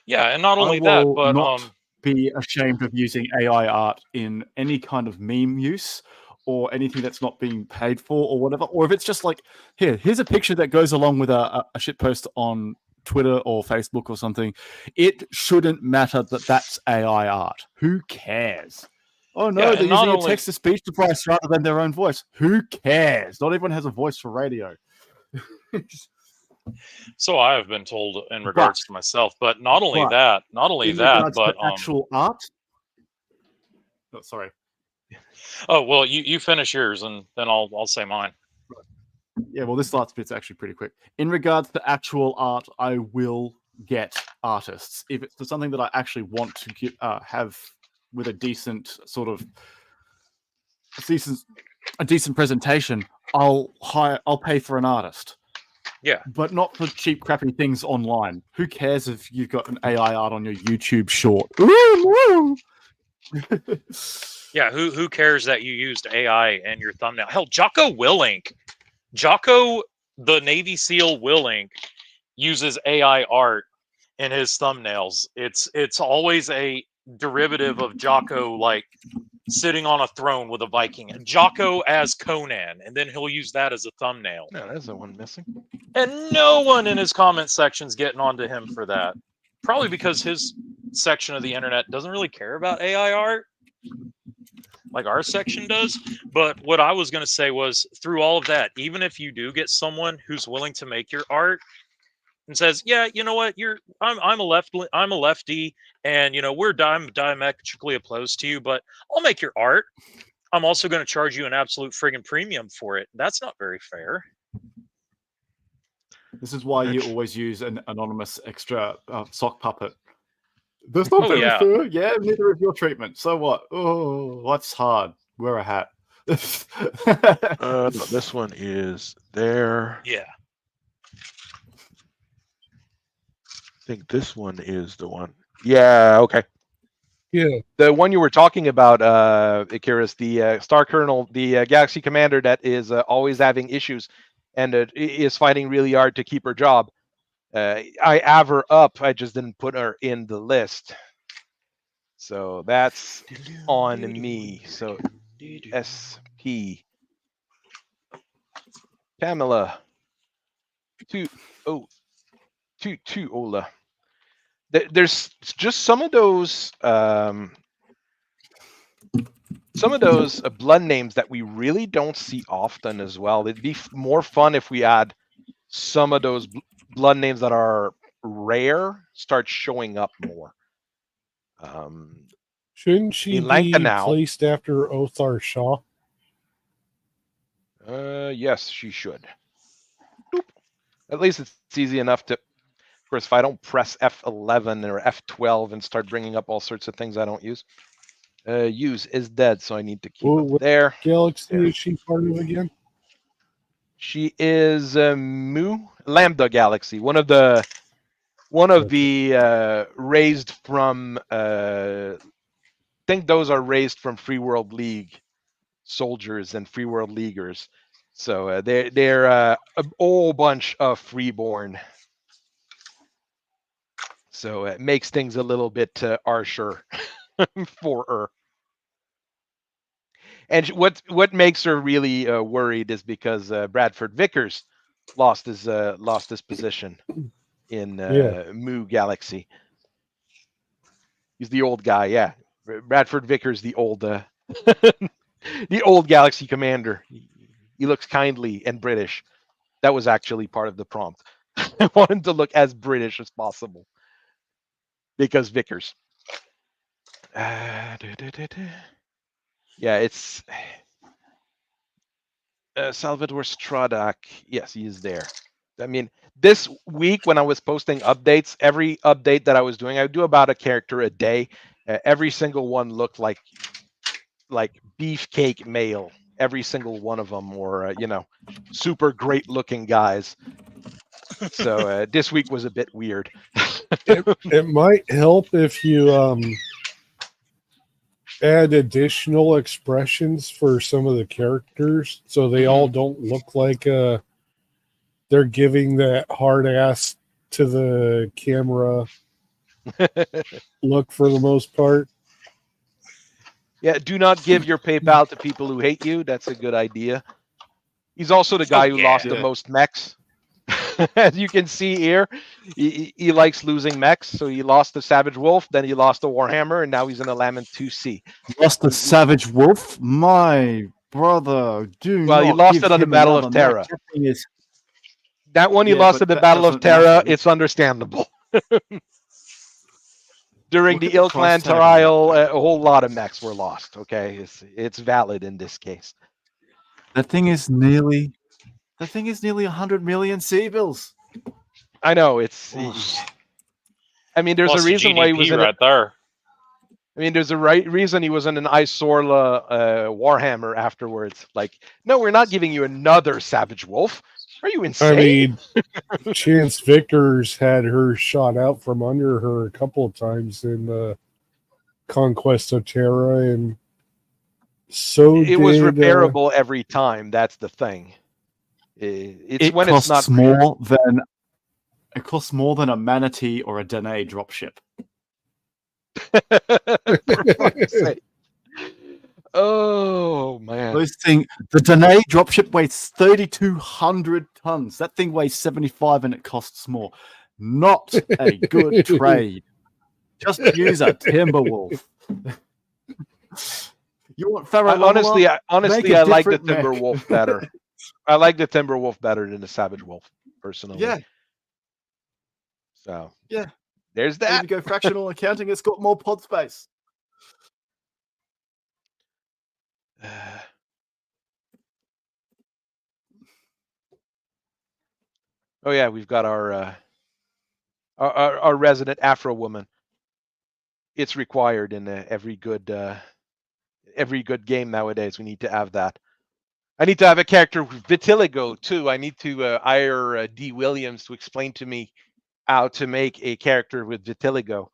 Yeah, and not I only that, will but not be ashamed of using AI art in any kind of meme use or anything that's not being paid for or whatever. Or if it's just like, here's a picture that goes along with a shit post on Twitter or Facebook or something. It shouldn't matter that that's AI art. Who cares? Oh no, Yeah, they're and not using a only text-to-speech device rather than their own voice. Who cares? Not everyone has a voice for radio. so I have been told in But regards to myself, but not only but that, in regards but to actual art, oh, sorry. oh well, you finish yours and then I'll say mine. Yeah, well, this last bit's actually pretty quick. In regards to actual art, I will get artists if it's for something that I actually want to get, have with a decent sort of a decent presentation. I'll pay for an artist, Yeah. but not for cheap, crappy things online. Who cares if you've got an AI art on your YouTube short? Yeah, who cares that you used AI in your thumbnail? Hell, Jocko Willink, Jocko the Navy SEAL Willink uses AI art in his thumbnails. It's always a derivative of Jocko like sitting on a throne with a Viking. Jocko as Conan, and then he'll use that as a thumbnail. No, there's the one missing. And no one in his comment section's getting onto him for that. Probably because his section of the internet doesn't really care about AI art like our section does. But what I was going to say was, through all of that, even if you do get someone who's willing to make your art and says, yeah, you know what, I'm a lefty, and you know I'm diametrically opposed to you, but I'll make your art. I'm also going to charge you an absolute friggin' premium for it. That's not very fair. This is why you always use an anonymous extra sock puppet. That's not very fair. Yeah, neither of your treatment. So what? Oh, what's hard? Wear a hat. No, this one is there. Yeah. I think this one is the one. Yeah, okay. Yeah. The one you were talking about, Icarus, the Star Colonel, the Galaxy Commander that is always having issues and is fighting really hard to keep her job. I have her up. I just didn't put her in the list. So that's on me. So SP. Pamela. Two Ola. There's just some of those blood names that we really don't see often as well. It'd be more fun if we had some of those blood names that are rare start showing up more. Shouldn't she be placed after Othar Shaw? Yes, she should. Boop. At least it's easy enough to. Of course, if I don't press F11 or F12 and start bringing up all sorts of things I don't use. Use is dead, so I need to keep it there. Galaxy is she part of again? She is Lambda Galaxy, one of the raised from. I think those are raised from Free World League soldiers and Free World Leaguers. So they're a whole bunch of freeborn. So it makes things a little bit harsher for her. And what makes her really worried is because Bradford Vickers lost his position in Mu Galaxy. He's the old guy, yeah. Bradford Vickers, the old the old Galaxy commander. He looks kindly and British. That was actually part of the prompt. I want him to look as British as possible because Vickers. Yeah, it's Salvador Stradak. Yes, he is there. I mean, this week when I was posting updates, every update that I was doing, I would do about a character a day. Every single one looked like beefcake male. Every single one of them were, super great looking guys. So this week was a bit weird. It might help if you add additional expressions for some of the characters so they all don't look like they're giving that hard ass to the camera look for the most part. Yeah, do not give your PayPal to people who hate you. That's a good idea. He's also the guy who lost the Yeah. most mechs. As you can see here, he likes losing mechs. So he lost the Savage Wolf, then he lost the Warhammer, and now he's in a Lament 2C. Lost the Savage Wolf? My brother, do Well, not he lost give it on the him Battle of another mech. Terra. That thing is... That one he Yeah, lost but at the that Battle of doesn't Terra. matter. It's understandable. During Look the at the price Ilklan tag on that trial, thing. a whole lot of mechs were lost. Okay, it's valid in this case. That thing is nearly 100 million C-bills. I know it's. Oof. I mean, there's Plus a the reason why he was GDP in. right there. I mean, there's a reason he was in an Isorla Warhammer afterwards. Like, no, we're not giving you another Savage Wolf. Are you insane? I mean, Chance Vickers had her shot out from under her a couple of times in the Conquest of Terra, and so it was repairable every time. That's the thing. It's when it's not more than it costs more than a Manatee or a Danae dropship. Oh man! The Danae dropship weighs 3,200 tons. That thing weighs 75, and it costs more. Not a good trade. Just use a Timberwolf. You want Pharaoh? Honestly, I like the different mech. Timberwolf better. I like the Timberwolf better than the Savage Wolf, personally. Yeah, So yeah. there's If that. you go fractional accounting, it's got more pod space. Oh yeah, we've got our resident Afro woman. It's required in every good game nowadays. We need to have that. I need to have a character with vitiligo too. I need to hire D. Williams to explain to me how to make a character with vitiligo.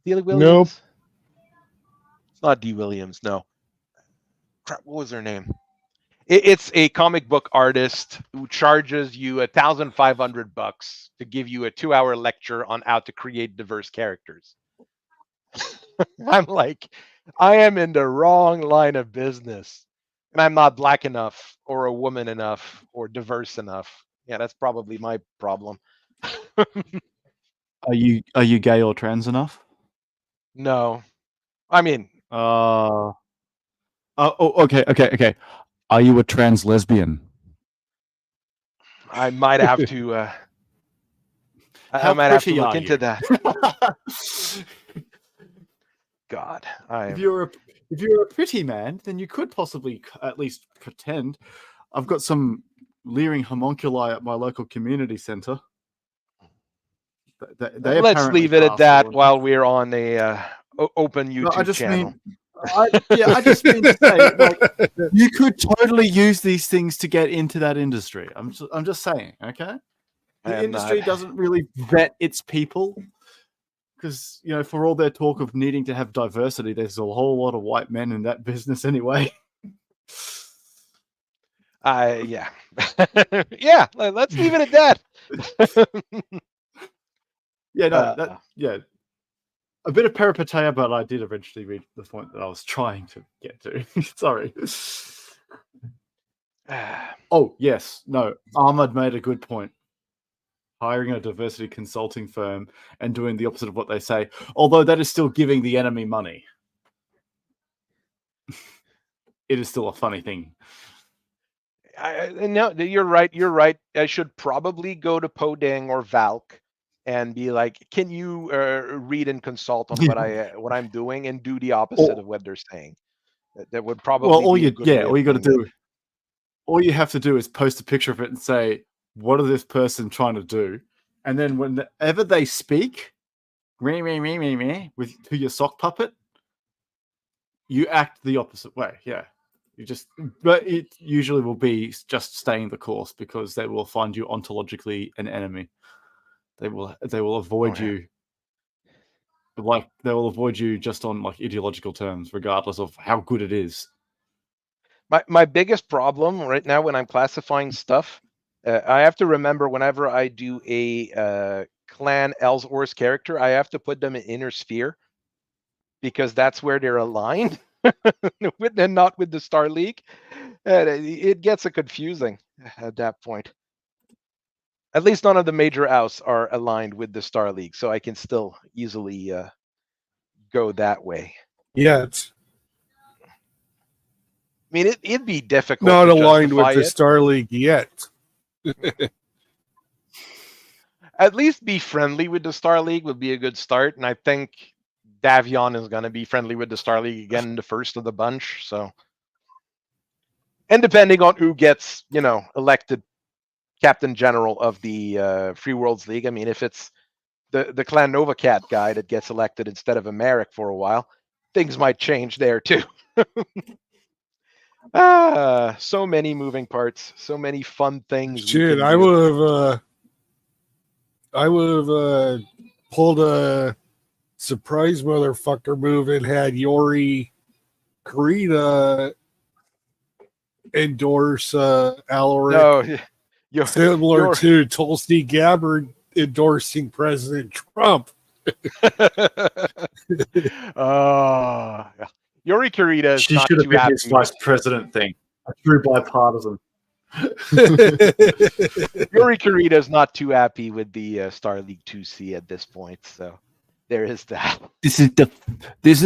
D. Williams? Nope. It's not D. Williams. No. Crap, what was her name? It's a comic book artist who charges you $1,500 to give you a 2-hour lecture on how to create diverse characters. I'm like, I am in the wrong line of business, and I'm not black enough, or a woman enough, or diverse enough. Yeah, that's probably my problem. Are you gay or trans enough? No, I mean, okay. Are you a trans lesbian? I might have to. I might have to look into that. God, if you're a pretty man, then you could possibly at least pretend. I've got some leering homunculi at my local community center. Let's leave it at that while we're on a open YouTube channel. I just mean to say, like, you could totally use these things to get into that industry. I'm just saying, okay? The industry doesn't really vet its people because, for all their talk of needing to have diversity, there's a whole lot of white men in that business anyway. Yeah. Yeah, let's leave it at that. A bit of peripeteia, but I did eventually reach the point that I was trying to get to. Sorry. Oh, yes. No, Ahmad made a good point. Hiring a diversity consulting firm and doing the opposite of what they say, although that is still giving the enemy money. It is still a funny thing. No, you're right. I should probably go to Podang or Valk and be like, can you read and consult on what I'm doing and do the opposite of what they're saying? That would probably all you have to do is post a picture of it and say, what is this person trying to do? And then whenever they speak, with to your sock puppet, you act the opposite way. Yeah. But it usually will be just staying the course because they will find you ontologically an enemy. They will avoid you. Like they will avoid you just on like ideological terms, regardless of how good it is. My biggest problem right now when I'm classifying stuff, I have to remember whenever I do a clan Ellsworth character, I have to put them in inner sphere because that's where they're aligned, and not with the Star League. And it gets confusing at that point. At least none of the major outs are aligned with the Star League, so I can still easily go that way. Yet. I mean, it'd be difficult. Not to aligned with justify the it. Star League yet. At least be friendly with the Star League would be a good start, and I think Davion is going to be friendly with the Star League again in the first of the bunch. So, and depending on who gets, elected Captain General of the Free Worlds League, I mean, if it's the Clan Nova Cat guy that gets elected instead of Americ for a while, things might change there too. So many moving parts, so many fun things. Shit, I would have pulled a surprise motherfucker move and had Yori Karita endorse Alaric. No, similar to Tulsi Gabbard endorsing President Trump. Yori Karita is She not should have too been happy. his vice president thing. A true bipartisan. Yori Karita is not too happy with the Star League 2C at this point, so there is that. This is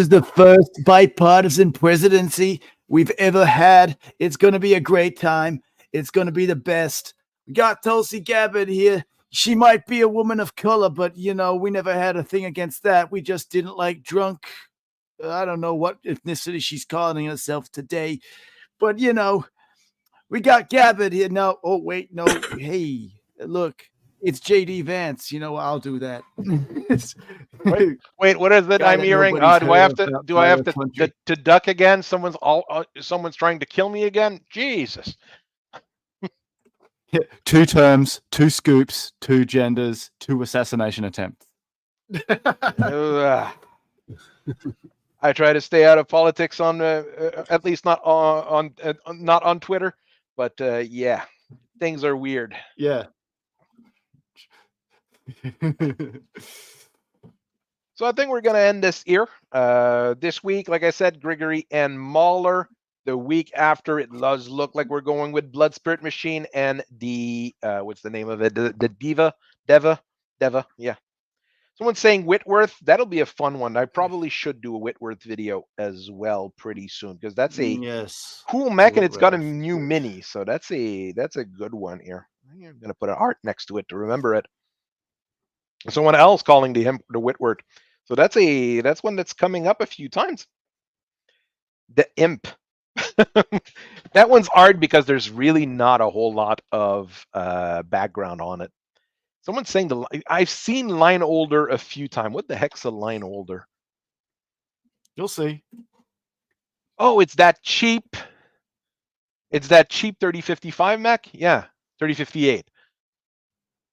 the first bipartisan presidency we've ever had. It's going to be a great time. It's going to be the best. We got Tulsi Gabbard here. She might be a woman of color, but, we never had a thing against that. We just didn't like drunk. I don't know what ethnicity she's calling herself today. But, we got Gabbard here. No, oh, wait, no. Hey, look, it's J.D. Vance. I'll do that. Wait, what is it I'm hearing? Do I have to duck again? Someone's trying to kill me again? Jesus. 2 terms, 2 scoops, 2 genders, 2 assassination attempts. I try to stay out of politics on, at least not on Twitter, but yeah, things are weird. Yeah. So I think we're going to end this here. This week, like I said, Grigory and Mahler. The week after, it does look like we're going with Blood Spirit Machine and the, what's the name of it? The Deva, yeah. Someone's saying Whitworth. That'll be a fun one. I probably should do a Whitworth video as well pretty soon, because that's a cool mech, and it's got a new mini. So that's a good one here. I'm going to put an art next to it to remember it. Someone else calling the Whitworth. So that's one that's coming up a few times. The Imp. That one's hard because there's really not a whole lot of background on it. Someone's saying I've seen Line Older a few times. What the heck's a Line Older? You'll see. Oh, it's that cheap 3055 mech? Yeah, 3058.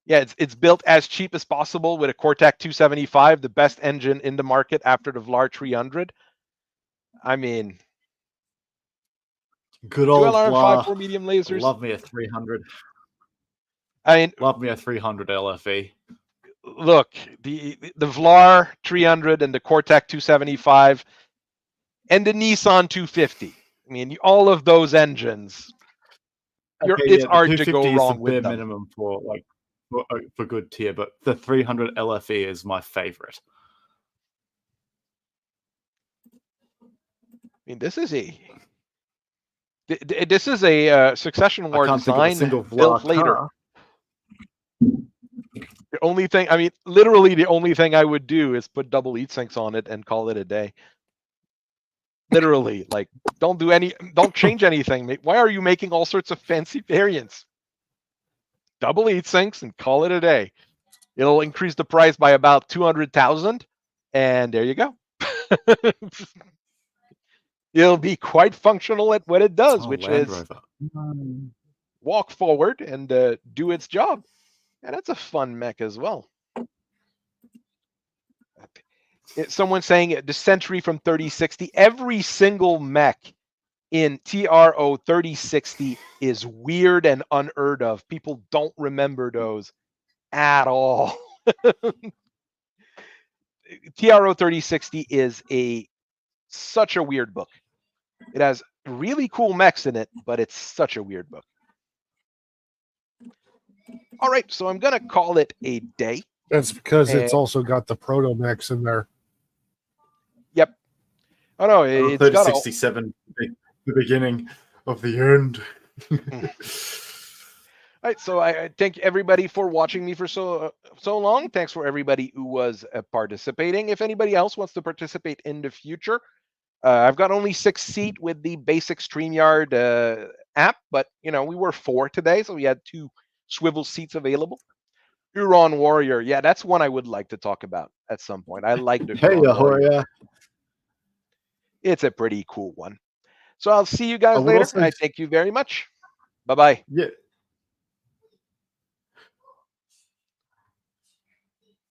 Yeah, it's built as cheap as possible with a Cortec 275, the best engine in the market after the Vlar 300. I mean, good old Vlar. 5.4 medium lasers. Love me a 300. I mean, love me a 300 LFE. Look, the Vlar 300 and the Cortec 275 and the Nissan 250. I mean, all of those engines. It's hard to go wrong with them. Minimum for good tier, but the 300 LFE is my favorite. I mean, this is a Succession War design built later. The only thing, I mean, literally the only thing I would do is put double heat sinks on it and call it a day. Literally, don't change anything. Why are you making all sorts of fancy variants? Double heat sinks and call it a day. It'll increase the price by about 200,000, and there you go. It'll be quite functional at what it does, which is walk forward and do its job. And that's a fun mech as well. Someone saying the Sentry from 3060. Every single mech in TRO 3060 is weird and unheard of. People don't remember those at all. TRO 3060 is such a weird book. It has really cool mechs in it, but it's such a weird book. All right, so I'm gonna call it a day. That's because it's And- also got the protomechs in there. Yep. Oh no, it's got 3067, the beginning of the end. All right, so I thank everybody for watching me for so long. Thanks for everybody who was participating. If anybody else wants to participate in the future, I've got only 6 seats with the basic StreamYard app, but we were 4 today, so we had 2 swivel seats available. Huron Warrior, yeah, that's one I would like to talk about at some point. I like the Hey, Huron Warrior. Ahoria. It's a pretty cool one. So I'll see you guys would later. also- I thank you very much. Bye-bye. Yeah.